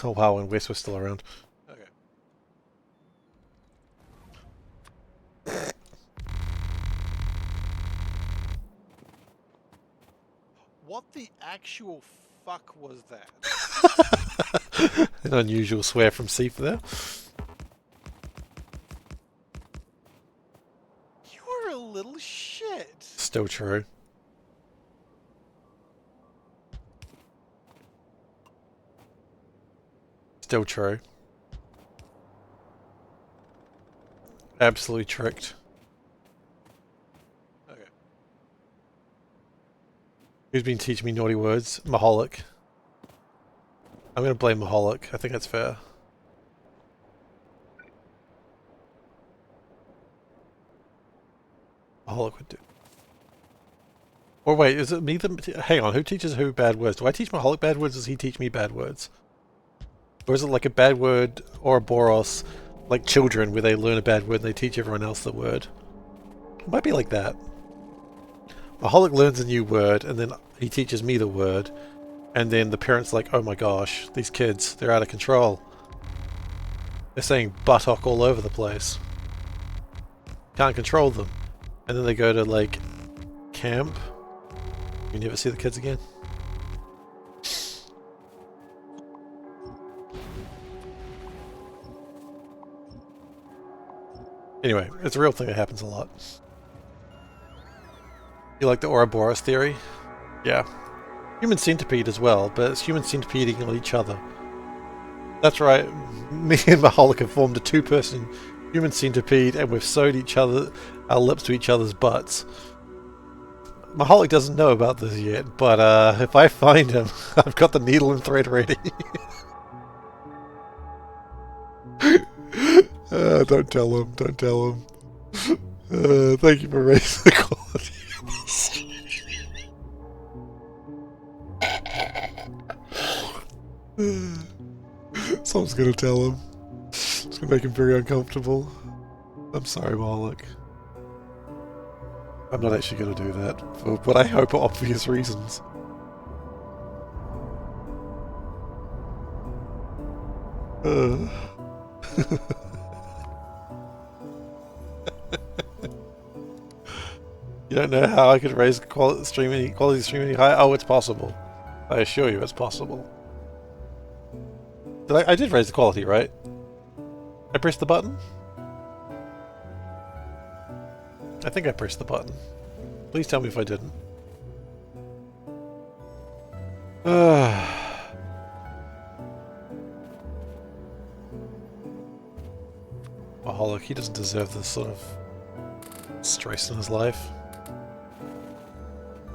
S1: Oh wow, and Wes was still around. Okay.
S3: What the actual fuck was that?
S1: An unusual swear from Seifer there.
S3: You are a little shit.
S1: Still true. Still true. Absolutely tricked. Okay. Who's been teaching me naughty words? Maholic. I'm gonna blame Maholic. I think that's fair. Maholic would do. Or wait, is it me that... Hang on, who teaches who bad words? Do I teach Maholic bad words, or does he teach me bad words? Or is it like a bad word or a Boros, like children, where they learn a bad word and they teach everyone else the word? It might be like that. Maholic learns a new word, and then he teaches me the word, and then the parents are like, oh my gosh, these kids, they're out of control. They're saying buttock all over the place. Can't control them. And then they go to, like, camp. You never see the kids again. Anyway, it's a real thing that happens a lot. You like the Ouroboros theory? Yeah. Human centipede as well, but it's human centipeding on each other. That's right, me and Maholic have formed a two-person human centipede and we've sewed our lips to each other's butts. Maholic doesn't know about this yet, but if I find him, I've got the needle and thread ready. Don't tell him, don't tell him. Thank you for raising the quality of this. Someone's gonna tell him. It's gonna make him very uncomfortable. I'm sorry, Maholic. I'm not actually gonna do that, for what I hope are obvious reasons. You don't know how I could raise quality streaming high? Oh, it's possible. I assure you, it's possible. I did raise the quality, right? I pressed the button? I think I pressed the button. Please tell me if I didn't. Maholic, he doesn't deserve this sort of stress in his life.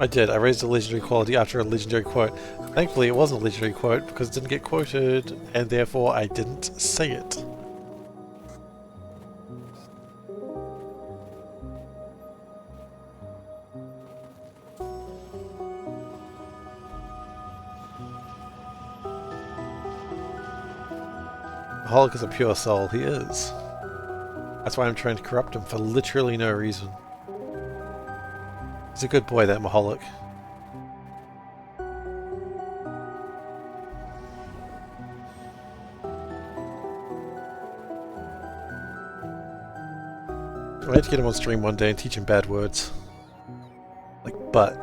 S1: I did. I raised the legendary quality after a legendary quote. Thankfully, it wasn't a legendary quote because it didn't get quoted, and therefore I didn't say it. Maholic is a pure soul. He is. That's why I'm trying to corrupt him for literally no reason. He's a good boy, that Maholic. I need to get him on stream one day and teach him bad words. Like butt.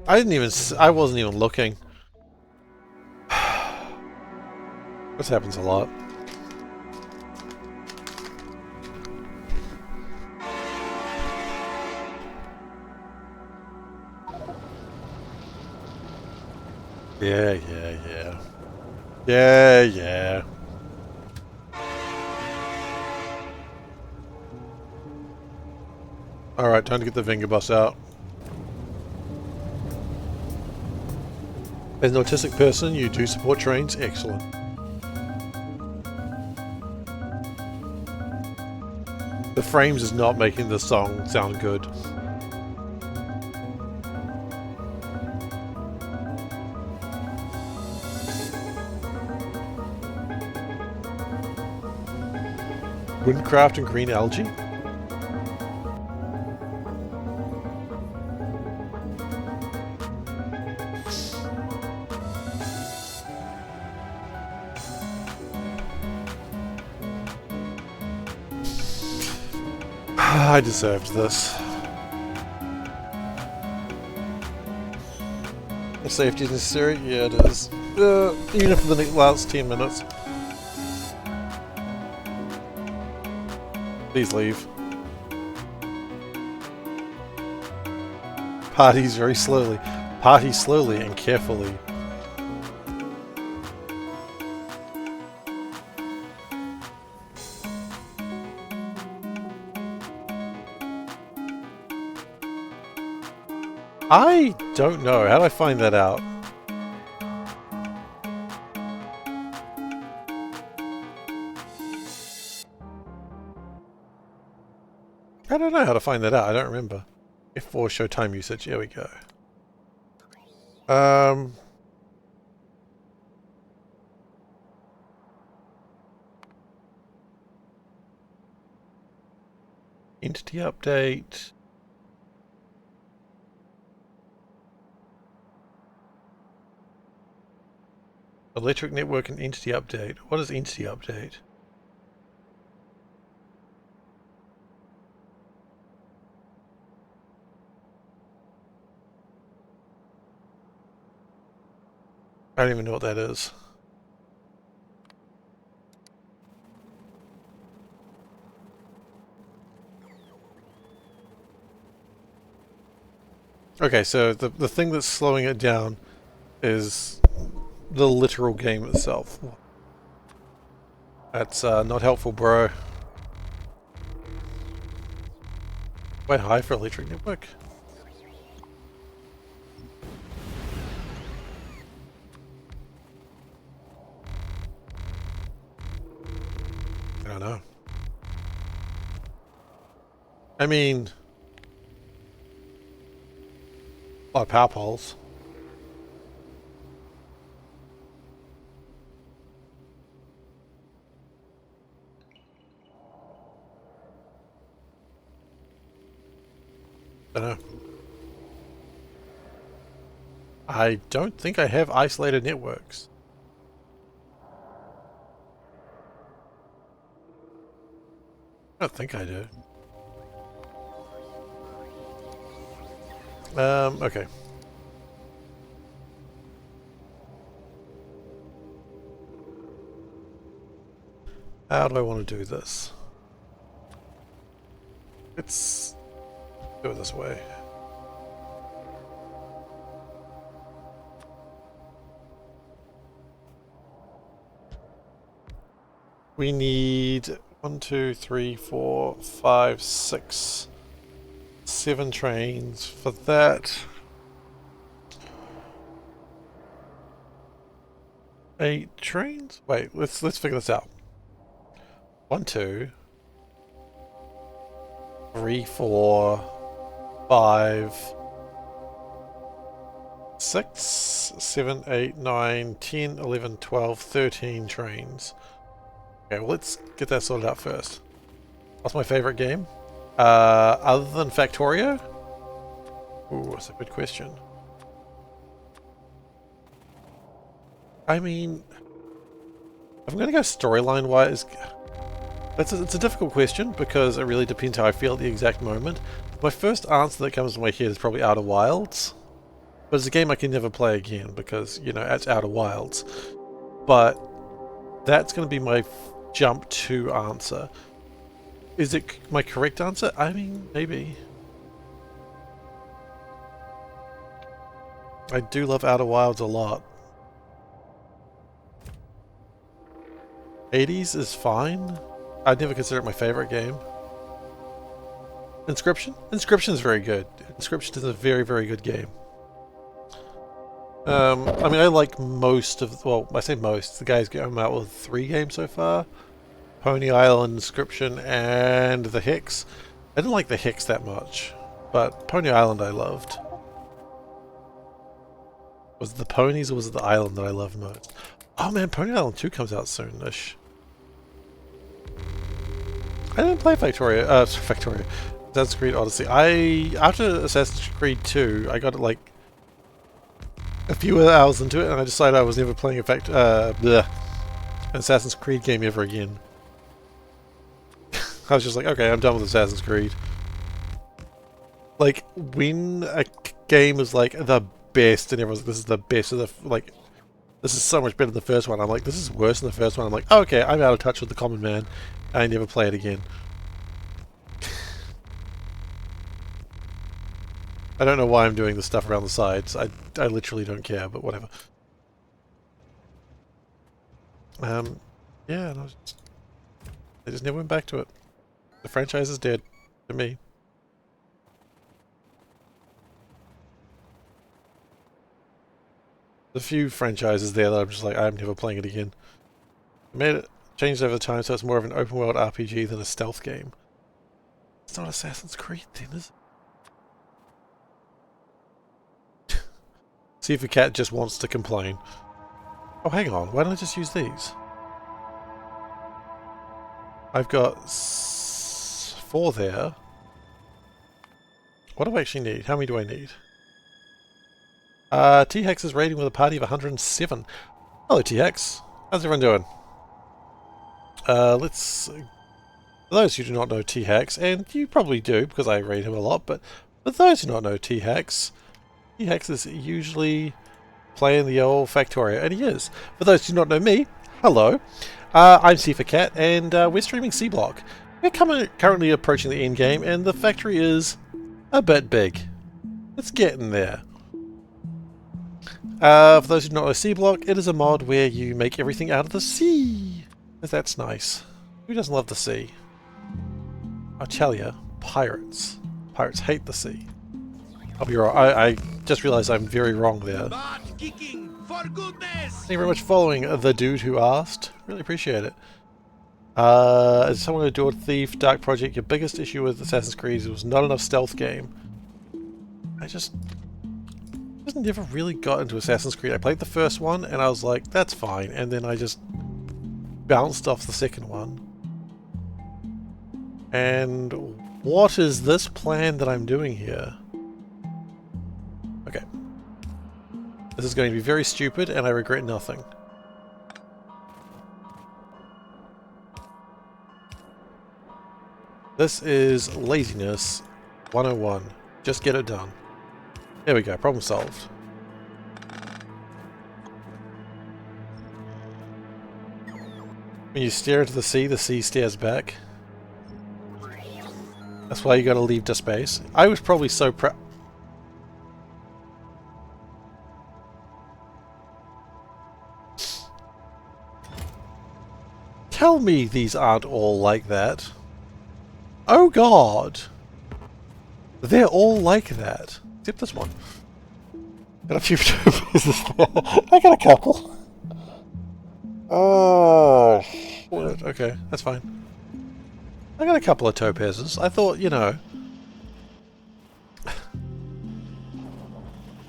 S1: I wasn't even looking. This happens a lot. Yeah. Yeah. Alright, time to get the finger bus out. As an autistic person, you do support trains? Excellent. The frames is not making the song sound good. Windcraft and green algae? I deserved this. The safety is necessary? Yeah, it is. Even for the last 10 minutes. Please leave. Parties very slowly. Party slowly and carefully. I don't know. How do I find that out? I don't know how to find that out. I don't remember. F4 show time usage. Here we go. Entity update. Electric network and entity update. What is entity update? I don't even know what that is. Okay, so the thing that's slowing it down is the literal game itself. That's not helpful, bro. Quite high for electric network. I don't know. I mean, a lot of power poles. I don't know. I don't think I have isolated networks. I don't think I do. Okay. How do I want to do this? Let's do it this way. We need 1, 2, 3, 4, 5, 6, 7 trains for that. 8 trains? Wait, let's figure this out. 1, 2, 3, 4, 5, 6, 7, 8, 9, 10, 11, 12, 13 trains. Okay, well let's get that sorted out first. What's my favorite game? Other than Factorio? Ooh, that's a good question. I mean, if I'm gonna go storyline wise, it's a difficult question because it really depends how I feel at the exact moment. My first answer that comes to my head is probably Outer Wilds. But it's a game I can never play again because, you know, it's Outer Wilds. But that's going to be my jump to answer. Is it my correct answer? I mean, maybe. I do love Outer Wilds a lot. 80s is fine. I'd never consider it my favorite game. Inscription? Inscription is very good. Inscription is a very, very good game. I mean, I like most of... Well, I say most. The guy's come out with 3 games so far. Pony Island, Inscription, and the Hex. I didn't like the Hex that much, but Pony Island I loved. Was it the ponies or was it the island that I loved most? Oh man, Pony Island 2 comes out soon-ish. I didn't play Factorio. Factorio. Assassin's Creed Odyssey. After Assassin's Creed 2, I got like a few hours into it, and I decided I was never playing an Assassin's Creed game ever again. I was just like, okay, I'm done with Assassin's Creed. Like, when a game is like the best, and everyone's like, this is the best of the, like, this is so much better than the first one, I'm like, this is worse than the first one. I'm like, oh, okay, I'm out of touch with the common man. I never play it again. I don't know why I'm doing this stuff around the sides. I literally don't care, but whatever. Yeah, and I just never went back to it. The franchise is dead to me. There's a few franchises there that I'm just like, I'm never playing it again. I made it, changed over time, so it's more of an open world RPG than a stealth game. It's not Assassin's Creed then, is it? SeiferKatt just wants to complain. Oh, hang on, why don't I just use these? I've got 4 there. What do I actually need? How many do I need? T-Hex is raiding with a party of 107. Hello, T-Hex. How's everyone doing? For those who do not know T-Hex, and you probably do because I raid him a lot, but for those who do not know T-Hex, T-Hex is usually playing the old Factorio, and he is. For those who do not know me, hello. I'm SeiferKatt, and we're streaming Seablock. We're currently approaching the end game, and the factory is a bit big. It's getting there. For those who do not know Seablock, it is a mod where you make everything out of the sea. That's nice. Who doesn't love the sea? I'll tell you, pirates. Pirates hate the sea. I'll be wrong. I just realized I'm very wrong there.
S2: Kicking, for goodness!
S1: Thank you very much for following the dude who asked. Really appreciate it. As someone who do a Thief, Dark Project, your biggest issue with Assassin's Creed was not enough stealth game. I just never really got into Assassin's Creed. I played the first one and I was like, that's fine, and then I just bounced off the second one. And what is this plan that I'm doing here? Okay. This is going to be very stupid and I regret nothing. This is laziness 101. Just get it done. There we go, problem solved. When you stare into the sea stares back. That's why you gotta leave to space. I was probably so proud. Tell me these aren't all like that. Oh god! They're all like that. Except this one. Got a few pieces there. I got a couple. Oh, shit. Okay, that's fine. I got a couple of topazes. I thought, you know...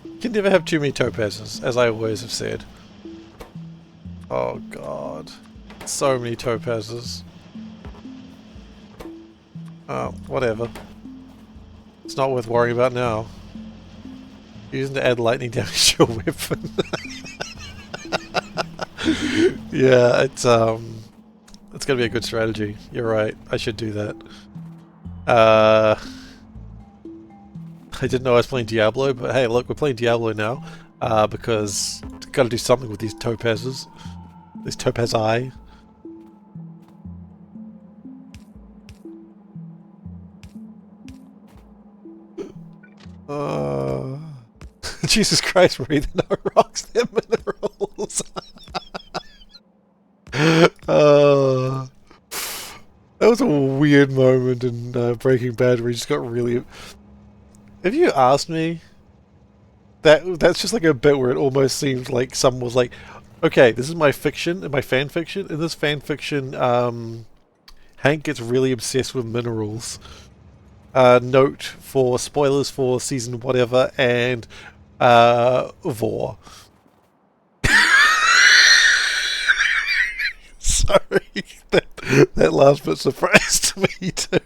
S1: You can never have too many topazes, as I always have said. Oh god. So many topazes. Oh, whatever. It's not worth worrying about now. Using to add lightning damage to your weapon. Yeah, it's gonna be a good strategy. You're right. I should do that. I didn't know I was playing Diablo, but hey, look, we're playing Diablo now because got to do something with these topazes. This topaz eye. Jesus Christ, Marie, they're not rocks, they're minerals. That was a weird moment in Breaking Bad where he just got really... If you asked me, that's just like a bit where it almost seemed like someone was like, okay, this is my fiction, my fan fiction. In this fan fiction, Hank gets really obsessed with minerals. Note for spoilers for season whatever and Vor. Sorry, that last bit surprised me too.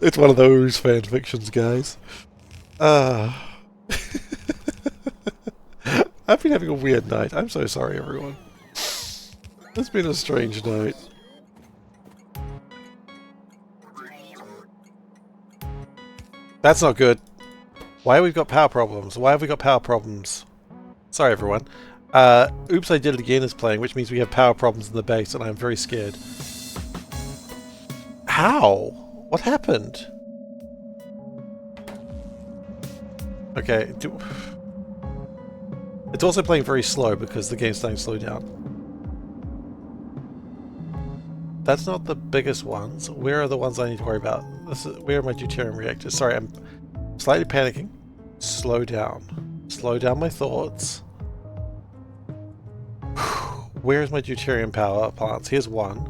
S1: It's one of those fan fictions, guys. I've been having a weird night. I'm so sorry, everyone. It's been a strange night. That's not good. Why have we got power problems? Why have we got power problems? Sorry, everyone. Oops, I Did It Again is playing, which means we have power problems in the base, and I'm very scared. How? What happened? Okay. It's also playing very slow because the game's starting to slow down. That's not the biggest ones. Where are the ones I need to worry about? Where are my deuterium reactors? Sorry, I'm slightly panicking. Slow down. Slow down my thoughts. Where's my deuterium power plants? Here's one.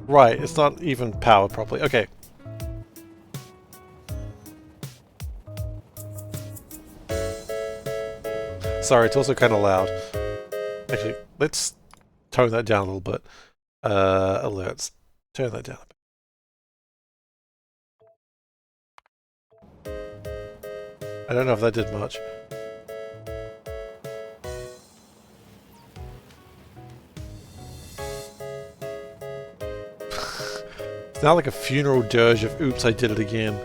S1: Right, it's not even powered properly. Okay. Sorry, it's also kind of loud. Actually, let's tone that down a little bit. Alerts. Turn that down a bit. I don't know if that did much. It's now like a funeral dirge of oops, I did it again.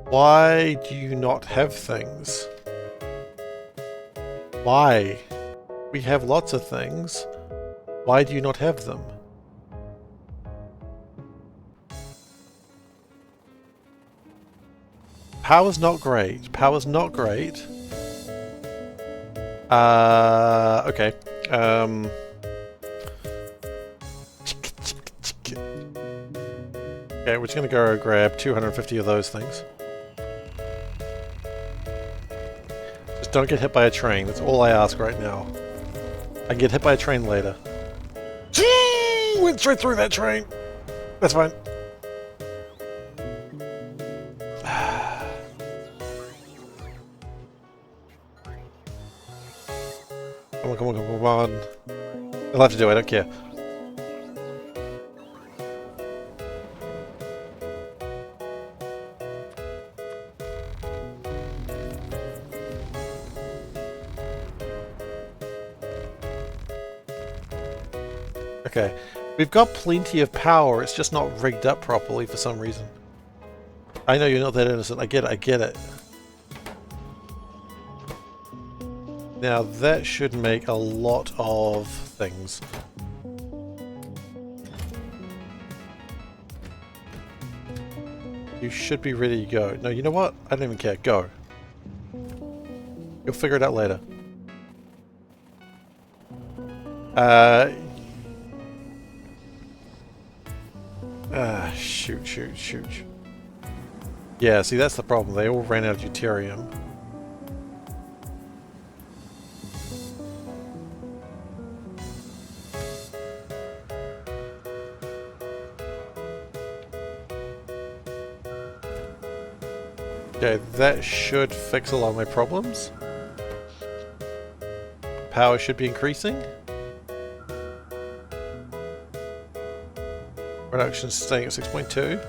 S1: Why do you not have things? Why? We have lots of things. Why do you not have them? Power's not great. Power's not great. Okay. Okay, we're just gonna go grab 250 of those things. Just don't get hit by a train. That's all I ask right now. I can get hit by a train later. Went straight through that train. That's fine. Come on, come on, come on. I'll have to do it, I don't care. Okay, we've got plenty of power, it's just not rigged up properly for some reason. I know you're not that innocent, I get it, I get it. Now that should make a lot of things. You should be ready to go. No, you know what? I don't even care. Go. You'll figure it out later. Shoot. Yeah, see, that's the problem. They all ran out of deuterium. Okay, that should fix a lot of my problems. Power should be increasing. Production staying at 6.2.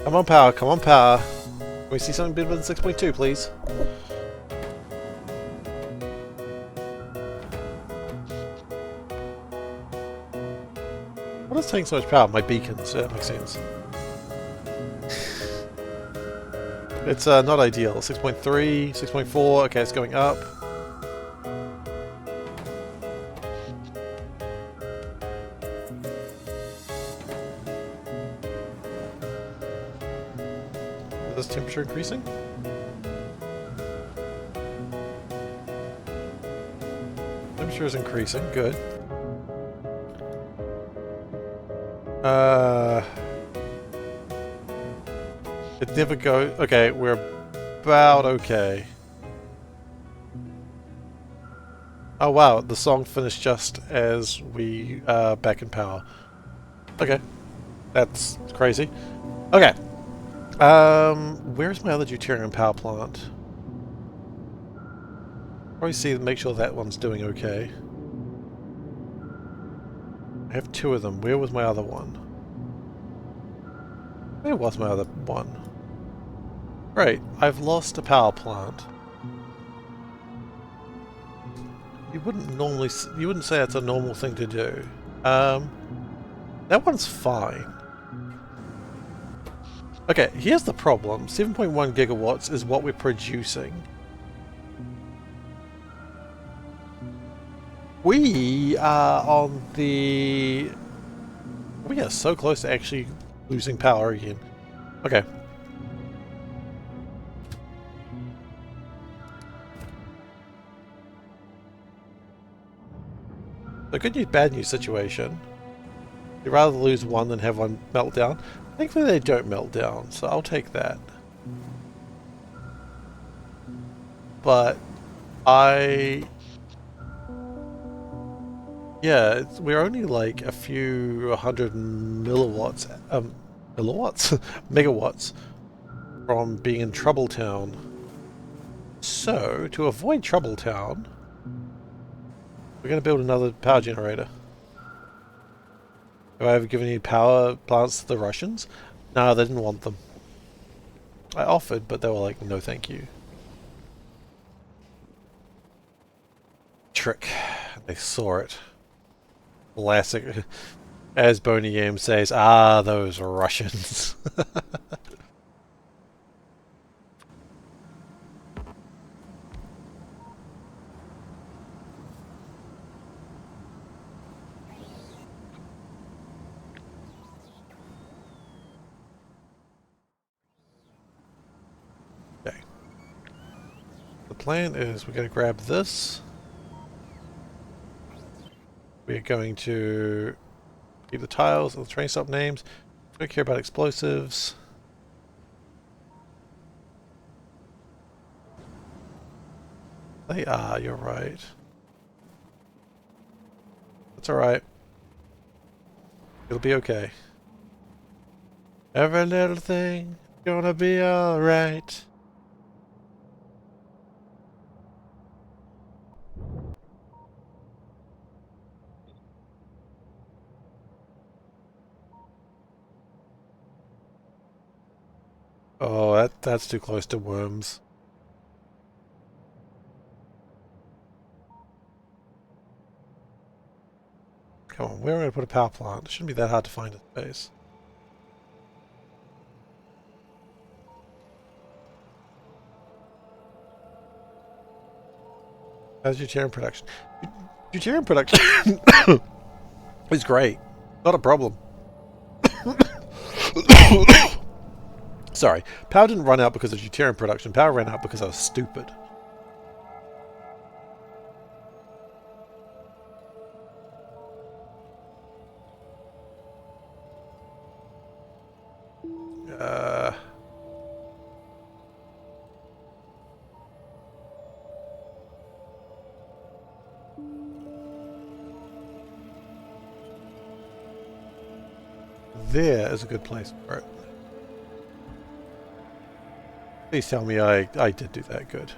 S1: Come on, power, come on, power. Can we see something better than 6.2, please? What is taking so much power? My beacons. Yeah, that makes sense. It's not ideal. 6.3, 6.4. Okay, it's going up. Is this temperature increasing? Temperature is increasing. Good. It never goes. Okay, we're about okay. Oh wow, the song finished just as we back in power. Okay, that's crazy. Okay, where's my other deuterium power plant? Probably see, make sure that one's doing okay. I have two of them. Where was my other one? Where was my other one? Right, I've lost a power plant. You wouldn't say that's a normal thing to do. That one's fine. Okay, here's the problem. 7.1 gigawatts is what we're producing. We are on the... We are so close to actually losing power again. Okay. The good news, bad news situation. You'd rather lose one than have one melt down. Thankfully they don't melt down, so I'll take that. But yeah, we're only like a few hundred megawatts from being in Trouble Town. So, to avoid Trouble Town, we're going to build another power generator. Have I ever given any power plants to the Russians? No, they didn't want them. I offered, but they were like, no thank you. Trick. They saw it. Classic. As Boney Yam says, ah, those Russians. Okay. The plan is we're going to grab this. We're going to keep the tiles and the train stop names. We don't care about explosives. They are, you're right. That's alright. It'll be okay. Every little thing gonna be alright. Oh, that's too close to worms. Come on, where are we going to put a power plant? It shouldn't be that hard to find a space. How's deuterium production? Deuterium production is great. Not a problem. Sorry. Power didn't run out because of deuterium production. Power ran out because I was stupid. There is a good place for it. Please tell me I did do that good.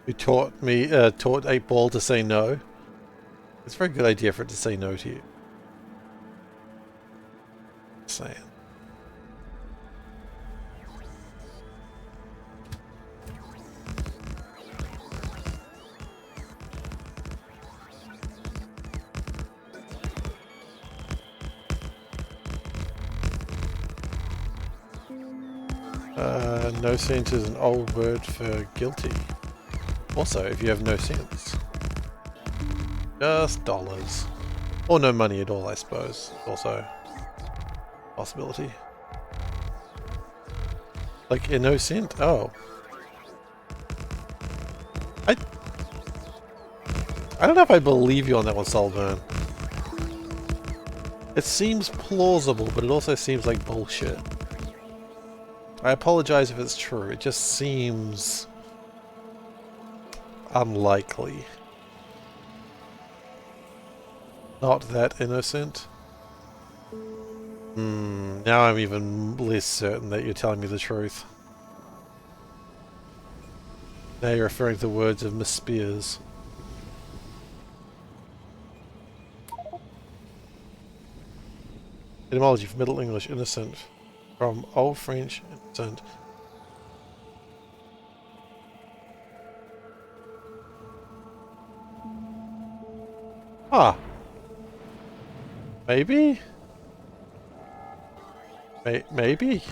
S1: You taught me, taught 8-Ball to say no. It's a very good idea for it to say no to you. Just saying. No sense is an old word for guilty. Also, if you have no sense. Just dollars. Or no money at all, I suppose. Also a possibility. Like, no cent? Oh. I don't know if I believe you on that one, Solburn. It seems plausible, but it also seems like bullshit. I apologize if it's true. It just seems unlikely. Not that innocent. Now I'm even less certain that you're telling me the truth. Now you're referring to the words of Miss Spears. Etymology from Middle English, innocent. From Old French, innocent. Ah. Maybe? Maybe?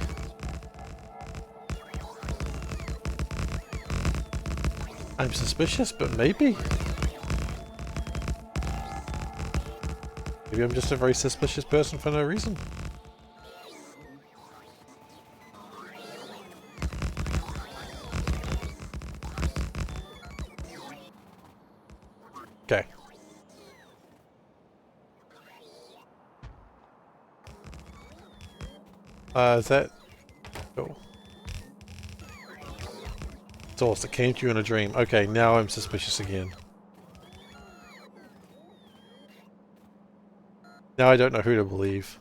S1: I'm suspicious, but maybe? Maybe I'm just a very suspicious person for no reason. Okay. Is that... Oh. Source that came to you in a dream. Okay, now I'm suspicious again. Now I don't know who to believe.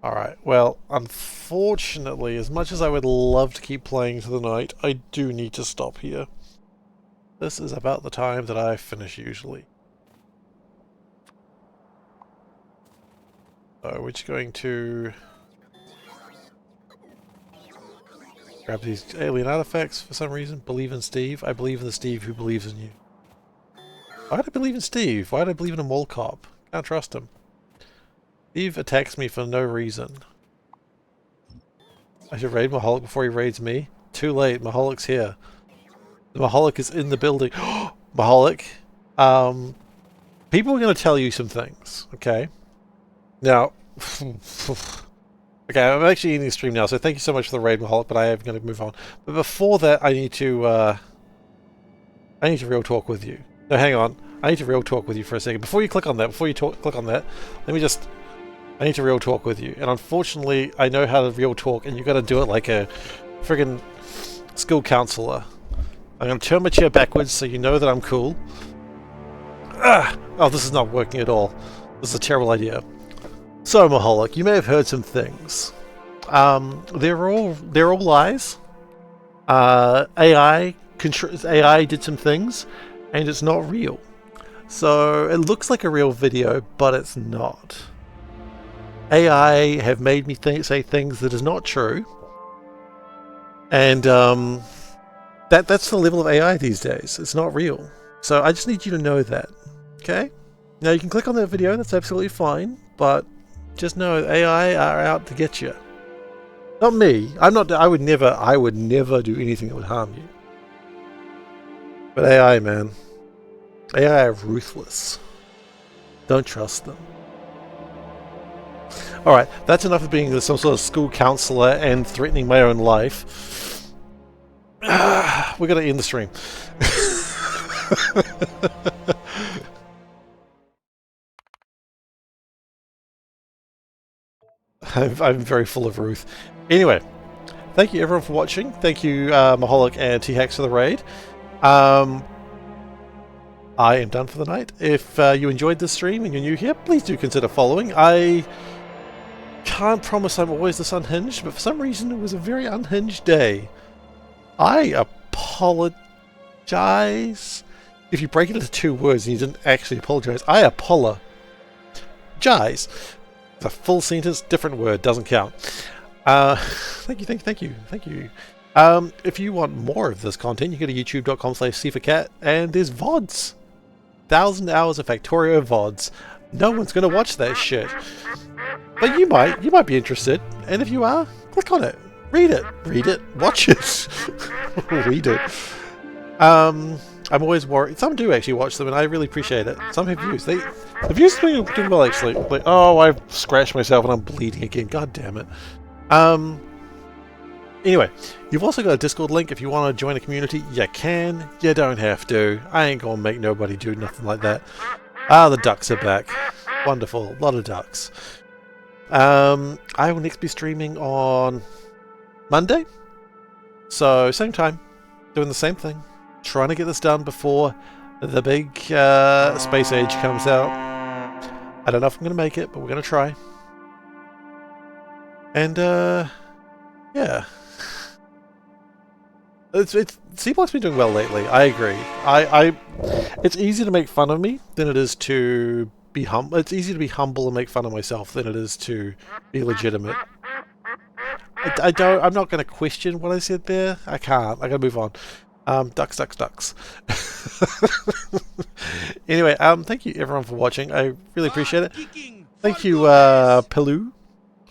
S1: Alright, well, unfortunately, as much as I would love to keep playing to the night, I do need to stop here. This is about the time that I finish usually. So we're just going to grab these alien artifacts for some reason. Believe in Steve. I believe in the Steve who believes in you. Why do I believe in Steve? Why do I believe in a mole cop? Can't trust him. Steve attacks me for no reason. I should raid Maholic before he raids me. Too late. Maholic's here. The Maholic is in the building. Maholic. People are going to tell you some things, okay? Now, okay, I'm actually ending the stream now, so thank you so much for the raid, Maholic, but I am going to move on. But before that, I need to real talk with you. No, hang on. I need to real talk with you for a second. Before you click on that, click on that, let me just... I need to real talk with you. And unfortunately, I know how to real talk, and you've got to do it like a friggin' school counselor. I'm going to turn my chair backwards so you know that I'm cool. Ah! Oh, this is not working at all. This is a terrible idea. So, Maholic, you may have heard some things. They're all lies. AI did some things, and it's not real. So it looks like a real video, but it's not. AI have made me say things that is not true, and that's the level of AI these days. It's not real. So I just need you to know that. Okay? Now you can click on that video. That's absolutely fine, but just know AI are out to get you. Not me. I'm not. I would never do anything that would harm you. But AI, man. AI are ruthless. Don't trust them. Alright, that's enough of being some sort of school counselor and threatening my own life. We're going to end the stream. I'm very full of Ruth. Anyway, thank you everyone for watching. Thank you Maholic and T-Hax for the raid. I am done for the night. If you enjoyed this stream and you're new here, please do consider following. I can't promise I'm always this unhinged, but for some reason it was a very unhinged day. I apologize. If you break it into 2 words and you didn't actually apologize, I apologize. It's a full sentence, different word, doesn't count. Thank you. If you want more of this content, you go to youtube.com/SeiferKatt, and there's VODs. 1,000 hours of Factorio VODs. No one's going to watch that shit. But you might be interested. And if you are, click on it. Read it, watch it. Read it. I'm always worried. Some do actually watch them and I really appreciate it. Some have views. The views have been doing well actually. Like, oh, I've scratched myself and I'm bleeding again. God damn it. Anyway, you've also got a Discord link if you want to join a community. You can. You don't have to. I ain't gonna make nobody do nothing like that. Ah, the ducks are back. Wonderful. A lot of ducks. I will next be streaming on Monday. So, same time. Doing the same thing. Trying to get this done before the big space age comes out. I don't know if I'm going to make it, but we're going to try. And, yeah. Seablock's been doing well lately. I agree. It's easier to make fun of me than it is to be humble. It's easier to be humble and make fun of myself than it is to be legitimate. I'm not going to question what I said there. I can't. I got to move on. Ducks. Anyway, thank you everyone for watching. I really appreciate it. Thank you, Pelou.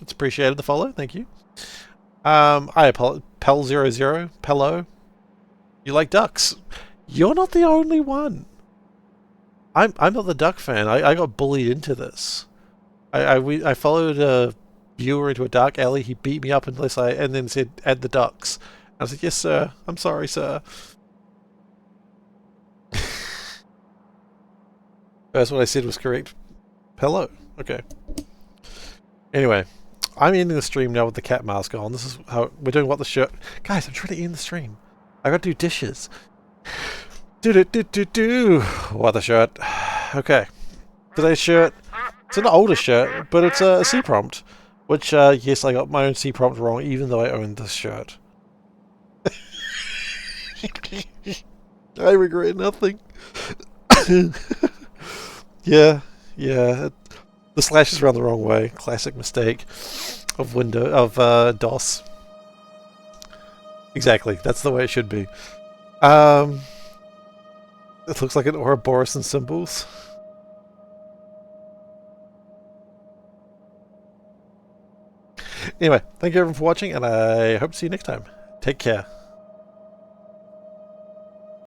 S1: It's appreciated the follow. Thank you. I apologize. Pel00, Pello. You like ducks? You're not the only one. I'm not the duck fan. I got bullied into this. I followed a viewer into a dark alley. He beat me up unless and then said add the ducks. I was like, yes sir. I'm sorry sir. That's what I said was correct. Hello. Okay. Anyway, I'm ending the stream now with the cat mask on. This is how we're doing. What the shirt, guys? I'm trying to end the stream. I got to do dishes. Do. What the shirt? Okay. Today's shirt. It's an older shirt, but it's a C prompt. Which, yes, I got my own C prompt wrong, even though I owned this shirt. I regret nothing. Yeah. The slash is run the wrong way. Classic mistake of DOS. Exactly. That's the way it should be. It looks like an Ouroboros and symbols. Anyway, thank you everyone for watching, and I hope to see you next time. Take care.